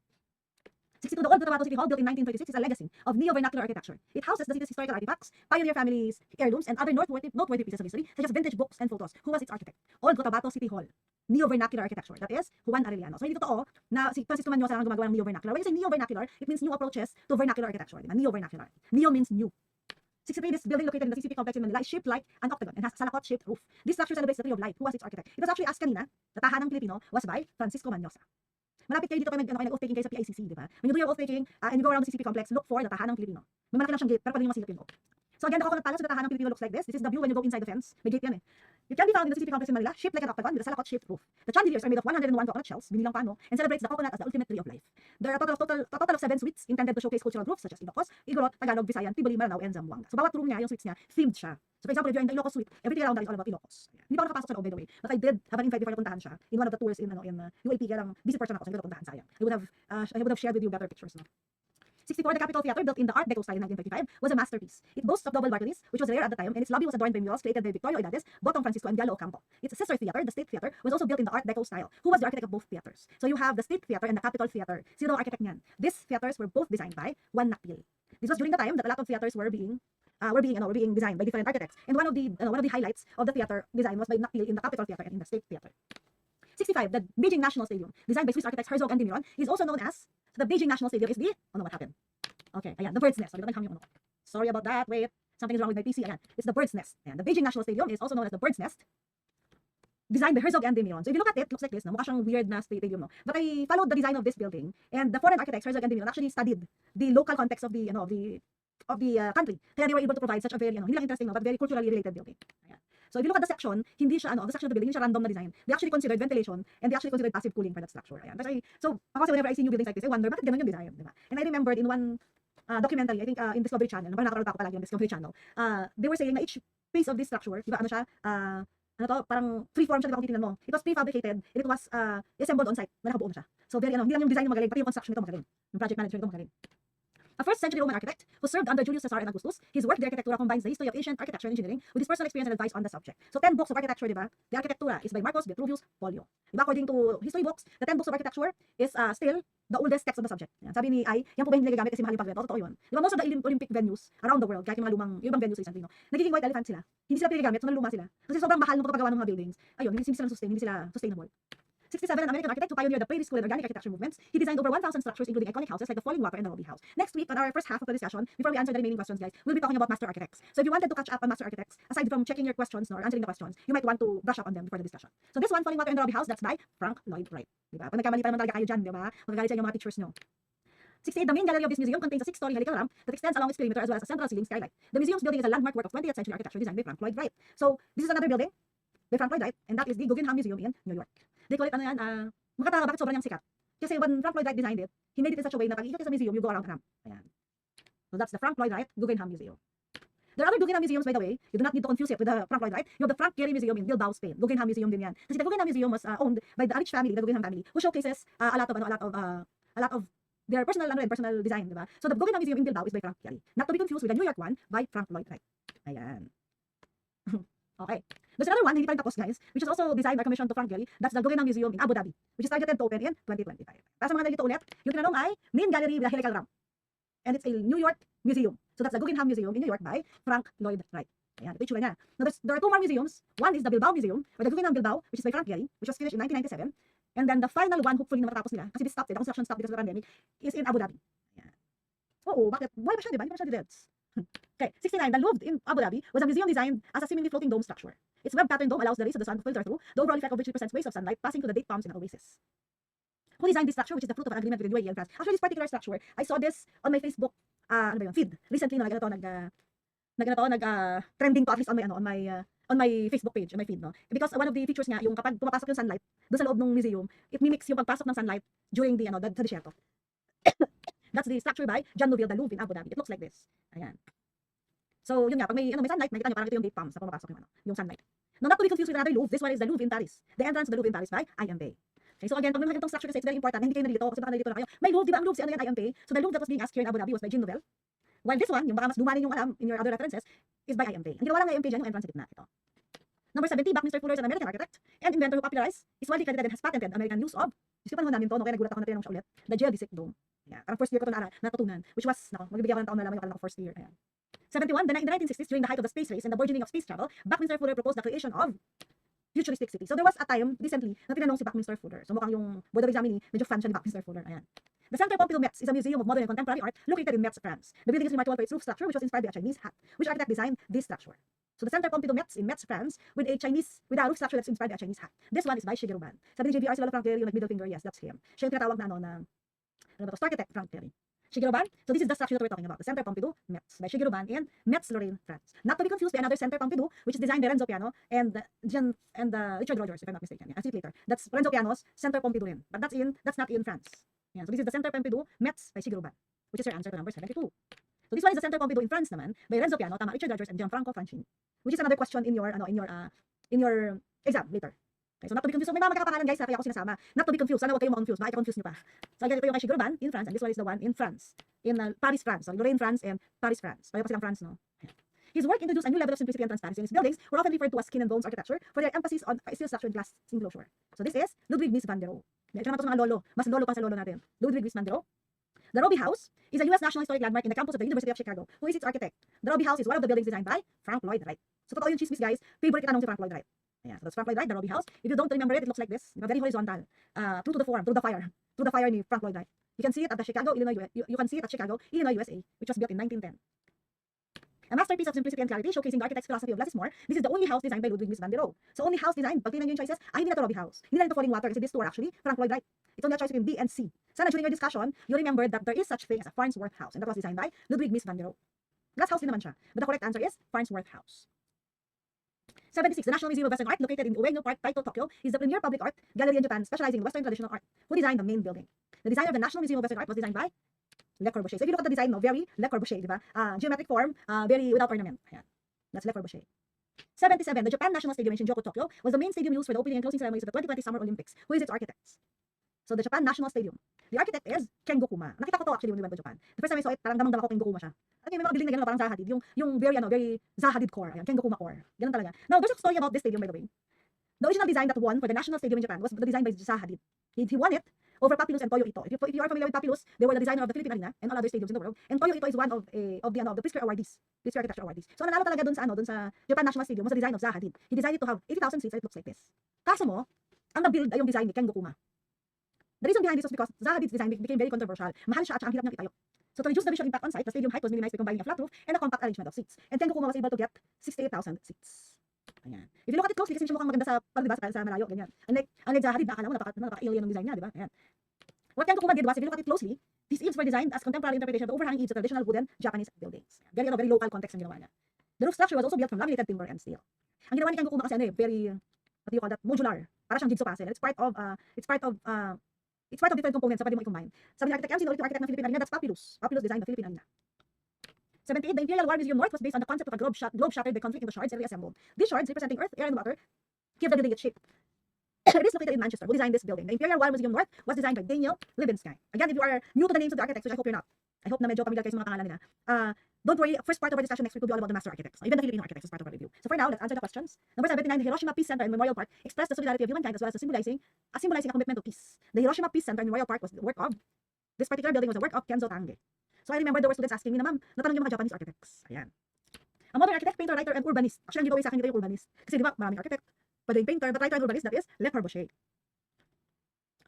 S1: 62, the old Cotabato City Hall, built in 1936, is a legacy of neo-vernacular architecture. It houses the city's historical artifacts, pioneer families' heirlooms, and other noteworthy pieces of history, such as vintage books and photos. Who was its architect? Old Cotabato City Hall, neo-vernacular architecture. That is Juan Arellano. So hindi totoo na si Francisco Manyosa ang gumagawa ng neo-vernacular. When you say neo-vernacular, it means new approaches to vernacular architecture. Diba? Neo-vernacular. Neo means new. 63, this building located in the CCP complex in Manila is shaped like an octagon and has salakot-shaped roof. This structure celebrates the tree of life. Who was its architect? It was actually asked kanina, the Tahanang Pilipino was by Francisco Manyosa. Malapit kayo dito kayo nag-oath-taking kayo sa PICC, di ba? When you do your oath-taking and you go around the CCP complex, look for the Tahanang Pilipino. May malaki lang siyang gate, pero pwede nyo masilip yung oath. So again, the Coconut Palace of the Tahanang Pilipino looks like this. This is the view when you go inside the fence. May gate yan eh. It can be found in the CCP complex in Manila, shaped like an octagon with a salakot-shaped roof. The chandeliers are made of 101 coconut shells, binilang paano, and celebrates the coconut as the ultimate tree of life. There are a total of 7 suites intended to showcase cultural groups such as Ilocos, Igorot, Tagalog, Visayan, Tiboli, Maranao, and Zamboanga. So bawat room niya, yung suites niya, themed siya. So for example, if you're in the Ilocos suite, everything around that is all about Ilocos. Hindi pa ako nakapasok sa loob, by the way. But I did have an invite before napuntahan siya in one of the tours in UAP, kaya lang busy person ako, so hindi ko napuntahan, sayang. I would have shared with you better pictures, no? 64, the Capitol Theater, built in the Art Deco style in 1935, was a masterpiece. It boasts of double balconies, which was rare at the time, and its lobby was adorned by murals created by Victorio Oidades, Botong Francisco, and Diallo Ocampo. Its sister theater, the State Theater, was also built in the Art Deco style. Who was the architect of both theaters? So you have the State Theater and the Capitol Theater. Sino ang architect niyan? These theaters were both designed by Juan Nakpil. This was during the time that a lot of theaters were being designed by different architects. And one of the highlights of the theater design was by Nakpil in the Capitol Theater and in the State Theater. 65, the Beijing National Stadium, designed by Swiss architects Herzog and de Meuron, is also known as the Beijing National Stadium. Is the what happened? Okay, ayan, the bird's nest. Sorry about that. Wait, something is wrong with my PC. Ayan, it's the bird's nest. Ayan, the Beijing National Stadium is also known as the bird's nest, designed by Herzog and de Meuron. So if you look at it, looks like this. No? Mukha siyang weird na stadium, no? But I followed the design of this building, and the foreign architects Herzog and de Meuron actually studied the local context of the country. Kaya they were able to provide such a very hindi lang interesting, no, but very culturally related building. Ayan. So if you look at the section, hindi siya the section of the building, hindi siya random na design. They actually considered ventilation and they actually considered passive cooling for that structure. Ayan. So ako whenever I see new buildings like this, I wonder bakit ganun yung design, di ba? And I remembered in one documentary, I think in Discovery Channel, parang nakakaroon pa ako palagi ng Discovery Channel, they were saying na each piece of this structure, di ba, ano siya, parang freeform siya, di ba kung titignan mo. It was prefabricated and it was assembled on site, na nakabuo na siya. So very, hindi lang yung design yung magaling, pati yung construction nito magaling. Yung project manager nito magaling. A first-century Roman architect who served under Julius Caesar and Augustus, his work, The Architectura, combines the history of ancient architecture and engineering with his personal experience and advice on the subject. So 10 books of architecture, di ba? The Architectura is by Marcos Vitruvius Polio. Di ba? According to history books, the 10 books of architecture is still the oldest text on the subject. Yan. Sabi ni Ai, yan po ba hindi nagagamit kasi mahal yung pagreto? Totoo yun. Di ba? Most of the Olympic venues around the world, kahit yung mga yung ibang venues recently, no? Nagiging white elephant sila. Hindi sila pinagamit, so naluluma sila. Kasi sobrang mahal ng pagpapagawa ng mga buildings. Ayun, hindi sila sustainable. 67, an American architect who pioneered the Prairie School and organic architecture movements. He designed over 1,000 structures, including iconic houses like the Falling Water and the Lobby House. Next week, on our first half of the discussion, before we answer the remaining questions, guys, we'll be talking about master architects. So if you wanted to catch up on master architects, aside from checking your questions or answering the questions, you might want to brush up on them before the discussion. So this one, Falling Water and the Lobby House, that's by Frank Lloyd Wright. Diba? Pag nagkamali pa naman talaga kayo dyan, diba? Magagalit sa inyo mga teachers nyo. 68, the main gallery of this museum contains a 6-story helical ramp that extends along its perimeter as well as a central ceiling skylight. The museum's building is a landmark work of 20th century architecture designed by Frank Lloyd Wright. So this is another building by Frank Lloyd Wright, and that is the Guggenheim Museum in New York. They call it makatawa bakit sobrang niyang sikat. Kasi when Frank Lloyd Wright designed it, he made it in such a way na pag ikot sa museum, you go around the ramp. Ayan. So that's the Frank Lloyd Wright Guggenheim Museum. There are other Guggenheim museums, by the way. You do not need to confuse it with the Frank Lloyd Wright. You have the Frank Gehry Museum in Bilbao, Spain. Guggenheim Museum din yan. Kasi the Guggenheim Museum was owned by the rich family, the Guggenheim family, who showcases a lot of their personal design, diba? So the Guggenheim Museum in Bilbao is by Frank Gehry. Not to be confused with the New York one by Frank Lloyd Wright. Ayan. Okay. There's another one, hindi pa rin tapos, guys, which is also designed by commission to Frank Gehry. That's the Guggenheim Museum in Abu Dhabi, which is targeted to open in 2025. Para sa mga nalito ulit, yung tinanong ay main gallery with a helical ramp. And it's a New York museum. So that's the Guggenheim Museum in New York by Frank Lloyd Wright. Ayan, ito yung niya. Now there are two more museums. One is the Bilbao Museum, or the Guggenheim Bilbao, which is by Frank Gehry, which was finished in 1997. And then the final one, hopefully na matatapos nila, kasi this stopped, the construction stopped because of the pandemic, is in Abu Dhabi. Ayan. Oo, bakit? Buhay pa siya, di ba? Hindi pa siya dead. Okay, 69. The Louvre in Abu Dhabi was a museum designed as a seemingly floating dome structure. Its web pattern dome allows the rays of the sun to filter through, the overall effect of which represents waves of sunlight passing through the date palms in an oasis. who designed this structure, which is the fruit of an agreement with the UAE and France. Actually, this particular structure, I saw this on my Facebook, ano ba yun, feed. Recently, no, trending to, at least on my, on my Facebook page, on my feed, no? Because one of the features nga, yung kapag pumapasok yung sunlight doon sa loob ng museum, it mimics yung pagpasok ng sunlight during the, sa disyerto. That's the structure by John Nouvel, the Louvre in Abu Dhabi. It looks like this. Ayan. So, yun nga, pag may sunlight, makikita nyo, parang ito yung date palms sa pumapasok yung sunlight. No, not to be confused with another Louvre. This one is the Louvre in Paris. The entrance to the Louvre in Paris by IMP. Okay, so again, pag may mga ganitong structure kasi, it's very important na hindi kayo nalilito kasi baka nalilito na kayo. May Louvre, di ba ang Louvre si ano yan, IMP? So the Louvre that was being asked here in Abu Dhabi was by Jean Nouvel. While this one, yung baka mas luma rin yung alam in your other references, is by IMP. Ang ginawa lang ng IMP dyan, yung entrance sa gitna. Ito. Number 70, Buckminster Fuller is an American architect and inventor who popularized, is widely credited and has patented American use of, kasi panahon namin to, no, kaya nagulat ako na tinanong siya ulit, the geodesic dome. Yeah, parang first year ko ito natutunan, which was, magbibigyan ko ng taon na lamang yung first year. Ayan. 71, in the 1960s, during the height of the space race and the burgeoning of space travel, Buckminster Fuller proposed the creation of futuristic city. So there was a time recently na tinanong si Buckminster Fuller. So mukhang yung board of examining, medyo fan siya ni Buckminster Fuller. Ayan. The Centre Pompidou Metz is a museum of modern and contemporary art located in Metz, France. The building is remarkable for its roof structure, which was inspired by a Chinese hat. Which architect designed this structure? So the Centre Pompidou Metz in Metz, France, with a roof structure that's inspired by a Chinese hat. This one is by Shigeru Ban. Sabi ni JVR, si Lolo Frank Terry, yung middle finger, yes, that's him. Siya yung tinatawag na star architect Frank Terry. Shigeru Ban. So this is the structure that we're talking about, the Centre Pompidou Metz by Shigeru Ban in Metz, Lorraine, France. Not to be confused by another Centre Pompidou, which is designed by Renzo Piano and Richard Rogers, if I'm not mistaken. Yeah, I'll see it later. That's Renzo Piano's Centre Pompidou, but that's not in France. Yeah, so this is the Centre Pompidou Metz by Shigeru Ban, which is your answer to number 72. So this one is the Centre Pompidou in France naman by Renzo Piano, tama, Richard Rogers and Gianfranco Francini, which is another question in your exam later. Okay, so not to be confused. So may mga magkakapangalan guys, kaya ako sinasama. Not to be confused. Sana huwag kayong ma-confuse. Baka i-confuse nyo pa. So again, ito yung kay Shigeru Ban in France, and this one is the one in France. In Paris, France. So Lorraine, France, and Paris, France. Pareho pa silang France, no? His work introduced a new level of simplicity and transparency, and his buildings were often referred to as skin and bones architecture for their emphasis on steel structure and glass enclosure. So this is Ludwig Mies van der Rohe. Ito naman ito sa mga lolo. Mas lolo pa sa lolo natin. Ludwig Mies van der Rohe. The Roby House is a U.S. National Historic Landmark in the campus of the University of Chicago. Who is its architect? The Roby House is one of the buildings designed by Frank Lloyd Wright. So totoo yung chismis guys. Favorite itanong si Frank Lloyd Wright. Yeah, so that's Frank Lloyd Wright, the Roby House. If you don't remember it, it looks like this. Very horizontal. True to the form, through the fire ni Frank Lloyd Wright. You can see it at the Chicago, Illinois, you can see it at Chicago, Illinois, USA, which was built in 1910. A masterpiece of simplicity and clarity, showcasing the architect's philosophy of less is more. This is the only house designed by Ludwig Mies van der Rohe. So only house designed, pag tingnan nyo yung choices, hindi na ito Roby House. Hindi na ito Falling Water, kasi this two are actually Frank Lloyd Wright. It's only a choice between B and C. Sana during your discussion, you remember that there is such thing as a Farnsworth House, and that was designed by Ludwig Mies van der Rohe. Glass house din naman siya, but the correct answer is Farnsworth House. 76. The National Museum of Western Art, located in Ueno Park, Taito, Tokyo, is the premier public art gallery in Japan specializing in Western traditional art. Who designed the main building? The design of the National Museum of Western Art was designed by Le Corbusier. So if you look at the design, very Le Corbusier, di ba? Geometric form, very without ornament. Ayan. That's Le Corbusier. 77. The Japan National Stadium in Shinjuku, Tokyo, was the main stadium used for the opening and closing ceremonies of the 2020 Summer Olympics. Who is its architect? So the Japan National Stadium. The architect is Kengo Kuma. Nakita ko to actually when we went to Japan. The first time I saw it, parang damang-dama ko Kengo Kuma siya. May mga building na gano'n, parang Zaha Hadid. Yung very Zaha Hadid core. Ayan, Kengo Kuma core. Ganun talaga. Now, there's a story about this stadium, by the way. The original design that won for the National Stadium in Japan was the design by Zaha Hadid. He won it over Papylus and Toyo Ito. If you are familiar with Papylus, they were the designer of the Philippine Arena and all other stadiums in the world. And Toyo Ito is one of the Pritzker awardees. Pritzker Architecture awardees. So nanalo talaga dun sa Japan National Stadium was the design of Zaha Hadid. He designed it to have 80,000 seats and it looks like this. Kaso mo, ang na-build ay yung design ni Kengo Kuma. The reason behind this was because Zaha Hadid's design became very controversial. Mahal siya at ang hirap niyang itayo. So to reduce the visual impact on site, the stadium height was minimized by combining a flat roof and a compact arrangement of seats. And Kengo Kuma was able to get 68,000 seats. Ayan. If you look at it closely, kasi siya mukhang maganda sa malayo, ganyan. Unlike Zaha Hadid, akala mo napaka-alien ng design niya, di ba? Ayan. What Kengo Kuma did was, if you look at it closely, these eaves were designed as contemporary interpretation of the overhanging eaves of traditional wooden Japanese buildings. Very local context ang ginawa niya. The roof structure was also built from laminated timber and steel. Ang ginawa ni Kengo Kuma kasi very, what do you call that, modular. Para siyang jigsaw puzzle. It's part of different components na pwede mo i-combine. Sabi ni Architect MC, the original architect ng Philippine Arena, that's Papylus. Papylus designed the Philippine Arena. 78. The Imperial War Museum North was based on the concept of a globe shattered by conflict into shards and reassembled. These shards, representing earth, air, and water, give the building its shape. It is located in Manchester. Who designed this building? The Imperial War Museum North was designed by Daniel Libeskind. Again, if you are new to the names of the architects, which I hope you're not, I hope na medyo familiar kayo sa mga pangalan nila. Don't worry, first part of our discussion next week will be all about the master architects. Even the Filipino architects is part of our review. So for now, let's answer the questions. Number 79, the Hiroshima Peace Center and Memorial Park expressed the solidarity of humankind as well as symbolizing a commitment to peace. The Hiroshima Peace Center and Memorial Park was the work of, this particular building was the work of Kenzo Tange. So I remember there were students asking me na, ma'am, natanong yung mga Japanese architects. Ayan. A modern architect, painter, writer, and urbanist. Actually, ang giveaway sa akin dito yung urbanist. Kasi di ba, maraming architect, pwede yung painter, but writer and urbanist, that is Le Corbusier.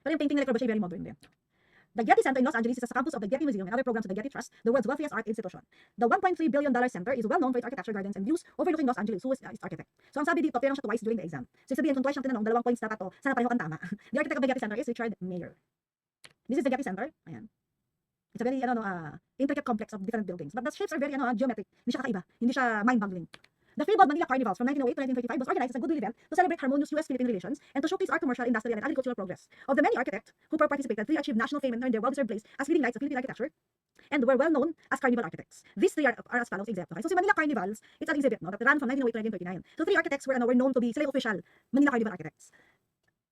S1: Pero yung painting ni Le Corbusier, very modern din. The Getty Center in Los Angeles is a campus of the Getty Museum and other programs of the Getty Trust, the world's wealthiest art institution. The $1.3 billion center is well known for its architecture gardens and views overlooking Los Angeles. Who is its architect? So ang sabi dito, tinanong siya twice during the exam. So sabihin, kung twice siyang tinanong, 2 points dapat to, sana pareho ang tama. The architect of the Getty Center is Richard Mayer. This is the Getty Center. Ayan. It's a very, intricate complex of different buildings. But the shapes are very, geometric. Hindi siya kakaiba. Hindi siya mind-boggling. The Freeboard Manila Carnivals from 1908 to 1935 was organized as a goodwill event to celebrate harmonious U.S.-Philippine relations and to showcase our commercial, industrial, and agricultural progress. Of the many architects who participated, three achieved national fame and earned their well-deserved place as leading lights of Philippine architecture and were well known as carnival architects. These three are as follows example. Okay? So si Manila Carnivals, it's an exhibit that ran from 1908 to 1939. So three architects were known to be sila yung official Manila Carnival architects.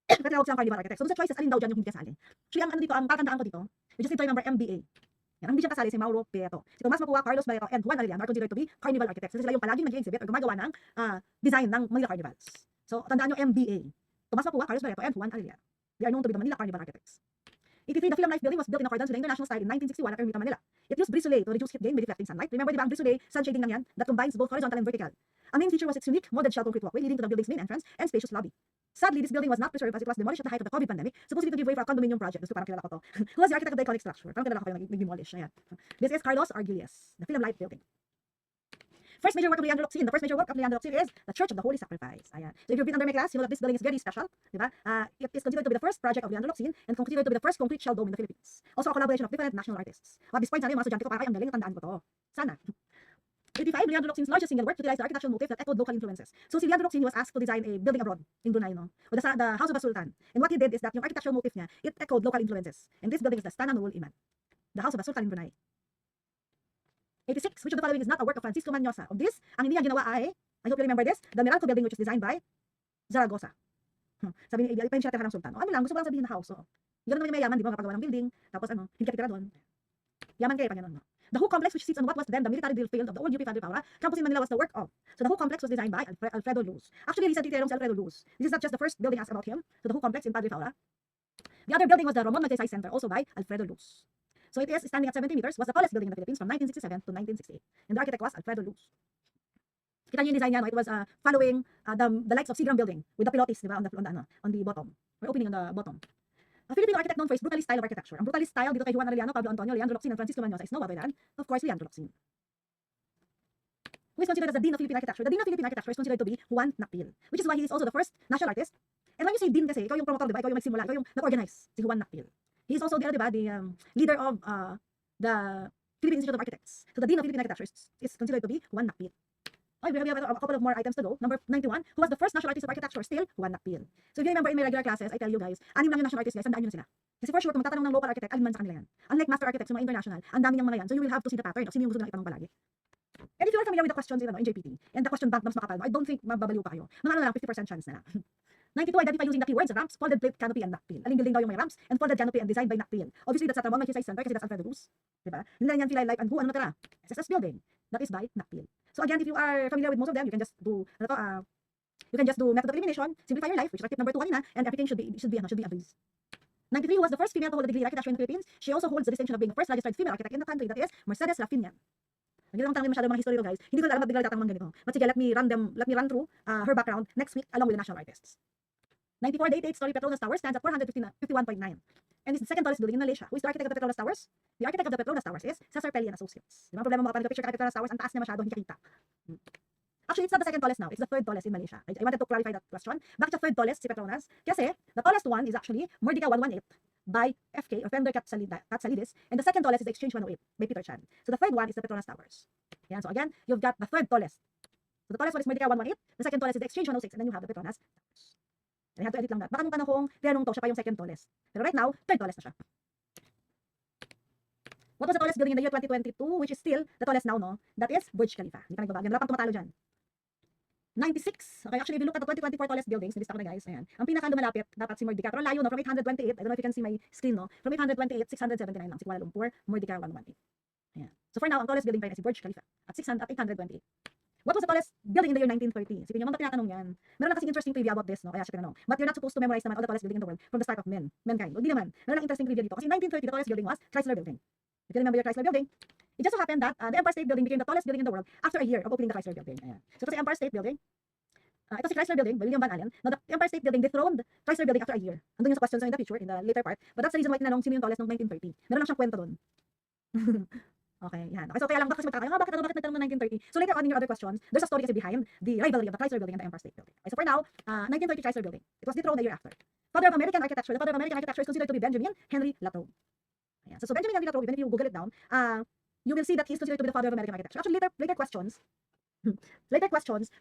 S1: Katinawag silang carnival architects. So dun sa choices, alin daw dyan yung hindi kasali? Actually, ang dito, ang tatandaan ko dito, we just need to remember MBA. Yan, ang hindi siya kasali si Mauro Prieto, si Tomas Mapua, Carlos Barreto, and Juan Arellano are considered to be carnival architects. So sila yung palaging nag-exhibit or gumagawa ng design ng Manila Carnivals. So tandaan nyo MBA. Tomas Mapua, Carlos Barreto, and Juan Arellano. They are known to be the Manila Carnival architects. 83, the Film Life building was built in accordance with the international style in 1961 at Ermita, Manila. It used brise-soleil to reduce heat gain by reflecting sunlight. Remember, di ba ang brise-soleil, sun shading lang yan, that combines both horizontal and vertical. A main feature was its unique molded shell concrete walkway leading to the building's main entrance and spacious lobby. Sadly, this building was not preserved as it was demolished at the height of the COVID pandemic, supposedly to give way for a condominium project. Gusto parang kilala ko to. Who was the architect of the iconic structure? Parang kilala ko kayo nag-demolish. Ayan. This is Carlos Arguelles, the Film Life building. First major work of Leandro Locsin. The first major work of Leandro Locsin is the Church of the Holy Sacrifice. Ayan. So if you've been under my class, you know that this building is very special. Diba? It is considered to be the first project of Leandro Locsin and considered to be the first concrete shell dome in the Philippines. Also a collaboration of different national artists. At this point, sana yung mga estudyante ko, parang ang galing, natandaan ko to. Sana. 85, Leandro Locsin's largest single work utilized the architectural motif that echoed local influences. So si Leandro Locsin was asked to design a building abroad in Brunei, no? With the House of the Sultan. And what he did is that yung architectural motif niya, it echoed local influences. And this building is the Stana Nurul Iman, the House of the Sultan in Brunei. 86, which of the following is not a work of Francisco Manyosa? Of this, ang hindi niya ginawa ay, I hope you remember this, the Meralco building which is designed by Zaragoza. Sabi ni ABI, pa yung siya ng Sultan. O, ano lang, gusto ko lang sabihin na house. O. Ganoon naman yung mayaman, di ba, kapagawa ng building, tapos hindi ka titira doon. Yaman kayo, pa ganun. No? The whole complex which sits on what was then the military drill field of the old UP Padre Paula campus in Manila was the work of. So the whole complex was designed by Alfredo Luz. Actually, recently tinanong si Alfredo Luz. This is not just the first building asked about him. So the whole complex in Padre Paula. The other building was the Ramon Magsaysay Center, also by Alfredo Luz. So it is standing at 70 meters, was the tallest building in the Philippines from 1967 to 1968. And the architect was Alfredo Luz. Kita niyo yung design niya, no? It was following the likes of Seagram building with the pilotis, di ba, on the bottom, or opening on the bottom. A Filipino architect known for his brutalist style of architecture. Ang brutalist style dito kay Juan Arellano, Pablo Antonio, Leandro Locsin, and Francisco Manyosa is no other than, of course, Leandro Locsin. Who is considered as the Dean of Philippine Architecture. The Dean of Philippine Architecture is considered to be Juan Nakpil, which is why he is also the first national artist. And when you say Dean kasi, ikaw yung promotor, di ba? Ikaw yung magsimula, ikaw yung nag-organize, si Juan Nakpil. He is also the leader of the Philippine Institute of Architects. So the Dean of Philippine Architecture is considered to be Juan Nakpil. Oh, we have a couple of more items to go. Number 91, who was the first national artist of architecture, still Juan Nakpil. So if you remember in my regular classes, I tell you guys, 6 lang yung national artists guys, tandaan nyo na sila. Kasi for sure, kung magtatanong ng local architect, alin man sa kanila yan. Unlike master architects, yung mga international, ang dami niyang mga yan. So you will have to see the pattern of sino yung gusto nilang itanong palagi. And if you are familiar with the questions in JPT, and the question bank na mas makapal, I don't think mababaliw pa kayo. Mga ano lang, 50% chance na lang. 92, identify using the keywords ramps, folded plate, canopy, and Nakpil. Aling building daw yung may ramps and folded canopy and designed by Nakpil. Obviously, that's at Ramon Magsaysay Center kasi that's Alfredo Luz. Diba? Nila yan Philae Life and who, ano natira? SSS building. That is by Nakpil. So again, if you are familiar with most of them, you can just do, method of elimination, simplify your life, which is tip number 2 kanina, and everything should be a breeze. 93 was the first female to hold a degree in architecture in the Philippines. She also holds the distinction of being the first registered female architect in the country, that is Mercedes Rapinian. Hindi lang tanongin masyado mga history to guys. Hindi ko alam ba't bigla tatanong mga ganito. But sige, let me run through her background next week along with the national artists. 94, the 88-story Petronas Tower stands at 451.9 and is the second tallest building in Malaysia. Who is the architect of the Petronas Towers? The architect of the Petronas Towers is Cesar Pelli and Associates. Diba ang problema mga kapag picture ka Petronas Towers, ang taas niya masyado, hindi kita. Actually, it's not the second tallest now. It's the third tallest in Malaysia. I wanted to clarify that question. Bakit siya third tallest si Petronas? Kasi the tallest one is actually Mordecai 118 by FK or Fender Katsalidis, and the second tallest is the Exchange 108 by Peter Chan. So the third one is the Petronas Towers. Yan. So again, you've got the third tallest. So the tallest one is Mordecai 118, the second tallest is the Exchange 106, and then you have the Petronas Towers. I have to edit lang that. Baka nung panahong tinanong to, siya pa yung second tallest. Pero right now, third tallest na siya. What was the tallest building in the year 2022, which is still the tallest now, no? That is Burj Khalifa. Hindi ka nagbabago. Wala pang tumatalo dyan. 96. Okay, actually, if you look at the 2024 tallest buildings, nilista ko na guys, ayan. Ang pinaka-lumalapit, dapat si Mordecai. Pero layo, no? From 828, I don't know if you can see my screen, no? From 828, 679 lang. Si Kuala Lumpur, Mordecai 118. Ayan. So for now, ang tallest building pa rin si Burj Khalifa at 828. What was the tallest building in the year 1930? Sipin nyo, mga tinatanong yan. Meron na kasing interesting trivia about this, no? Kaya siya tinanong. But you're not supposed to memorize naman all the tallest building in the world from the start of mankind. Hindi naman. Meron lang interesting trivia dito. Kasi in 1930, the tallest building was Chrysler Building. If you remember your Chrysler Building, it just so happened that the Empire State Building became the tallest building in the world after a year of opening the Chrysler Building. Ayan. So ito si Empire State Building. Ito si Chrysler Building by William Van Allen. Now, the Empire State Building dethroned Chrysler Building after a year. Andun yung sa questions in the future, in the later part. But that's the reason why tinanong sino yung tallest noong 1930. Meron lang siyang kwento doon. Okay, yan. Okay, so kaya lang bakit nagtanong ng 1930? So later on in your other questions, there's a story kasi behind the rivalry of the Chrysler Building and the Empire State Building. Okay, so for now, 1930 Chrysler Building. It was dethroned a year after. Father of American architecture. The father of American architecture is considered to be Benjamin Henry Latrobe. Ayan. So Benjamin Henry Latrobe, even if you Google it down, you will see that he's considered to be the father of American architecture. Actually, later questions,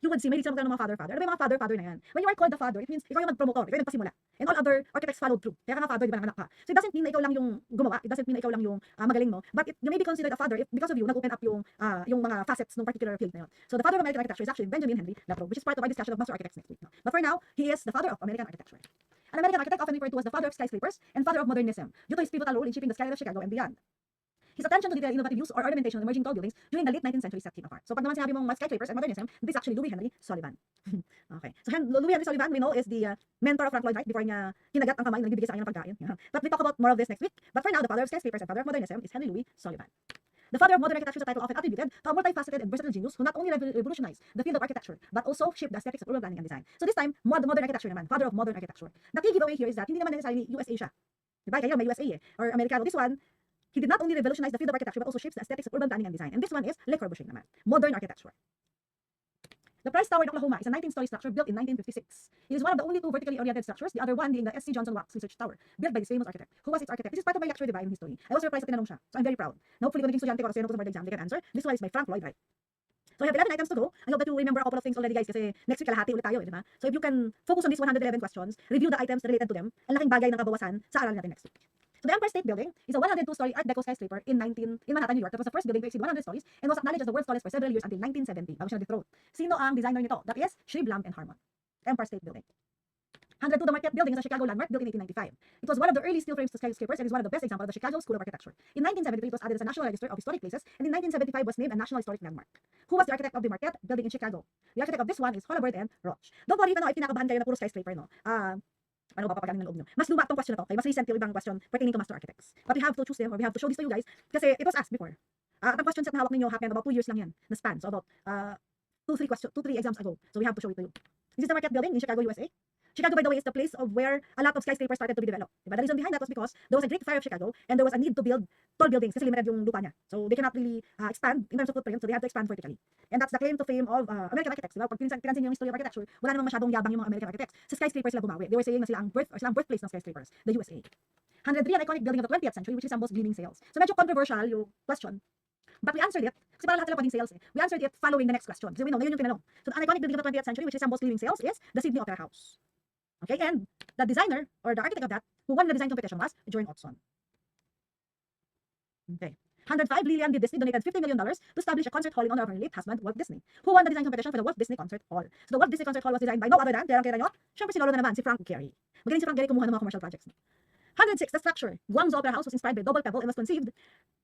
S1: you would see, may some ng mga father. Ano ba yung mga father na yan? When you are called the father, it means ikaw yung nag-promote, ikaw yung nagpasimula. And all other architects followed through. Kaya ka nga father, di ba nanganak ka? So it doesn't mean na ikaw lang yung gumawa. It doesn't mean na ikaw lang yung magaling mo. But you may be considered a father if because of you, nag-open up yung mga facets ng particular field na yun. So the father of American architecture is actually Benjamin Henry Latrobe, which is part of our discussion of master architects next week. No? But for now, he is the father of American architecture. An American architect often referred to as the father of skyscrapers and father of modernism due to his pivotal role in shaping the skyline of Chicago and beyond. His attention to detail, innovative use, or ornamentation of emerging tall buildings during the late 19th century set him apart. So pag naman sinabi mong skyscrapers and modernism, this is actually Louis Henry Sullivan. Okay. So Louis Henry Sullivan, we know, is the mentor of Frank Lloyd Wright before niya kinagat ang kamay na nagbibigay sa kanya ng pagkain. But we talk about more of this next week. But for now, the father of skyscrapers and father of modernism is Henry Louis Sullivan. The father of modern architecture is a title often attributed to a multifaceted and versatile genius who not only revolutionized the field of architecture, but also shaped the aesthetics of urban planning and design. So this time, modern architecture naman, father of modern architecture. The key giveaway here is that hindi naman necessarily USA siya. Diba? Kaya may USA or Americano. This one, he did not only revolutionize the field of architecture, but also shapes the aesthetics of urban planning and design. And this one is Le Corbusier naman, modern architecture. The Price Tower in Oklahoma is a 19-story structure built in 1956. It is one of the only two vertically oriented structures, the other one being the S.C. Johnson Wax Research Tower, built by this famous architect. Who was its architect? This is part of my lecture, diba, in history. I was surprised na tinanong siya. So I'm very proud. Now, hopefully, kung naging estudyante ko kasi nung sa exam, they can answer. This one is by Frank Lloyd Wright. So I have 11 items to go. I hope that you remember a couple of things already, guys, kasi next week kalahati ulit tayo, diba? So if you can focus on these 111 questions, review the items related to them, ang laking bagay ng kabawasan sa aral natin next week. So the Empire State Building is a 102-story Art Deco skyscraper in Manhattan, New York. That was the first building to exceed 100 stories and was acknowledged as the world's tallest for several years until 1970. Bago siya na-dethrone. Sino ang designer nito? That is Shreve Lamb and Harmon. Empire State Building. 102 The Marquette Building is a Chicago landmark built in 1895. It was one of the early steel frame skyscrapers and is one of the best examples of the Chicago School of Architecture. In 1973, it was added as a National Register of Historic Places, and in 1975 was named a National Historic Landmark. Who was the architect of the Marquette Building in Chicago? The architect of this one is Hollabird and Roch. Don't worry, if kinakabahan kayo na puro skyscraper, no? Ano ba papagaling ng loob nyo? Mas luma itong question na to, kaya mas recent yung ibang question pertaining to master architects. But we have to choose them, or we have to show this to you guys, kasi it was asked before. Ang question set na hawak ninyo happened about 2 years lang yan, na span. So about 2-3 exams ago. So we have to show it to you. This is the Marquette Building in Chicago, USA. Chicago, by the way, is the place of where a lot of skyscrapers started to be developed. Diba? The reason behind that was because there was a great fire of Chicago and there was a need to build tall buildings kasi limited yung lupa niya. So they cannot really expand in terms of footprint, so they have to expand vertically. And that's the claim to fame of American architects. Diba? Pag pinansin yung history of architecture, wala namang masyadong yabang yung mga American architects. Sa skyscrapers sila bumawi. They were saying na sila ang birthplace ng skyscrapers, the USA. 103, an iconic building of the 20th century which resembles gleaming sails. So medyo controversial yung question. But we answered it, kasi para lahat sila pwedeng sales eh. We answered it following the next question. Kasi we know, ngayon yung tinanong. So an iconic building of the 20th century which resembles gleaming sails is the Sydney Opera House. Okay, and the designer, or the architect of that, who won the design competition was Jorn Otson. Okay. 105, Lillian D. Disney donated $50 million to establish a concert hall in honor of her late husband, Walt Disney, who won the design competition for the Walt Disney Concert Hall. So the Walt Disney Concert Hall was designed by no other than, kaya nyo, syempre si lolo na naman, si Frank Gehry. Magaling si Frank Gehry kumuha ng mga commercial projects. 106, the structure, Guangzhou Opera House was inspired by double pebble and was conceived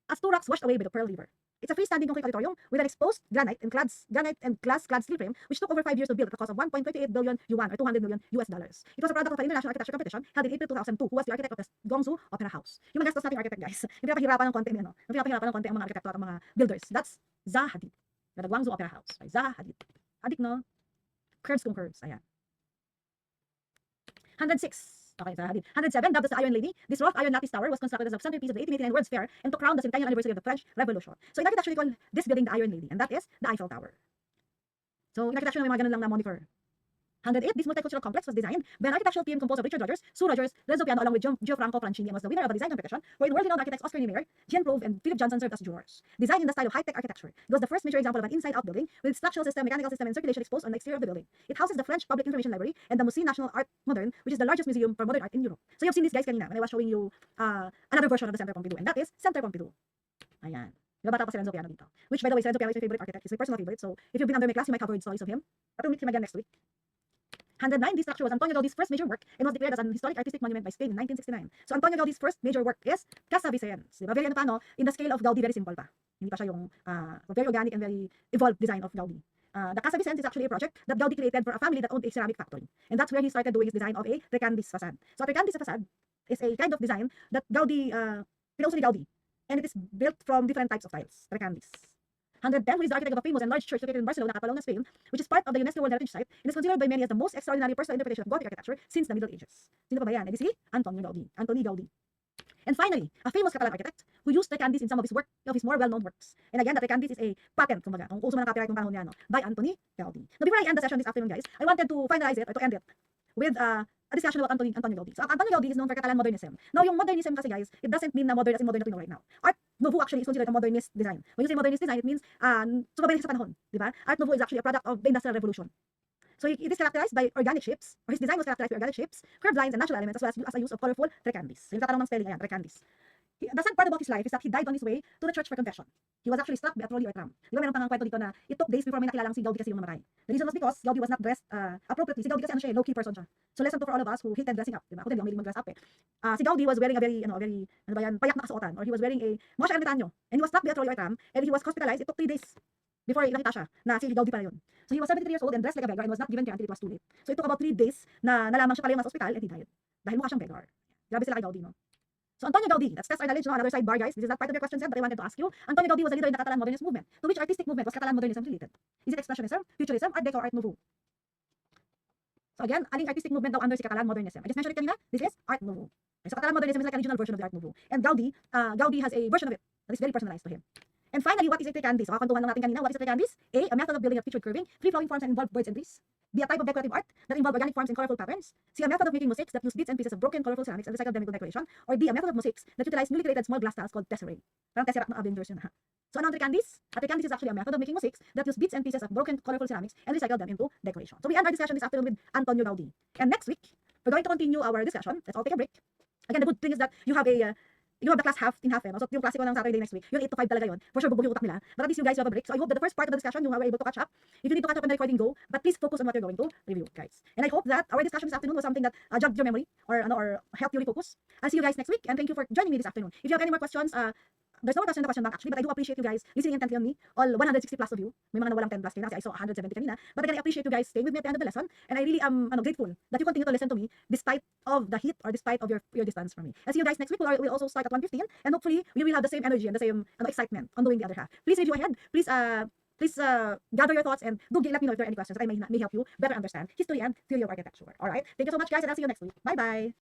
S1: as two rocks washed away by the Pearl River. It's a freestanding concrete auditorium with an exposed granite and glass-clad steel frame, which took over 5 years to build at a cost of 1.28 billion yuan or $200 million. It was a product of an international architecture competition held in April 2002. Who was the architect of the Guangzhou Opera House? Yung magastos nating architect, guys. Yung pinapahirapan ng konti, ano? Yung pinapahirapan ng konti ang mga arkitekto at mga builders. That's Zaha Hadid. The Guangzhou Opera House by Zaha Hadid. Hadid, no? Curves kung curves. Ayan. 106. Okay, Zaha Hadid. 107, dubbed as the Iron Lady. This wrought iron lattice tower was constructed as a centerpiece of the 1889 World's Fair and to crown the centennial anniversary of the French Revolution. So in architecture, they call this building the Iron Lady, and that is the Eiffel Tower. So in architecture, may mga ganun lang na moniker. 108, this multicultural complex was designed by an architectural team composed of Richard Rogers, Sue Rogers, Renzo Piano, along with Gianfranco Francini, and was the winner of a design competition wherein world-renowned architects Oscar Niemeyer, Jean Prouve, and Philip Johnson served as jurors. Designed in the style of high-tech architecture, it was the first major example of an inside-out building with its structural system, mechanical system, and circulation exposed on the exterior of the building. It houses the French Public Information Library and the Musée National Art Moderne, which is the largest museum for modern art in Europe. So you've seen these guys kanina when I was showing you another version of the Centre Pompidou, and that is Centre Pompidou. Ayan. Bata pa si Renzo Piano dito. Which, by the way, Renzo Piano is my favorite architect. He's my personal favorite. So if you've been under my class, you might have heard stories of him. But we'll meet him again next week. 109, this structure was Antonio Gaudi's first major work and was declared as an historic artistic monument by Spain in 1969. So Antonio Gaudi's first major work is Casa Vicens. Diba? Very ano pa, no? In the scale of Gaudi, very simple pa. Hindi pa siya yung very organic and very evolved design of Gaudi. The Casa Vicens is actually a project that Gaudi created for a family that owned a ceramic factory. And that's where he started doing his design of a Recandis facade. So a Recandis facade is a kind of design that Gaudi, pinauso ni Gaudi. And it is built from different types of tiles. Recandis. 110, who is the architect of a famous and large church located in Barcelona, Catalonia, Spain, which is part of the UNESCO World Heritage Site and is considered by many as the most extraordinary personal interpretation of Gothic architecture since the Middle Ages. Sino pa ba yan? Si Antonio Gaudi. Antoni Gaudi. And finally, a famous Catalan architect who used Recandis in some of his more well-known works. And again, that Recandis is a patent, kumbaga, kung uso man ang copyright ng panahon niya, no, by Antoni Gaudi. Now, before I end the session this afternoon, guys, I wanted to finalize it or to end it with a discussion about Antonio Gaudi. So Antonio Gaudi is known for Catalan modernism. Now yung modernism kasi guys, it doesn't mean na modern as in modern na we know right now. Art Nouveau actually is considered a modernist design. When you say modernist design, it means sumabay sa panahon, di ba? Art Nouveau is actually a product of the Industrial Revolution. So it is characterized by organic shapes, or his design was characterized by organic shapes, curved lines, and natural elements, as well as a use of colorful tricandies. So yung tatanong ng spelling, ayan, tricandies. The sad part about his life is that he died on his way to the church for confession. He was actually struck by a trolley or tram. Di ba meron pang kwento dito na it took days before may nakilalang si Gaudi kasi yung namatay. The reason was because Gaudi was not dressed appropriately. Si Gaudi kasi ano siya, low-key person siya. So lesson to for all of us who hated dressing up. Di ba? Ako din, ang mahilig mag-dress up eh. Si Gaudi was wearing a very, ano ba yan, payak na kasuotan. Or he was wearing a mga siya ermitanyo. And he was struck by a trolley or tram. And he was hospitalized. It took 3 days before nakita siya na si Gaudi pala yun. So he was 73 years old and dressed like a beggar and was not given care until it was too late. So it took about 3 days na nalaman siya pala yung nasa ospital and he died. Dahil mukha siyang beggar. Grabe sila kay Gaudi, no? So Antonio Gaudi, let's test our knowledge, no? Another sidebar, guys. This is not part of your question set, but I wanted to ask you. Antonio Gaudi was a leader in the Catalan modernist movement. To which artistic movement was Catalan modernism related? Is it expressionism, futurism, art deco, or art nouveau? So again, aling artistic movement daw under si Catalan modernism? I just mentioned it kanina. This is art nouveau. Okay, so Catalan modernism is like a regional version of the art nouveau. And Gaudi has a version of it that is very personalized to him. And finally, what is a tricandies? So, kakantuhan lang natin kanina. What is a tricandies? A method of building a featured curving, free-flowing forms and involved birds and trees. B, a type of decorative art that involve organic forms and colorful patterns. C, a method of making mosaics that use bits and pieces of broken colorful ceramics and recycle them into decoration. Or D, a method of mosaics that utilize newly created small glass tiles called tesserae. Parang tesseract ng Avengers yun, ha? So, ano ang tricandies? A tricandies is actually a method of making mosaics that use bits and pieces of broken colorful ceramics and recycle them into decoration. So, we end our discussion this afternoon with Antonio Gaudi. And next week, we're going to continue our discussion. Let's all take a break. Again, the good thing is that you have the class half in half, eh, no? So yung klase ko ng Saturday next week, yung 8 to 5 talaga yun. For sure, bugbog yung utak nila. But at least you guys have a break. So I hope that the first part of the discussion, you were able to catch up. If you need to catch up on the recording, go. But please focus on what you're going to review, guys. And I hope that our discussion this afternoon was something that jogged your memory or helped you refocus. I'll see you guys next week, and thank you for joining me this afternoon. If you have any more questions, there's no more question in the question bank actually, but I do appreciate you guys listening intently on me. All 160 plus of you. May mga nawalang 10 plus kanina kasi I saw 170 kanina. But again, I appreciate you guys staying with me at the end of the lesson. And I really am grateful that you continue to listen to me despite of the heat or despite of your distance from me. I'll see you guys next week. We'll also start at 1:15, and hopefully we will have the same energy and the same excitement on doing the other half. Please review ahead. Please gather your thoughts and do let me know if there are any questions that I may help you better understand history and theory of architecture. Alright? Thank you so much, guys, and I'll see you next week. Bye-bye.